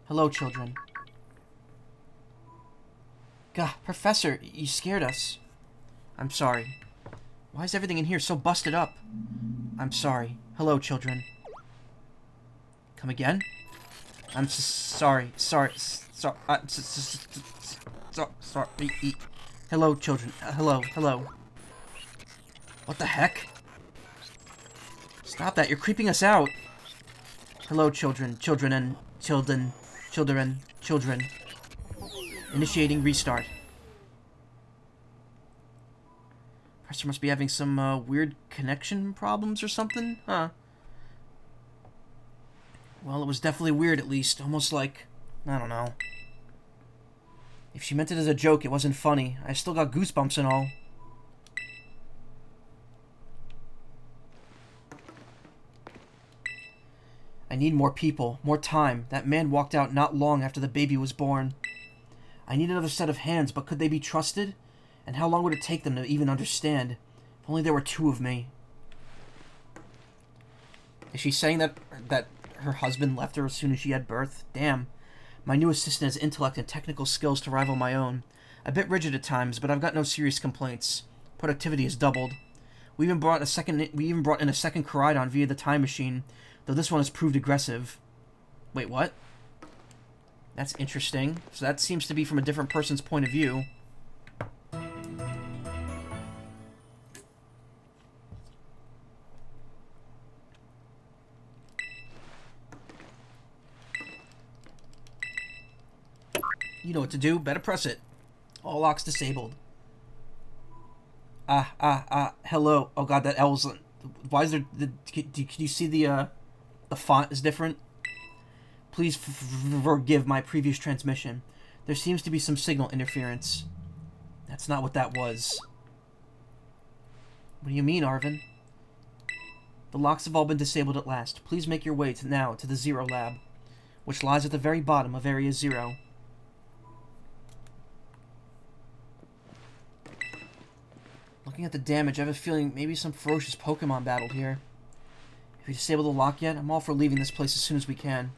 Speaker 1: Hello, children. Gah, Professor, you scared us. I'm sorry. Why is everything in here so busted up? I'm sorry. Hello, children. Come again? I'm sorry. Sorry. Hello, children. Hello. What the heck? Stop that. You're creeping us out. Hello, children. Children. Initiating restart. Professor must be having some weird connection problems or something? Huh. Well, it was definitely weird at least. Almost like, I don't know. If she meant it as a joke, it wasn't funny. I still got goosebumps and all. I need more people, more time. That man walked out not long after the baby was born. I need another set of hands, but could they be trusted? And how long would it take them to even understand? If only there were 2 of me. Is she saying that her husband left her as soon as she had birth? Damn. My new assistant has intellect and technical skills to rival my own. A bit rigid at times, but I've got no serious complaints. Productivity has doubled. We even brought in a second Koraidon via the time machine, though this one has proved aggressive. Wait, what? That's interesting. So that seems to be from a different person's point of view. You know what to do. Better press it. All locks disabled. Hello. Oh god, that L's... Why is there... Can you see the font is different? Please forgive my previous transmission. There seems to be some signal interference. That's not what that was. What do you mean, Arvin? The locks have all been disabled at last. Please make your way now to the Zero Lab, which lies at the very bottom of Area 0. Looking at the damage, I have a feeling maybe some ferocious Pokemon battled here. Have you disabled the lock yet? I'm all for leaving this place as soon as we can.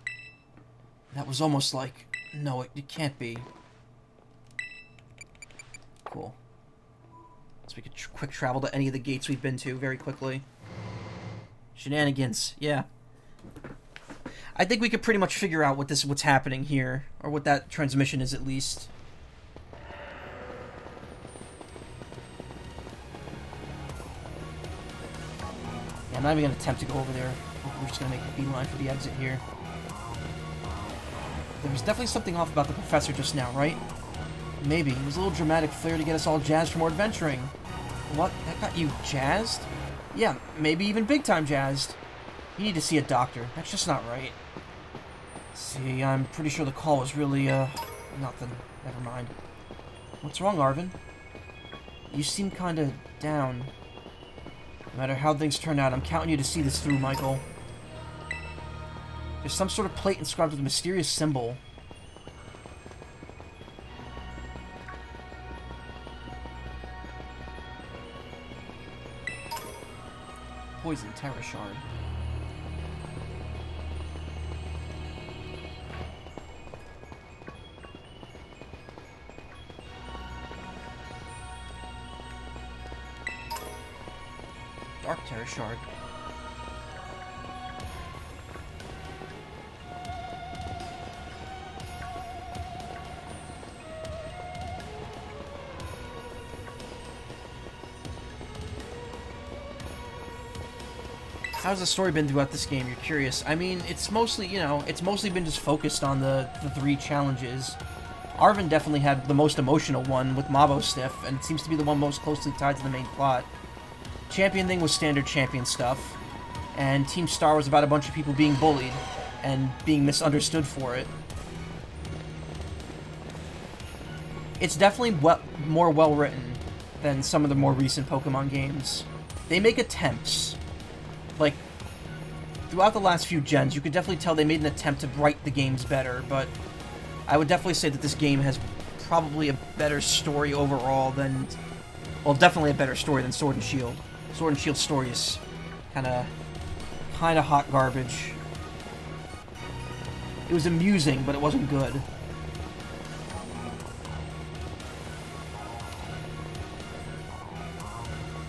Speaker 1: That was almost like... No, it can't be. Cool. So we could quick travel to any of the gates we've been to very quickly. Shenanigans, yeah. I think we could pretty much figure out what's happening here, or what that transmission is at least. Yeah, I'm not even gonna attempt to go over there. We're just gonna make a beeline for the exit here. There was definitely something off about the professor just now, right? Maybe. It was a little dramatic flair to get us all jazzed for more adventuring. What? That got you jazzed? Yeah, maybe even big time jazzed. You need to see a doctor. That's just not right. See, I'm pretty sure the call was really, nothing. Never mind. What's wrong, Arvin? You seem kinda down. No matter how things turn out, I'm counting you to see this through, Michael. There's some sort of plate inscribed with a mysterious symbol. Poison Terra Shard. Dark Terra Shard. How's the story been throughout this game? You're curious. I mean, it's mostly, you know, it's mostly been just focused on the 3 challenges. Arvin definitely had the most emotional one with Mabo Stiff, and it seems to be the one most closely tied to the main plot. Champion thing was standard champion stuff, and Team Star was about a bunch of people being bullied and being misunderstood for it. It's definitely more well-written than some of the more recent Pokemon games. They make attempts. Like, throughout the last few gens, you could definitely tell they made an attempt to write the games better, but I would definitely say that this game has probably a better story overall than... Well, definitely a better story than Sword and Shield. Sword and Shield's story is kinda hot garbage. It was amusing, but it wasn't good.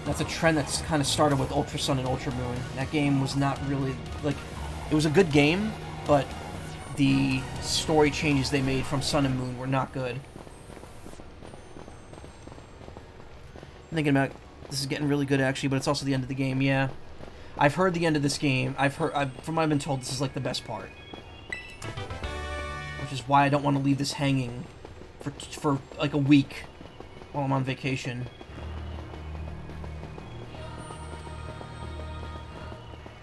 Speaker 1: That's a trend that's kind of started with Ultra Sun and Ultra Moon. That game was not really, like, it was a good game, but the story changes they made from Sun and Moon were not good. I'm thinking about, this is getting really good actually, but it's also the end of the game, yeah. I've heard the end of this game, from what I've been told, this is like the best part. Which is why I don't want to leave this hanging for like a week while I'm on vacation.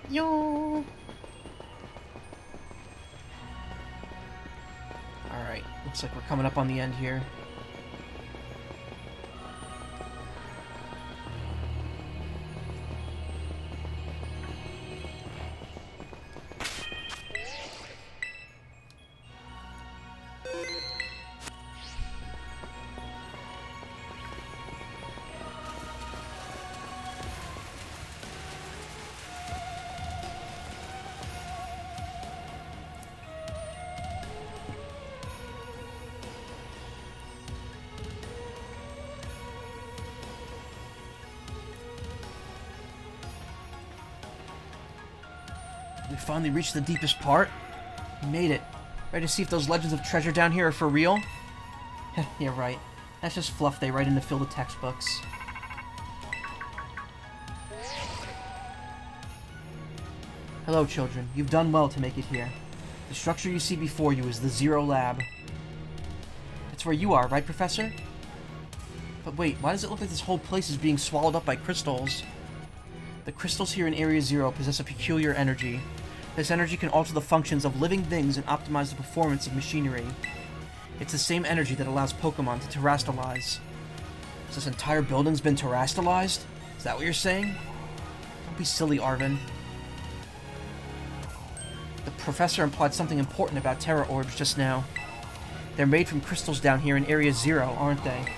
Speaker 1: Yo. Alright, looks like we're coming up on the end here. We finally reached the deepest part. We made it. Ready to see if those legends of treasure down here are for real? Yeah, right. That's just fluff they write in to fill the textbooks. Hello, children. You've done well to make it here. The structure you see before you is the Zero Lab. That's where you are, right, Professor? But wait, why does it look like this whole place is being swallowed up by crystals? The crystals here in Area Zero possess a peculiar energy. This energy can alter the functions of living things and optimize the performance of machinery. It's the same energy that allows Pokemon to terrastalize. So this entire building's been terrastalized? Is that what you're saying? Don't be silly, Arvin. The professor implied something important about Terra Orbs just now. They're made from crystals down here in Area Zero, aren't they?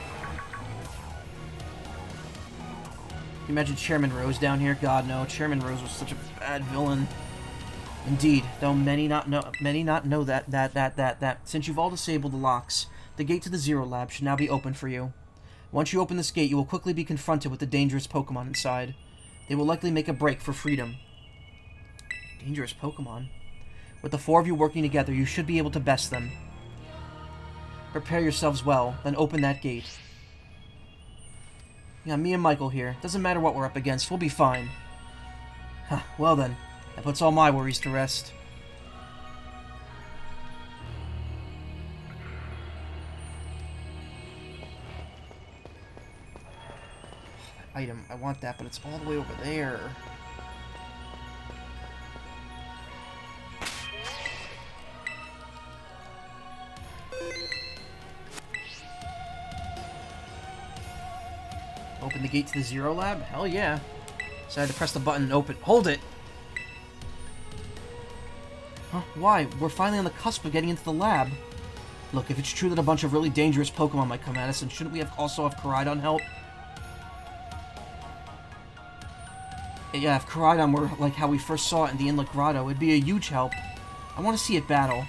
Speaker 1: You imagine Chairman Rose down here? God, no. Chairman Rose was such a bad villain. Indeed, though many not know that since you've all disabled the locks, the gate to the Zero Lab should now be open for you. Once you open this gate, you will quickly be confronted with the dangerous Pokemon inside. They will likely make a break for freedom. Dangerous Pokemon? With the 4 of you working together, you should be able to best them. Prepare yourselves well, then open that gate. Yeah, me and Michael here. Doesn't matter what we're up against, we'll be fine. Huh, well then, that puts all my worries to rest. Item, I want that, but it's all the way over there. Open the gate to the Zero Lab? Hell yeah. So I had to press the button and open. Hold it! Huh? Why? We're finally on the cusp of getting into the lab. Look, if it's true that a bunch of really dangerous Pokemon might come at us, then shouldn't we also have Koraidon help? Yeah, if Koraidon were like how we first saw it in the Inlet Grotto, it'd be a huge help. I want to see it battle.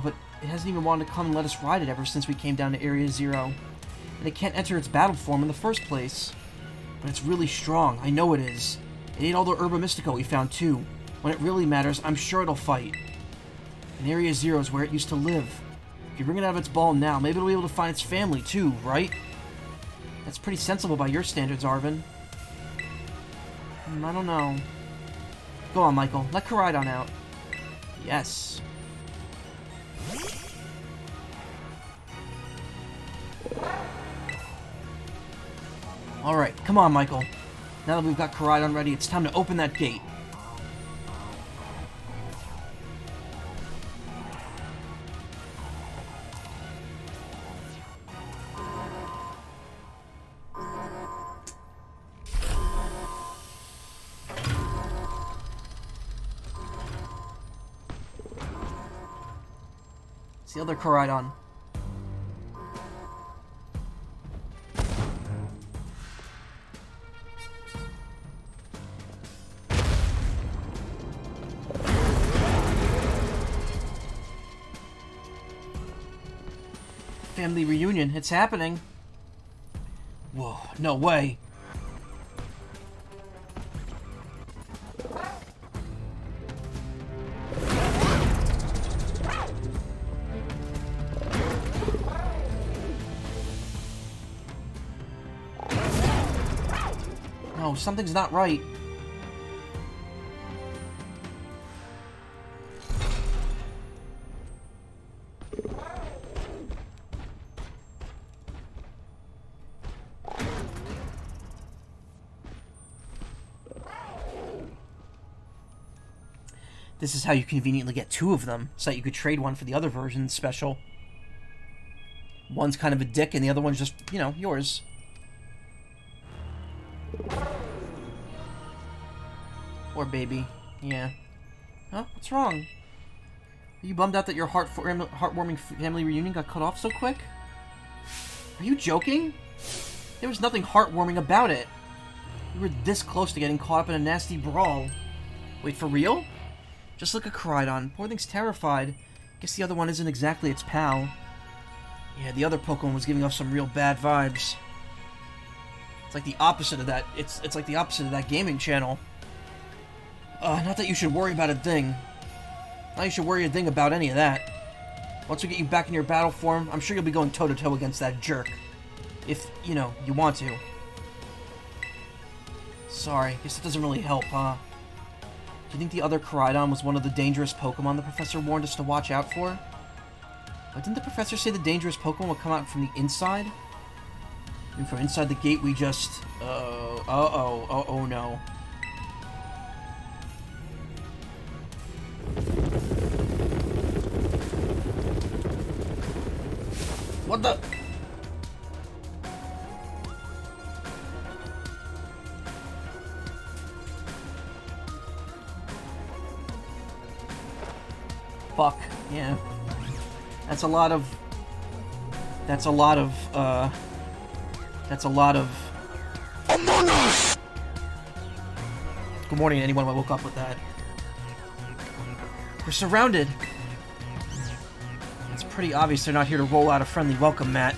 Speaker 1: But it hasn't even wanted to come and let us ride it ever since we came down to Area Zero. And it can't enter its battle form in the first place. But it's really strong, I know it is. It ate all the Herba Mystica we found too. When it really matters, I'm sure it'll fight. And Area Zero is where it used to live. If you bring it out of its ball now, maybe it'll be able to find its family too, right? That's pretty sensible by your standards, Arvin. I don't know. Go on, Michael. Let Koraidon out. Yes. Alright, come on, Michael. Now that we've got Koraidon ready, it's time to open that gate. It's the other Koraidon. Family reunion, it's happening. Whoa, no way. No, something's not right. This is how you conveniently get 2 of them, so that you could trade one for the other version special. One's kind of a dick, and the other one's just, you know, yours. Poor baby. Yeah. Huh? What's wrong? Are you bummed out that your heartwarming family reunion got cut off so quick? Are you joking? There was nothing heartwarming about it. We were this close to getting caught up in a nasty brawl. Wait, for real? Just look at Koraidon. Poor thing's terrified. Guess the other one isn't exactly its pal. Yeah, the other Pokemon was giving off some real bad vibes. It's like the opposite of that. It's like the opposite of that gaming channel. Not that you should worry about a thing. Not you should worry a thing about any of that. Once we get you back in your battle form, I'm sure you'll be going toe-to-toe against that jerk. If, you know, you want to. Sorry, guess it doesn't really help, huh? Do you think the other Koraidon was one of the dangerous Pokemon the Professor warned us to watch out for? But didn't the Professor say the dangerous Pokemon would come out from the inside? And from inside the gate we just... oh no. What the... Fuck, yeah. That's a lot of... Among Us! Good morning, anyone who woke up with that. We're surrounded! It's pretty obvious they're not here to roll out a friendly welcome mat.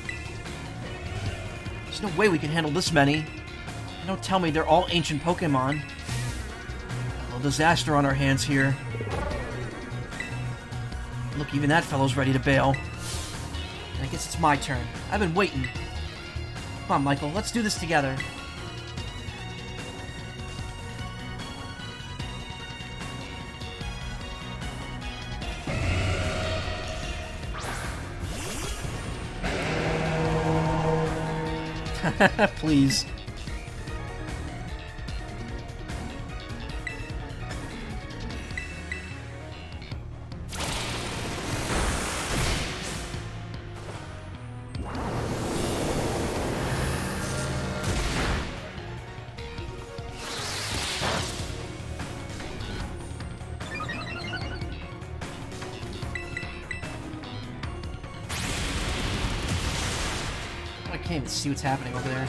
Speaker 1: There's no way we can handle this many. And don't tell me they're all ancient Pokemon. A little disaster on our hands here. Look, even that fellow's ready to bail. And I guess it's my turn. I've been waiting. Come on, Michael, let's do this together. Please. I can't even see what's happening over there.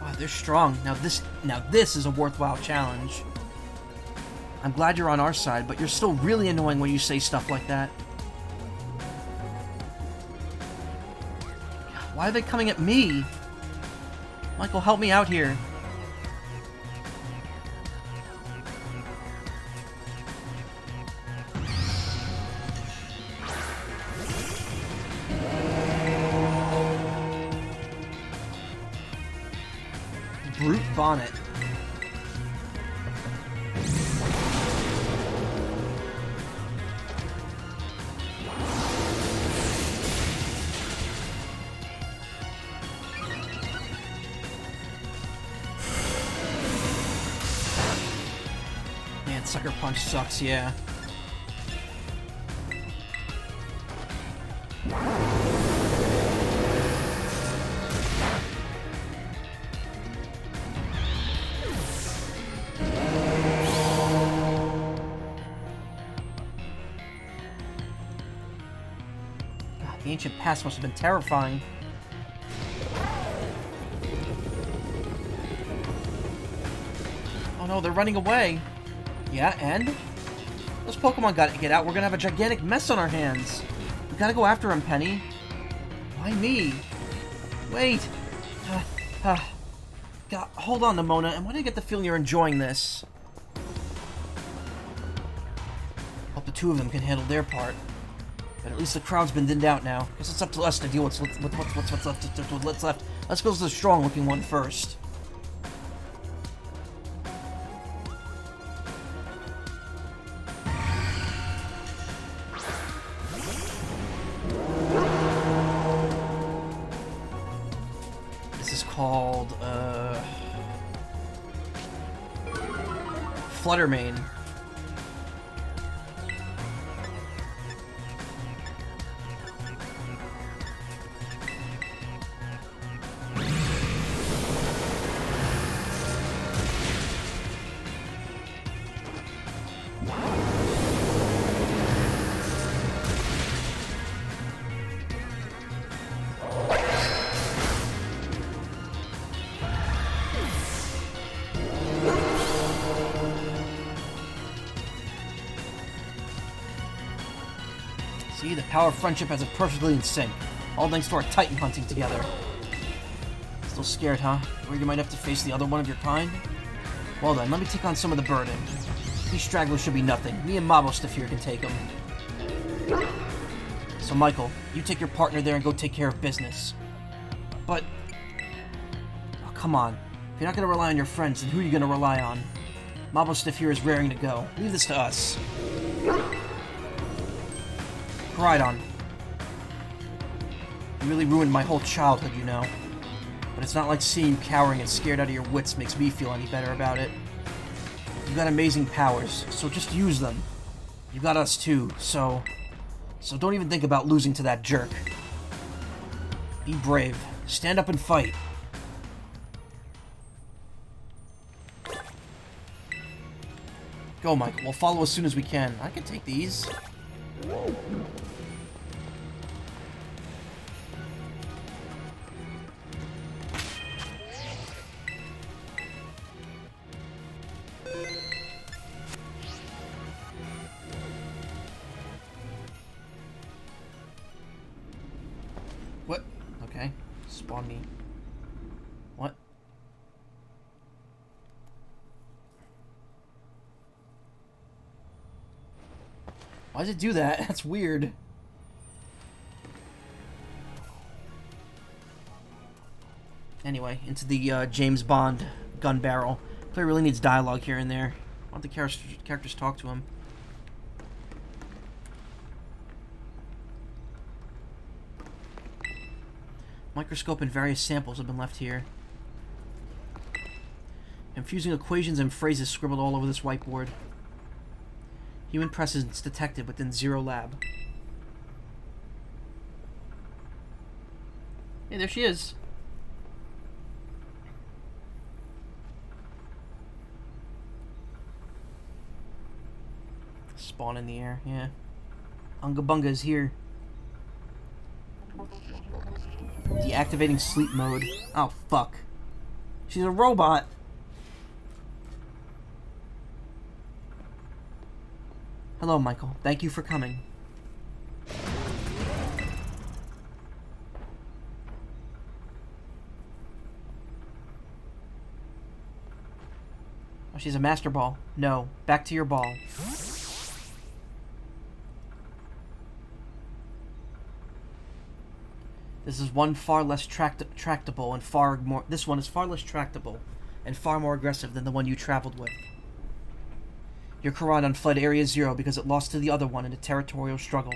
Speaker 1: Wow, they're strong. Now this is a worthwhile challenge. I'm glad you're on our side, but you're still really annoying when you say stuff like that. Why are they coming at me? Michael, help me out here. Brute Bonnet. Man, Sucker Punch sucks, yeah. The ancient past must have been terrifying. Oh no, they're running away. Yeah, and? Those Pokemon gotta get out. We're gonna have a gigantic mess on our hands. We gotta go after him, Penny. Why me? Wait. God, hold on, Nimona. And why do I get the feeling you're enjoying this? Hope the two of them can handle their part. But at least the crowd's been thinned out now. Guess it's up to us to deal with what's left. Let's go to the strong-looking one first. This is called, Fluttermane. See, the power of friendship has it perfectly in sync. All thanks to our Titan hunting together. Still scared, huh? Worried you might have to face the other one of your kind? Well then, let me take on some of the burden. These stragglers should be nothing. Me and Mabo Stiff here can take them. So Michael, you take your partner there and go take care of business. But... oh, come on. If you're not gonna rely on your friends, then who are you gonna rely on? Mabo Stiff here is raring to go. Leave this to us. Rhydon. You really ruined my whole childhood, you know. But it's not like seeing you cowering and scared out of your wits makes me feel any better about it. You've got amazing powers, so just use them. You got us too, so don't even think about losing to that jerk. Be brave. Stand up and fight. Go, Michael. We'll follow as soon as we can. I can take these. spawn me. What? Why does it do that? That's weird. Anyway, into the James Bond gun barrel. Player really needs dialogue here and there. Why don't the characters talk to him? Microscope and various samples have been left here. Confusing equations and phrases scribbled all over this whiteboard. Human presence detected within Zero Lab. Hey, there she is. Spawn in the air, yeah. Unga Bunga is here. Deactivating sleep mode. Oh, fuck. She's a robot. Hello, Michael. Thank you for coming. Oh, she's a master ball. No. Back to your ball. This is one far less tractable and far more. This one is far less tractable and far more aggressive than the one you traveled with. Your Korodon fled Area Zero because it lost to the other one in a territorial struggle.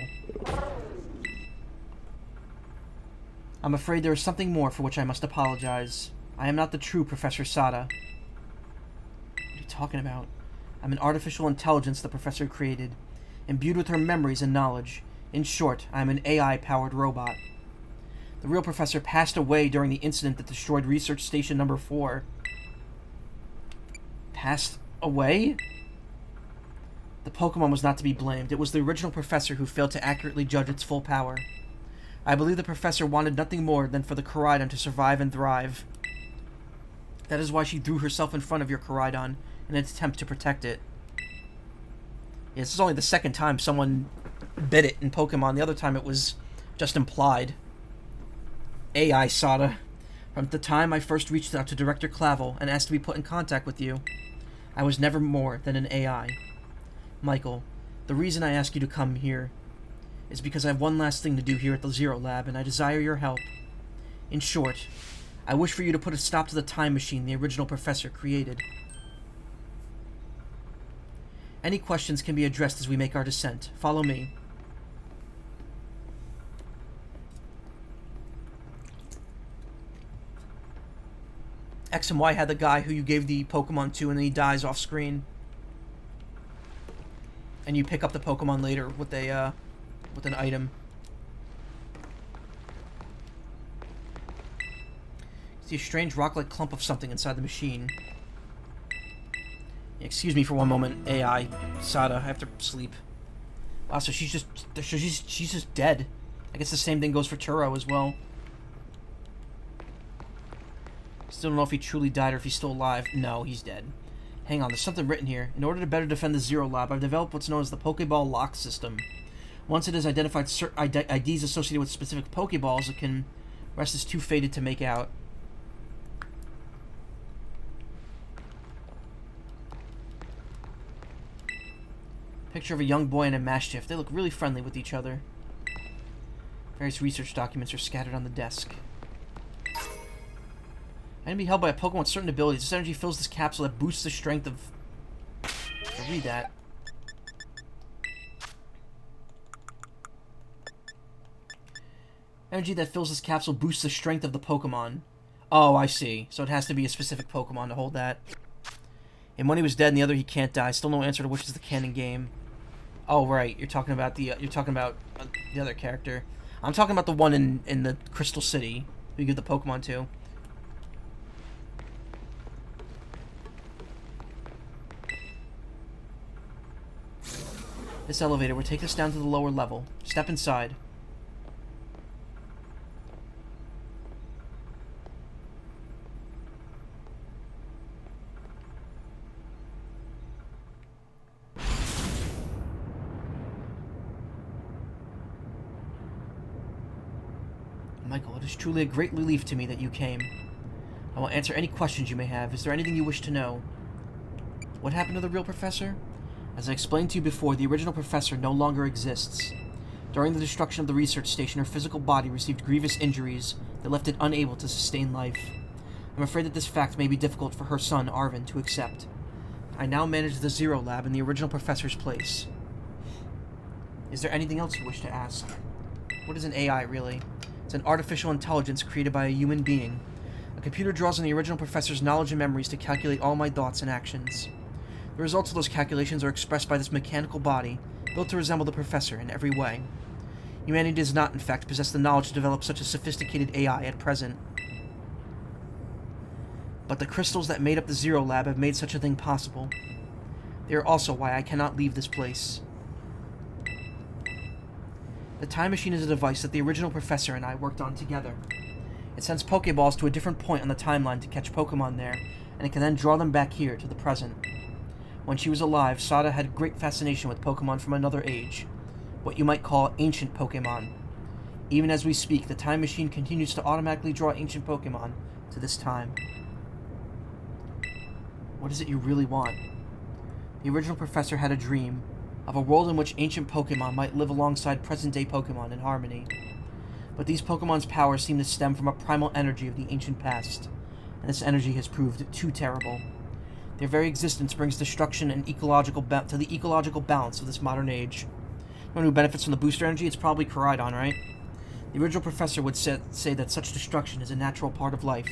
Speaker 1: I'm afraid there is something more for which I must apologize. I am not the true Professor Sada. What are you talking about? I'm an artificial intelligence the Professor created, imbued with her memories and knowledge. In short, I am an AI-powered robot. The real Professor passed away during the incident that destroyed Research Station Number 4. Passed away? The Pokemon was not to be blamed. It was the original Professor who failed to accurately judge its full power. I believe the Professor wanted nothing more than for the Korodon to survive and thrive. That is why she threw herself in front of your Korodon in an attempt to protect it. Yeah, this is only the second time someone bit it in Pokemon. The other time it was just implied. AI Sada. From the time I first reached out to Director Clavel and asked to be put in contact with you, I was never more than an AI. Michael, the reason I ask you to come here is because I have one last thing to do here at the Zero Lab, and I desire your help. In short, I wish for you to put a stop to the time machine the original Professor created. Any questions can be addressed as we make our descent. Follow me. X and Y had the guy who you gave the Pokemon to and then he dies off screen. And you pick up the Pokemon later with a, with an item. See a strange rock-like clump of something inside the machine. Excuse me for one moment, AI. Sada, I have to sleep. Wow, so she's just dead. I guess the same thing goes for Turo as well. Still don't know if he truly died or if he's still alive. No, he's dead. Hang on, there's something written here. In order to better defend the Zero Lab, I've developed what's known as the Pokeball Lock System. Once it has identified certain IDs associated with specific Pokeballs, it can... Rest is too faded to make out. Picture of a young boy and a Mastiff. They look really friendly with each other. Various research documents are scattered on the desk. I can be held by a Pokemon with certain abilities. This energy fills this capsule that boosts the strength of... I'll read that. Energy that fills this capsule boosts the strength of the Pokemon. Oh, I see. So it has to be a specific Pokemon to hold that. And one he was dead and the other he can't die. Still no answer to which is the canon game. Oh, right. You're talking about the the other character. I'm talking about the one in the Crystal City who you give the Pokemon to. This elevator will take us down to the lower level. Step inside. Michael, it is truly a great relief to me that you came. I will answer any questions you may have. Is there anything you wish to know? What happened to the real professor? As I explained to you before, the original professor no longer exists. During the destruction of the research station, her physical body received grievous injuries that left it unable to sustain life. I'm afraid that this fact may be difficult for her son, Arvin, to accept. I now manage the Zero Lab in the original professor's place. Is there anything else you wish to ask? What is an AI, really? It's an artificial intelligence created by a human being. A computer draws on the original professor's knowledge and memories to calculate all my thoughts and actions. The results of those calculations are expressed by this mechanical body, built to resemble the professor in every way. Humanity does not, in fact, possess the knowledge to develop such a sophisticated AI at present. But the crystals that made up the Zero Lab have made such a thing possible. They are also why I cannot leave this place. The time machine is a device that the original professor and I worked on together. It sends Pokeballs to a different point on the timeline to catch Pokemon there, and it can then draw them back here to the present. When she was alive, Sada had great fascination with Pokemon from another age, what you might call ancient Pokemon. Even as we speak, the time machine continues to automatically draw ancient Pokemon to this time. What is it you really want? The original professor had a dream of a world in which ancient Pokemon might live alongside present-day Pokemon in harmony. But these Pokemon's powers seem to stem from a primal energy of the ancient past, and this energy has proved too terrible. Their very existence brings destruction and to the ecological balance of this modern age. Anyone who benefits from the booster energy, it's probably Koraidon, right? The original professor would say that such destruction is a natural part of life.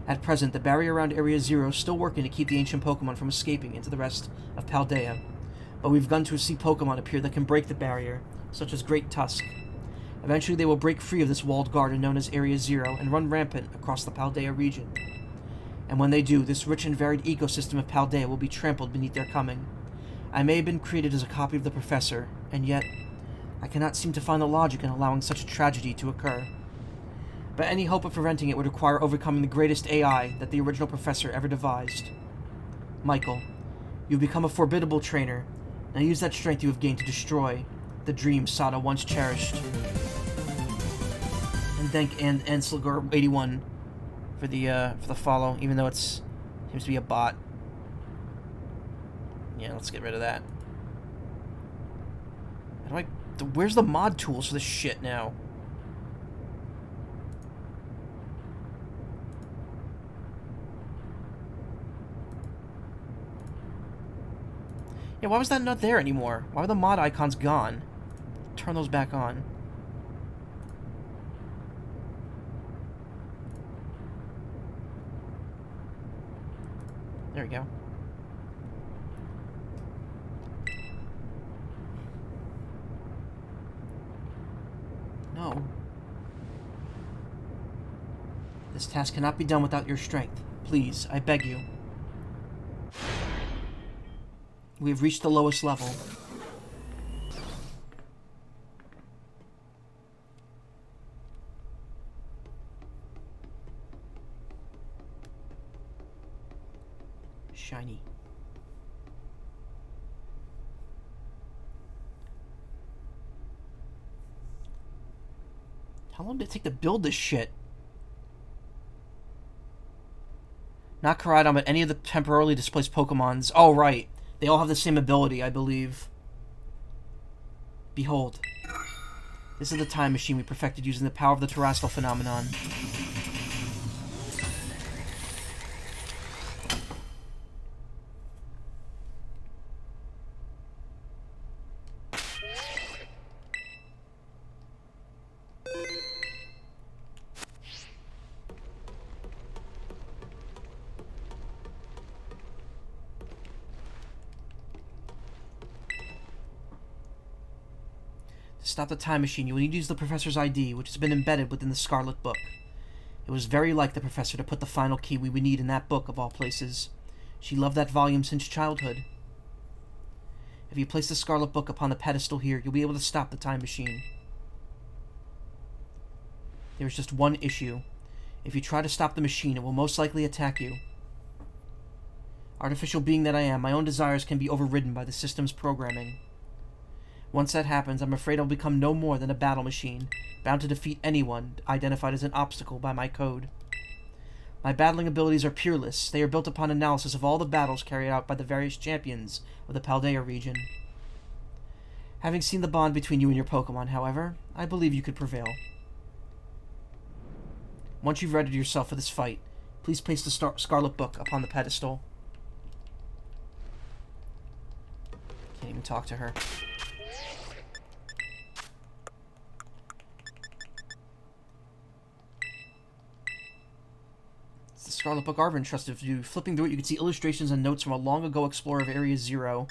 Speaker 1: At present, the barrier around Area Zero is still working to keep the ancient Pokemon from escaping into the rest of Paldea, but we've begun to see Pokemon appear that can break the barrier, such as Great Tusk. Eventually they will break free of this walled garden known as Area Zero and run rampant across the Paldea region. And when they do, this rich and varied ecosystem of Paldea will be trampled beneath their coming. I may have been created as a copy of the Professor, and yet I cannot seem to find the logic in allowing such a tragedy to occur. But any hope of preventing it would require overcoming the greatest AI that the original Professor ever devised. Michael, you've become a formidable trainer. Now use that strength you have gained to destroy the dream Sada once cherished. And thank Ansligar81 for the follow, even though it's seems to be a bot. Yeah, let's get rid of that. Where's the mod tools for this shit now? Yeah, why was that not there anymore? Why were the mod icons gone? Turn those back on. There we go. No. This task cannot be done without your strength. Please, I beg you. We have reached the lowest level. Shiny. How long did it take to build this shit? Not Koraidon, but any of the temporarily displaced Pokemons. Oh, right. They all have the same ability, I believe. Behold. This is the time machine we perfected using the power of the terrestrial phenomenon. To stop the time machine, you will need to use the Professor's ID, which has been embedded within the Scarlet book. It was very like the Professor to put the final key we would need in that book, of all places. She loved that volume since childhood. If you place the Scarlet book upon the pedestal here, you'll be able to stop the time machine. There is just one issue. If you try to stop the machine, it will most likely attack you. Artificial being that I am, my own desires can be overridden by the system's programming. Once that happens, I'm afraid I'll become no more than a battle machine, bound to defeat anyone identified as an obstacle by my code. My battling abilities are peerless. They are built upon analysis of all the battles carried out by the various champions of the Paldea region. Having seen the bond between you and your Pokemon, however, I believe you could prevail. Once you've readied yourself for this fight, please place the Scarlet Book upon the pedestal. Can't even talk to her. It's the Scarlet Book I've been trusted to do. Flipping through it, you can see illustrations and notes from a long ago explorer of Area 0.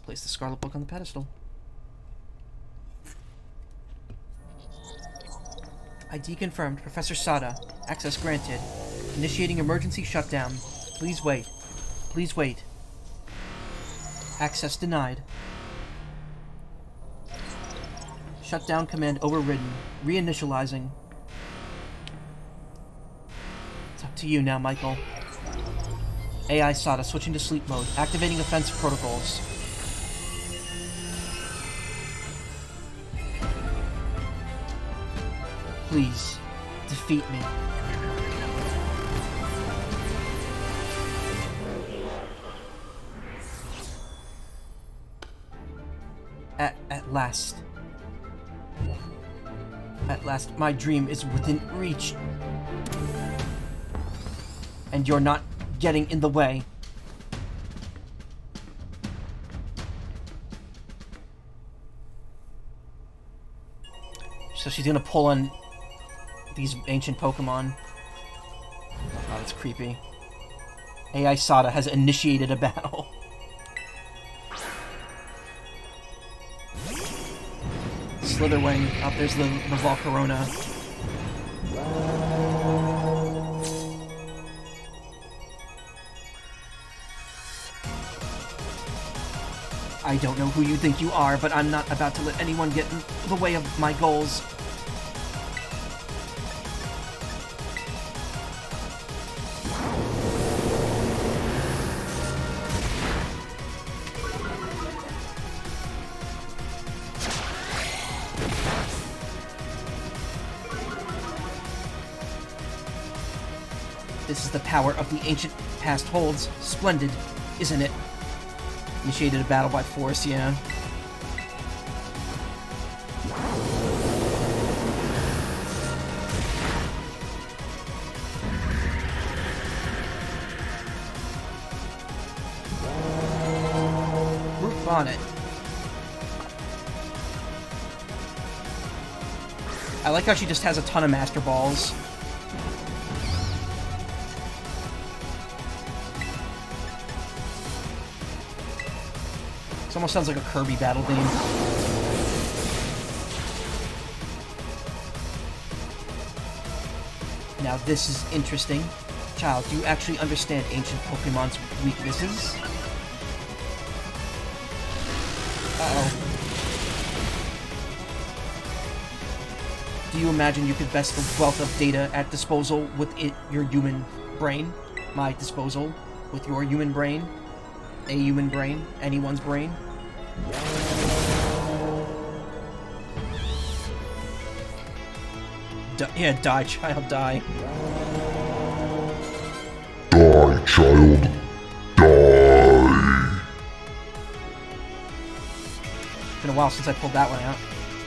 Speaker 1: Place the Scarlet Book on the pedestal. ID confirmed. Professor Sada. Access granted. Initiating emergency shutdown. Please wait. Please wait. Access denied. Shutdown command overridden. Reinitializing. It's up to you now, Michael. AI Sada switching to sleep mode. Activating offensive protocols. Please, defeat me. At last. At last, my dream is within reach. And you're not getting in the way. So she's gonna pull on these ancient Pokemon. Oh, that's creepy. AI Sada has initiated a battle. Slitherwing. Oh, there's the Volcarona. I don't know who you think you are, but I'm not about to let anyone get in the way of my goals. This is the power of the ancient past holds. Splendid, isn't it? Initiated a battle by force, yeah. Root Bonnet. I like how she just has a ton of Master Balls. This almost sounds like a Kirby battle theme. Now this is interesting. Child, do you actually understand ancient Pokemon's weaknesses? Uh-oh. Do you imagine you could best the wealth of data at disposal with your human brain? My disposal with your human brain? A human brain? Anyone's brain? Yeah, die, child, die.
Speaker 4: Die, child, die.
Speaker 1: It's been a while since I pulled that one out.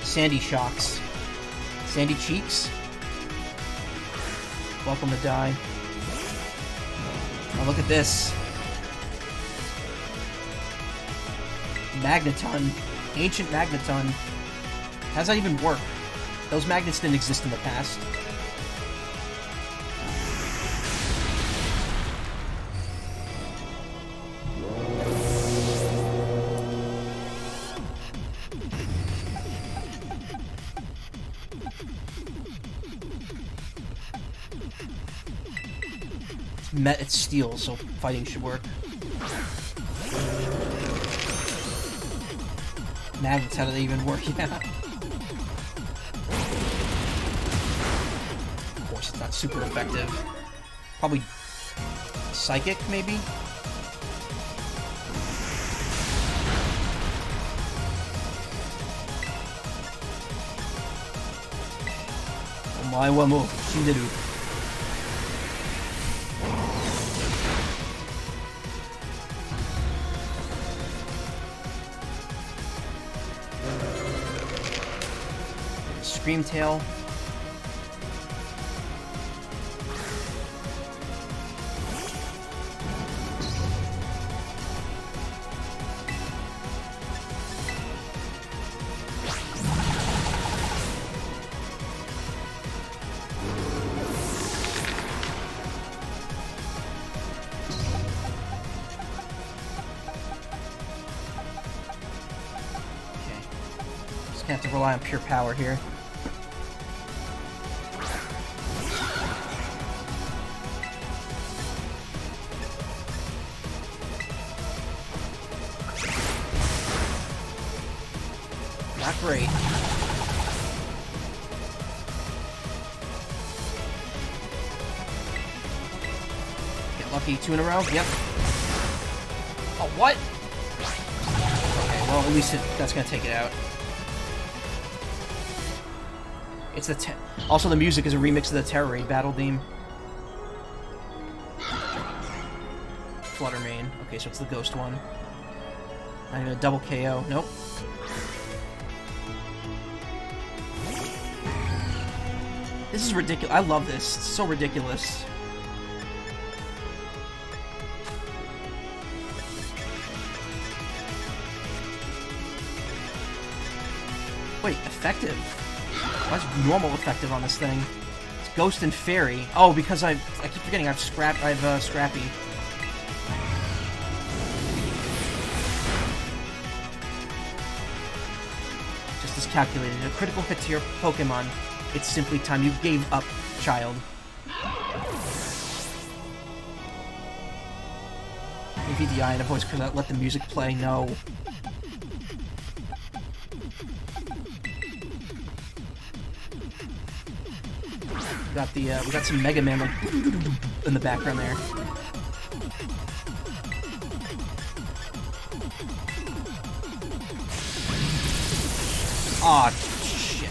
Speaker 1: Sandy Shocks. Sandy Cheeks? Welcome to die. Oh, look at this. Magneton. Ancient Magneton. How does that even work? Those magnets didn't exist in the past. It's steel, so fighting should work. Magnets, how do they even work? Yeah. Of course, it's not super effective. Probably Psychic, maybe? Omae wa mou shinderu. Scream Tail. Have to rely on pure power here. Not great. Get lucky 2 in a row. Yep. Oh, what? Okay, well, at least that's gonna take it out. It's the also the music is a remix of the Terror Raid battle theme. Fluttermane. Okay, so it's the ghost one. Not even a double KO. Nope. This is ridiculous. I love this. It's so ridiculous. Wait, effective? Why is normal effective on this thing? It's Ghost and Fairy. Oh, because I keep forgetting I've Scrappy. Just as calculated. A critical hit to your Pokemon. It's simply time you gave up, child. AVDI and a voice cause let the music play. No. We got some Mega Man like in the background there. Aw, shit.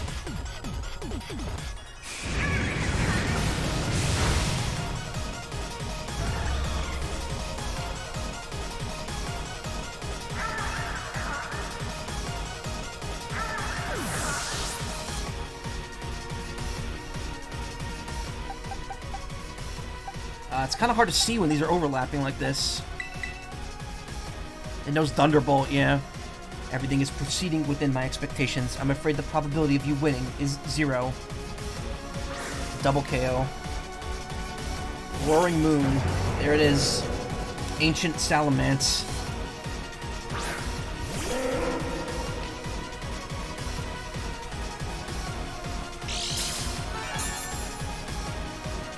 Speaker 1: It's kind of hard to see when these are overlapping like this. It knows Thunderbolt, yeah. Everything is proceeding within my expectations. I'm afraid the probability of you winning is 0. Double KO. Roaring Moon. There it is. Ancient Salamence.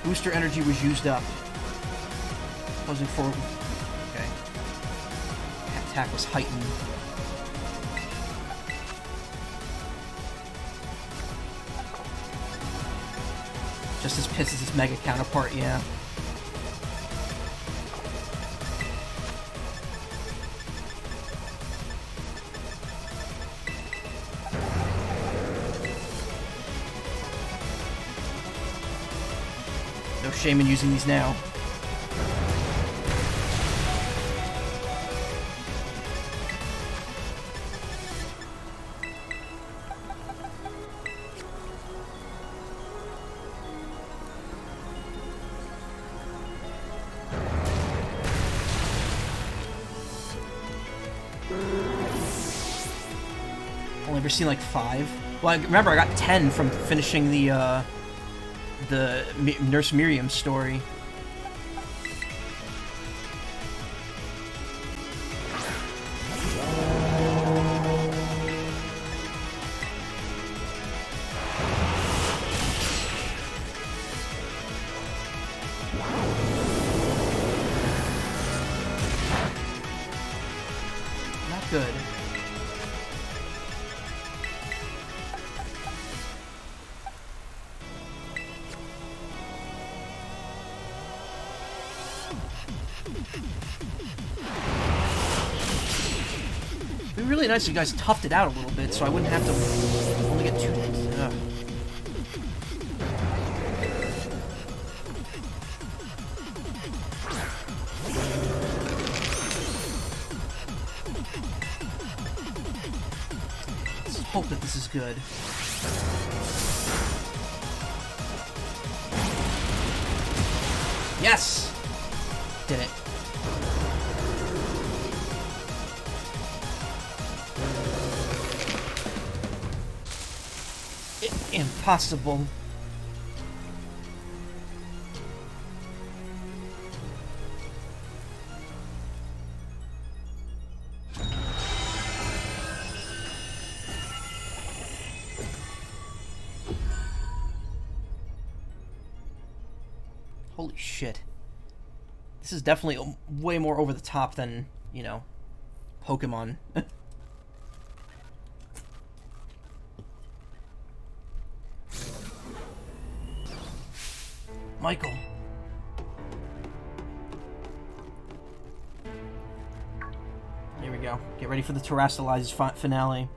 Speaker 1: Booster energy was used up. Closing forward. Okay. Attack was heightened. Just as pissed as its Mega counterpart, yeah. No shame in using these now. Only ever seen like 5. Well, I remember I got 10 from finishing the Nurse Miriam story. Not good. It'd be really nice if you guys toughed it out a little bit, so I wouldn't have to only get 2 hits. Ugh. Let's hope that this is good. Yes! Did it. Impossible. Holy shit. This is definitely way more over the top than, you know, Pokemon. Michael. Here we go. Get ready for the Terrastalized finale.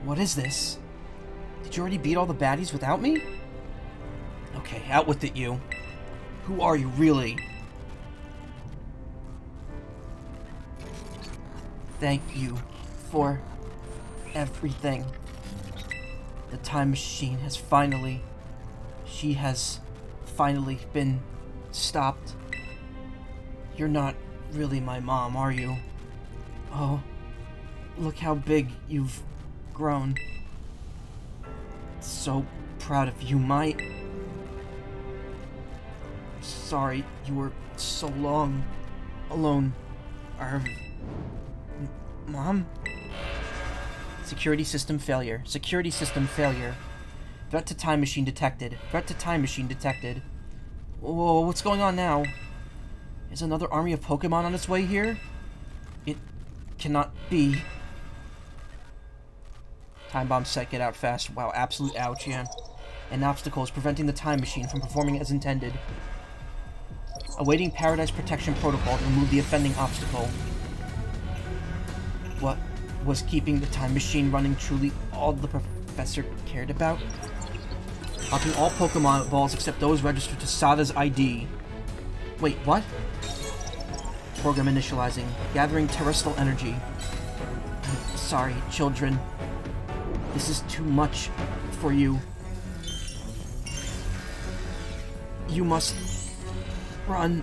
Speaker 1: What is this? Did you already beat all the baddies without me? Okay, out with it, you. Who are you, really? Thank you for everything. The time machine has finally... She has finally been stopped. You're not really my mom, are you? Oh, look how big you've grown. So proud of you, Sorry you were so long alone. Mom? Security system failure. Security system failure. Threat to time machine detected. Threat to time machine detected. Whoa, what's going on now? Is another army of Pokemon on its way here? It cannot be. Time bomb set, get out fast. Wow, absolute ouch, yeah. An obstacle is preventing the time machine from performing as intended. Awaiting Paradise Protection Protocol to remove the offending obstacle. What was keeping the time machine running truly all the professor cared about? Locking all Pokemon balls except those registered to Sada's ID. Wait, what? Program initializing. Gathering terrestrial energy. I'm sorry, children. This is too much for you. You must run.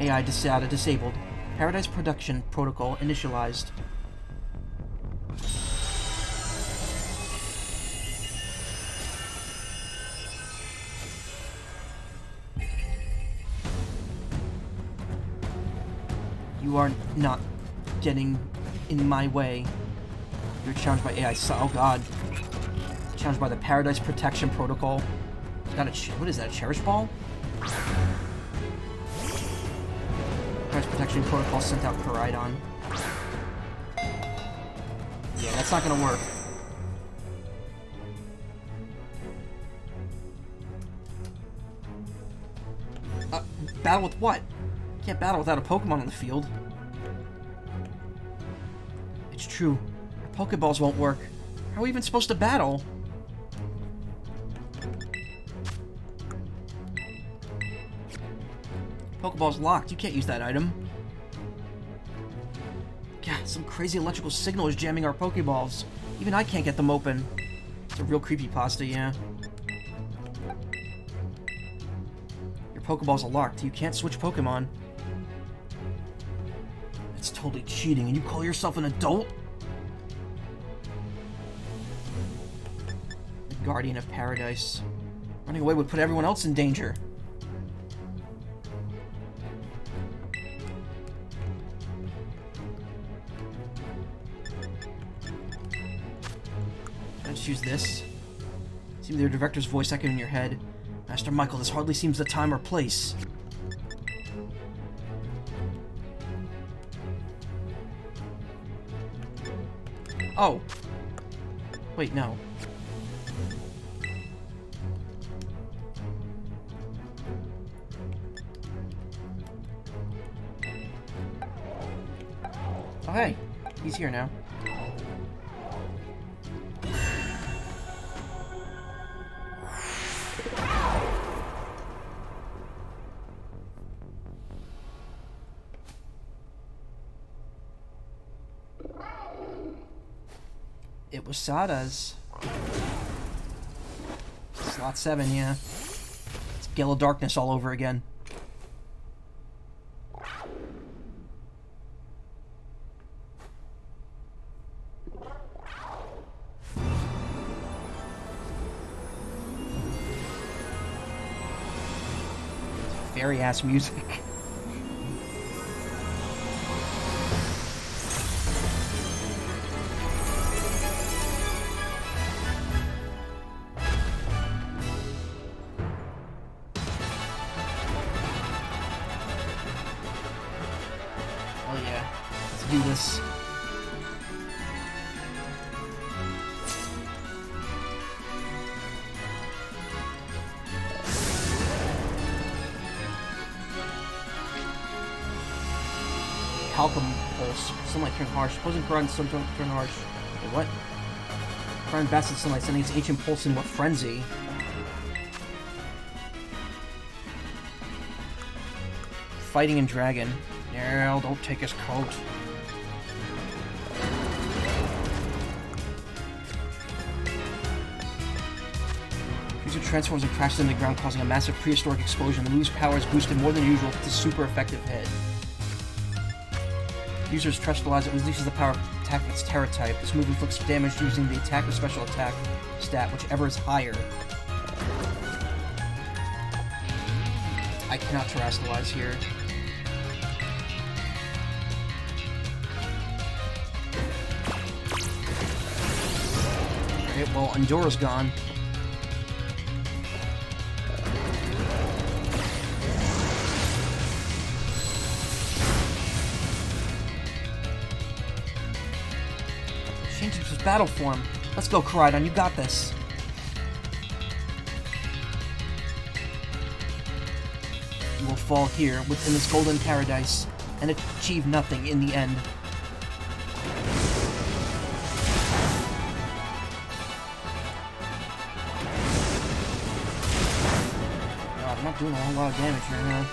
Speaker 1: AI Sada disabled. Paradise Production Protocol initialized. You are not getting in my way. You're challenged by AI. Oh god. Challenged by the Paradise Protection Protocol. Got a what is that? A Cherish Ball? Paradise Protection Protocol sent out Koraidon. Yeah, that's not gonna work. Battle with what? Can't battle without a Pokemon on the field. It's true. Our Pokeballs won't work. How are we even supposed to battle? Pokeball's locked. You can't use that item. God, some crazy electrical signal is jamming our Pokeballs. Even I can't get them open. It's a real creepypasta, yeah. Your Pokeballs are locked. You can't switch Pokemon. It's totally cheating, and you call yourself an adult? The Guardian of Paradise. Running away would put everyone else in danger. Let's use this. Seems their director's voice echoing in your head. Master Michael, this hardly seems the time or place. Oh. Wait, no. Oh, hey. He's here now. It was Sada's. Slot 7, yeah. It's Gale of Darkness all over again. Fairy ass music. Oh yeah, let's do this. Talcum pulse. Sunlight turn harsh. Opposing Karad and turn harsh. Wait, what? Karad Bastard Sunlight sending its ancient pulse in with frenzy. Fighting and Dragon. No, don't take his coat. User transforms and crashes into the ground, causing a massive prehistoric explosion. The move's power is boosted more than usual with a super effective hit. User's Trust Allies, it releases the power of attack of its Terra type. This move inflicts damage using the attack or special attack stat, whichever is higher. I cannot Terrastalize here. Okay, well, Endora's gone. Changes his battle form. Let's go, Koraidon, you got this. You will fall here within this golden paradise and achieve nothing in the end. God, I'm not doing a whole lot of damage here, huh?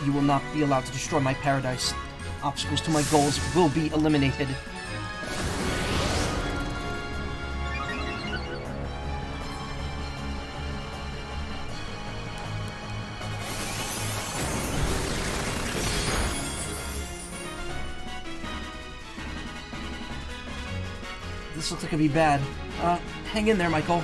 Speaker 1: You will not be allowed to destroy my paradise. Obstacles to my goals will be eliminated. This looks like it'll be bad. Hang in there, Michael.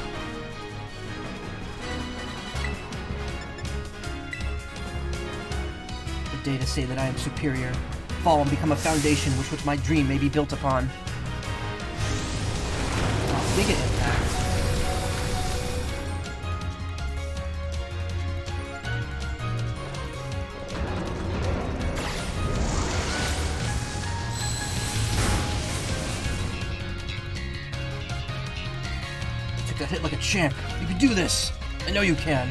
Speaker 1: The data say that I am superior. Fall and become a foundation which my dream may be built upon. Big impact. You took that hit like a champ. You can do this. I know you can.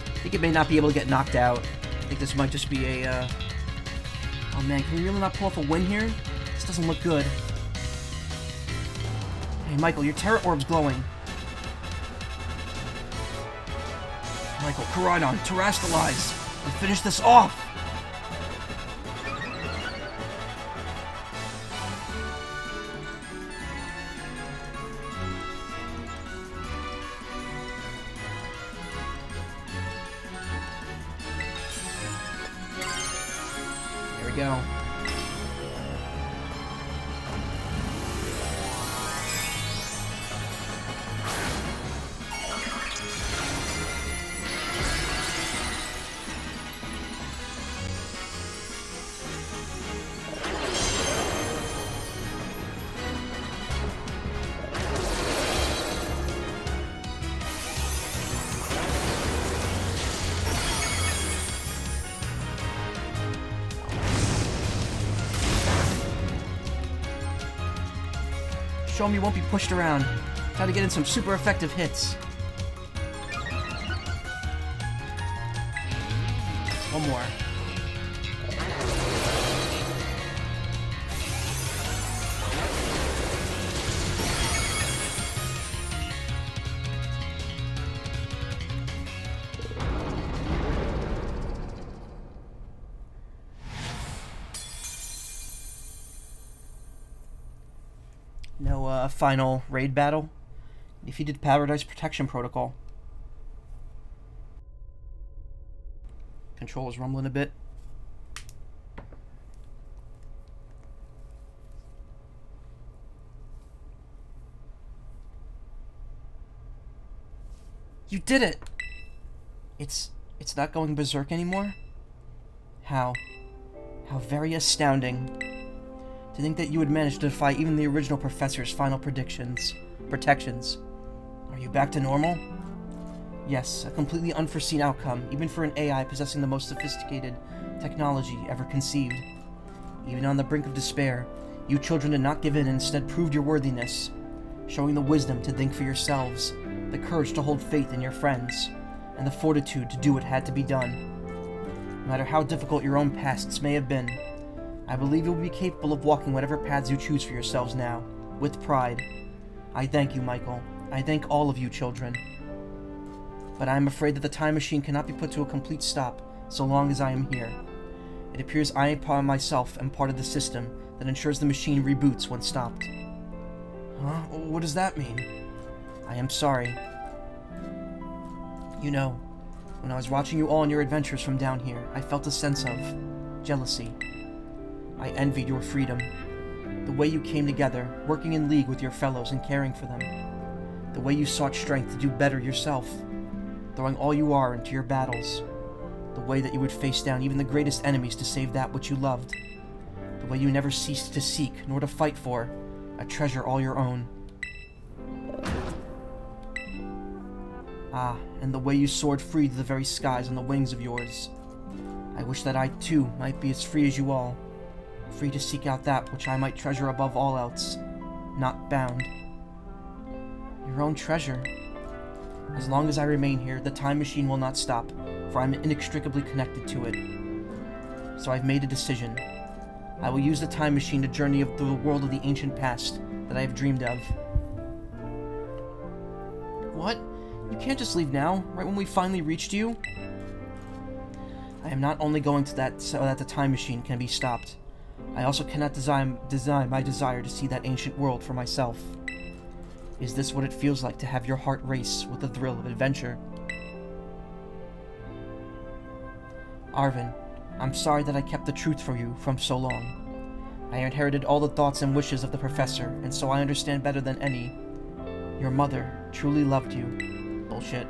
Speaker 1: I think it may not be able to get knocked out. I think this might just be a, Oh man, can we really not pull off a win here? This doesn't look good. Hey Michael, your Terra Orb's glowing. Michael, Koraidon, Terrastalize, and finish this off! Go. Show him you won't be pushed around. Try to get in some super effective hits. One more. No final raid battle. If you did Paradise Protection Protocol. Controller's rumbling a bit. You did it! It's not going berserk anymore? How very astounding. To think that you would manage to defy even the original professor's final protections. Are you back to normal? Yes, a completely unforeseen outcome, even for an AI possessing the most sophisticated technology ever conceived. Even on the brink of despair, you children did not give in and instead proved your worthiness, showing the wisdom to think for yourselves, the courage to hold faith in your friends, and the fortitude to do what had to be done. No matter how difficult your own pasts may have been, I believe you will be capable of walking whatever paths you choose for yourselves now, with pride. I thank you, Michael. I thank all of you, children. But I am afraid that the time machine cannot be put to a complete stop so long as I am here. It appears I myself am part of the system that ensures the machine reboots when stopped. Huh? What does that mean? I am sorry. You know, when I was watching you all on your adventures from down here, I felt a sense of jealousy. I envied your freedom. The way you came together, working in league with your fellows and caring for them. The way you sought strength to do better yourself, throwing all you are into your battles. The way that you would face down even the greatest enemies to save that which you loved. The way you never ceased to seek, nor to fight for, a treasure all your own. Ah, and the way you soared free to the very skies on the wings of yours. I wish that I, too, might be as free as you all. Free to seek out that which I might treasure above all else, not bound. Your own treasure. As long as I remain here, the time machine will not stop, for I am inextricably connected to it. So I've made a decision. I will use the time machine to journey through the world of the ancient past that I have dreamed of. What? You can't just leave now, right when we finally reached you? I am not only going to that so that the time machine can be stopped. I also cannot design my desire to see that ancient world for myself. Is this what it feels like to have your heart race with the thrill of adventure? Arvin, I'm sorry that I kept the truth from you for so long. I inherited all the thoughts and wishes of the professor, and so I understand better than any. Your mother truly loved you. Bullshit.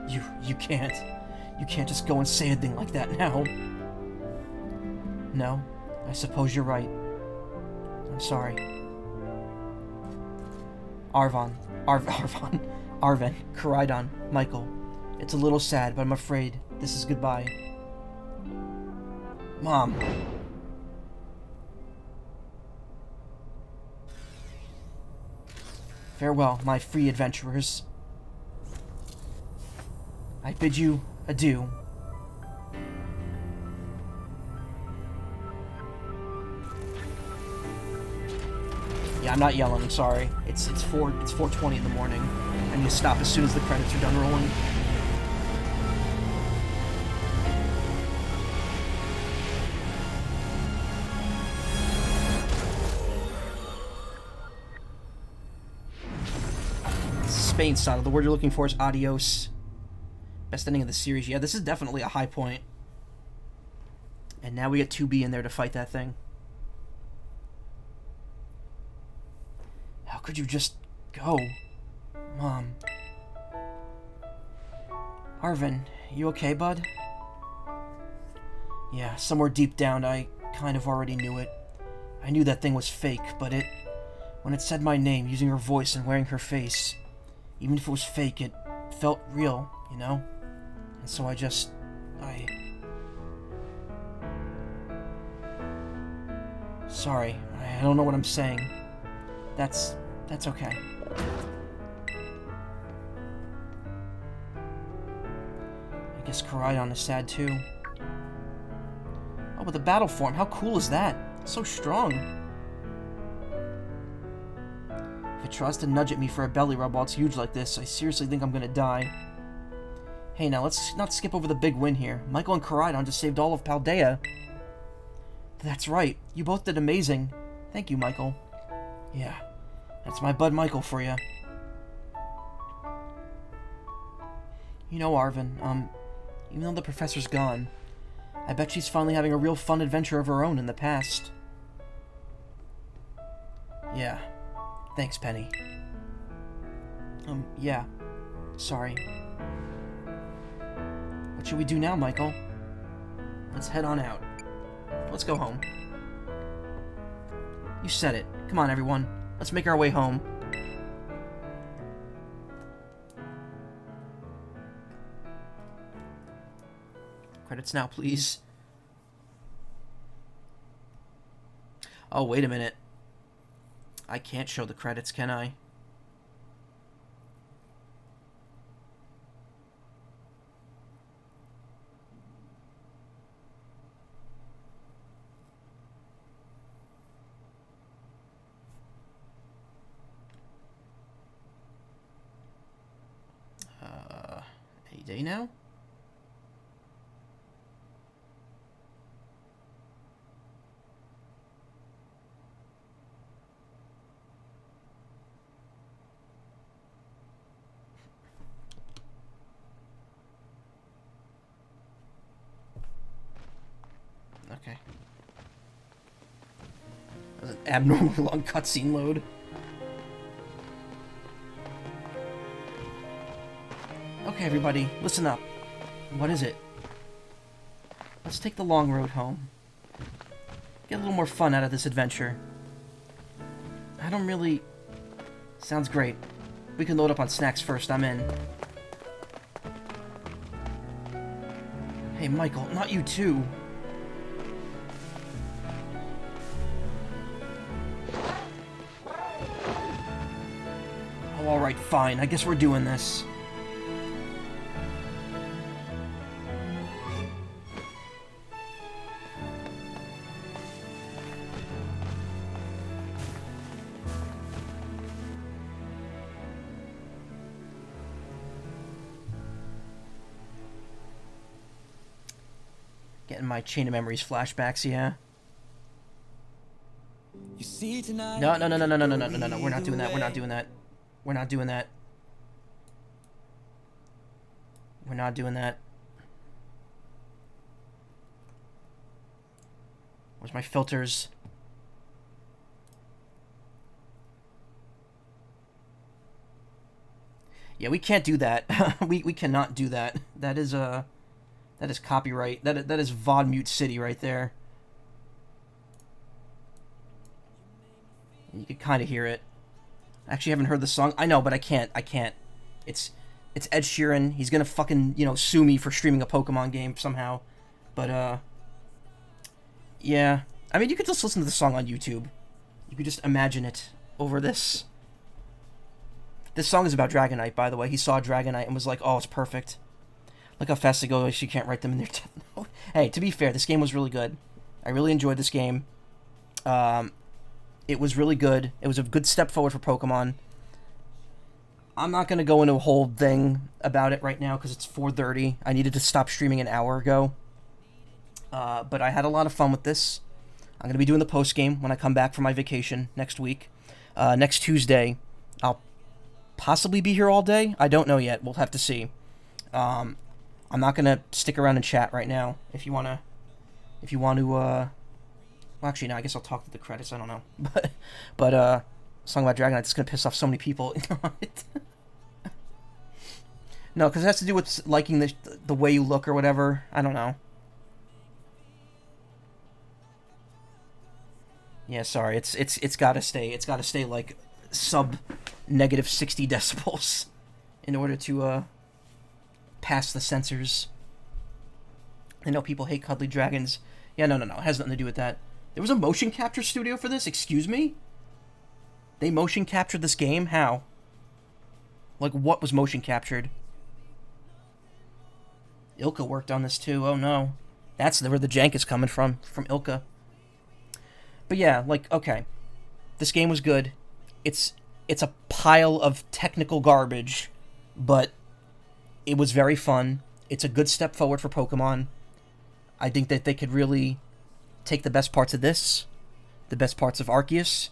Speaker 1: You can't. You can't just go and say a thing like that now. No, I suppose you're right. I'm sorry. Arvin, Caridon, Michael. It's a little sad, but I'm afraid this is goodbye. Mom. Farewell, my free adventurers. I bid you adieu. Yeah, I'm not yelling, I'm sorry. It's 4:20 in the morning. I need to stop as soon as the credits are done rolling. Spain style. The word you're looking for is adios. Best ending of the series. Yeah, this is definitely a high point. And now we get 2B in there to fight that thing. How could you just go? Mom. Arvin, you okay, bud? Yeah, somewhere deep down, I kind of already knew it. I knew that thing was fake, but when it said my name, using her voice and wearing her face, even if it was fake, it felt real, you know? And so I Sorry, I don't know what I'm saying. That's That's okay. I guess Koraidon is sad too. Oh, but the battle form, how cool is that? It's so strong. If it tries to nudge at me for a belly rub while it's huge like this, I seriously think I'm gonna die. Hey, now let's not skip over the big win here. Michael and Koraidon just saved all of Paldea. That's right. You both did amazing. Thank you, Michael. Yeah, that's my bud Michael for you. You know, Arvin, even though the professor's gone, I bet she's finally having a real fun adventure of her own in the past. Yeah. Thanks, Penny. Yeah. Sorry. What should we do now, Michael? Let's head on out. Let's go home. You said it. Come on, everyone. Let's make our way home. Credits now, please. Oh, wait a minute. I can't show the credits, can I? Any day now? Okay. That was an abnormally long cutscene load. Okay, everybody, listen up. What is it? Let's take the long road home. Get a little more fun out of this adventure. I don't really... Sounds great. We can load up on snacks first, I'm in. Hey, Michael, not you too. Oh, alright, fine. I guess we're doing this. Getting my Chain of Memories flashbacks, yeah.
Speaker 5: You see tonight.
Speaker 1: No. We're not doing that. We're not doing that. We're not doing that. We're not doing that. Where's my filters? Yeah, we can't do that. we cannot do that. That is copyright. That is VOD Mute City right there. You can kind of hear it. I actually haven't heard the song. I know, but I can't. It's Ed Sheeran. He's gonna fucking, sue me for streaming a Pokemon game somehow. But, yeah. I mean, you could just listen to the song on YouTube. You could just imagine it over this. This song is about Dragonite, by the way. He saw Dragonite and was like, oh, it's perfect. Look how fast they go, she can't write them in their death note. Hey, to be fair, this game was really good. I really enjoyed this game. It was really good. It was a good step forward for Pokemon. I'm not going to go into a whole thing about it right now because it's 4:30. I needed to stop streaming an hour ago. But I had a lot of fun with this. I'm going to be doing the post-game when I come back from my vacation next week. Next Tuesday, I'll possibly be here all day. I don't know yet. We'll have to see. I'm not gonna stick around and chat right now. If you want to, well, actually, no, I guess I'll talk to the credits. I don't know, but song about Dragonite is gonna piss off so many people. No, because it has to do with liking the way you look or whatever. I don't know. Yeah, sorry. It's gotta stay. It's gotta stay like sub negative 60 decibels in order to pass the censors. I know people hate cuddly dragons. Yeah, no. It has nothing to do with that. There was a motion capture studio for this? Excuse me? They motion captured this game? How? Like, what was motion captured? Ilka worked on this too. Oh no. That's where the jank is coming from Ilka. But yeah, like, okay. This game was good. It's a pile of technical garbage, but it was very fun. It's a good step forward for Pokemon. I think that they could really take the best parts of this, the best parts of Arceus,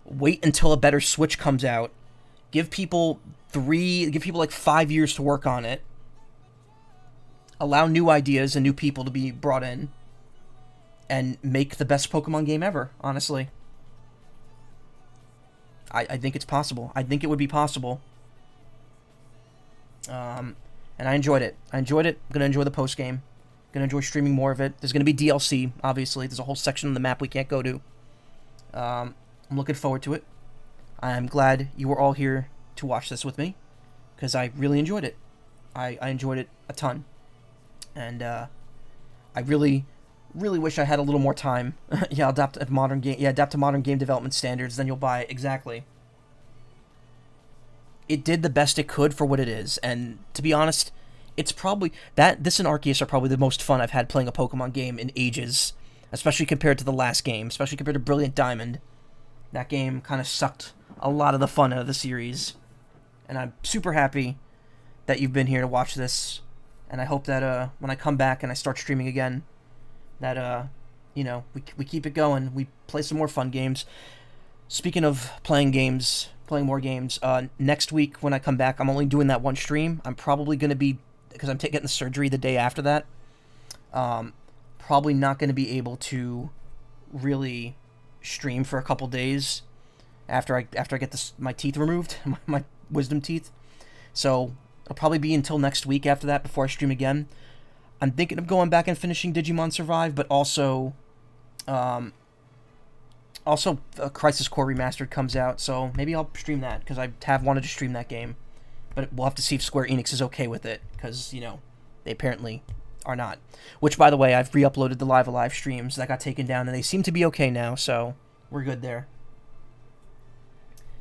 Speaker 1: wait until a better Switch comes out, give people like 5 years to work on it, allow new ideas and new people to be brought in, and make the best Pokemon game ever, honestly. I think it's possible. I think it would be possible. And I enjoyed it. I'm going to enjoy the post-game. Going to enjoy streaming more of it. There's going to be DLC, obviously. There's a whole section on the map we can't go to. I'm looking forward to it. I'm glad you were all here to watch this with me, because I really enjoyed it. I enjoyed it a ton. And I really wish I had a little more time. Yeah, adapt to modern game development standards, then you'll buy it. Exactly. It did the best it could for what it is, and to be honest, it's probably this and Arceus are probably the most fun I've had playing a Pokemon game in ages, especially compared to the last game, especially compared to Brilliant Diamond. That game kind of sucked a lot of the fun out of the series, and I'm super happy that you've been here to watch this, and I hope that when I come back and I start streaming again, that we keep it going. We play some more fun games. Speaking of playing more games, next week when I come back, I'm only doing that one stream. I'm probably going to be, because I'm getting the surgery the day after that, probably not going to be able to really stream for a couple days after I get my teeth removed, my wisdom teeth. So it'll probably be until next week after that before I stream again. I'm thinking of going back and finishing Digimon Survive, but also Crisis Core Remastered comes out, so maybe I'll stream that, because I have wanted to stream that game. But we'll have to see if Square Enix is okay with it, because, they apparently are not. Which, by the way, I've re-uploaded the Live Alive streams that got taken down, and they seem to be okay now, so we're good there.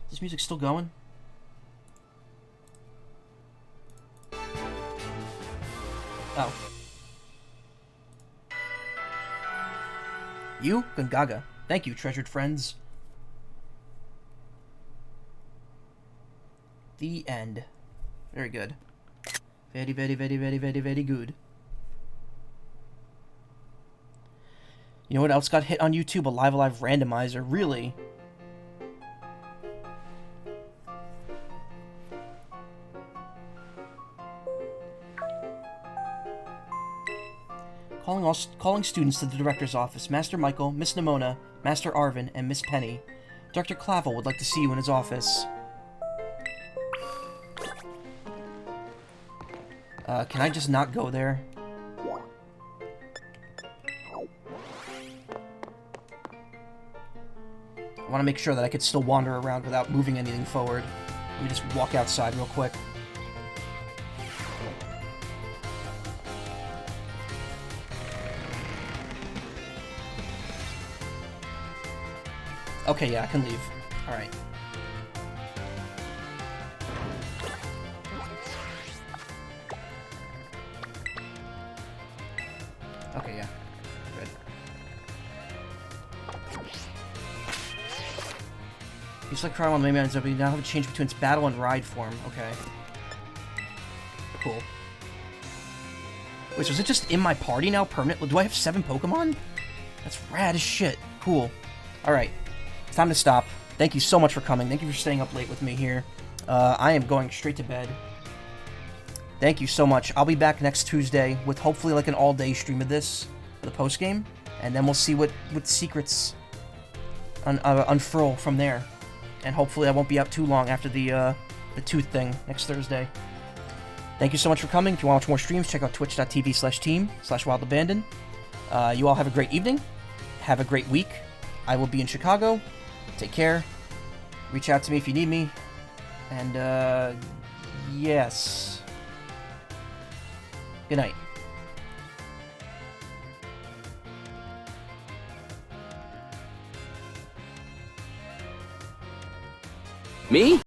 Speaker 1: Is this music still going? Oh. You? Gungaga. Thank you, treasured friends. The end. Very good. Very, very, very, very, very, very good. You know what else got hit on YouTube? A Live Alive randomizer. Really? Calling students to the director's office. Master Michael, Miss Nimona, Master Arvin, and Miss Penny. Dr. Clavel would like to see you in his office. Can I just not go there? I want to make sure that I could still wander around without moving anything forward. Let me just walk outside real quick. Okay, yeah, I can leave. Alright. Okay, yeah. Good. Just like Cryo on the main man, you now have a change between its battle and ride form. Okay. Cool. Wait, so is it just in my party now permanently? Do I have 7 Pokemon? That's rad as shit. Cool. Alright. It's time to stop. Thank you so much for coming. Thank you for staying up late with me here. I am going straight to bed. Thank you so much. I'll be back next Tuesday with hopefully like an all-day stream of this for the post-game, and then we'll see what secrets unfurl from there. And hopefully I won't be out too long after the tooth thing next Thursday. Thank you so much for coming. If you want to watch more streams, check out twitch.tv/team/wildabandon. You all have a great evening. Have a great week. I will be in Chicago. Take care. Reach out to me if you need me. And, yes. Good night.
Speaker 5: Me?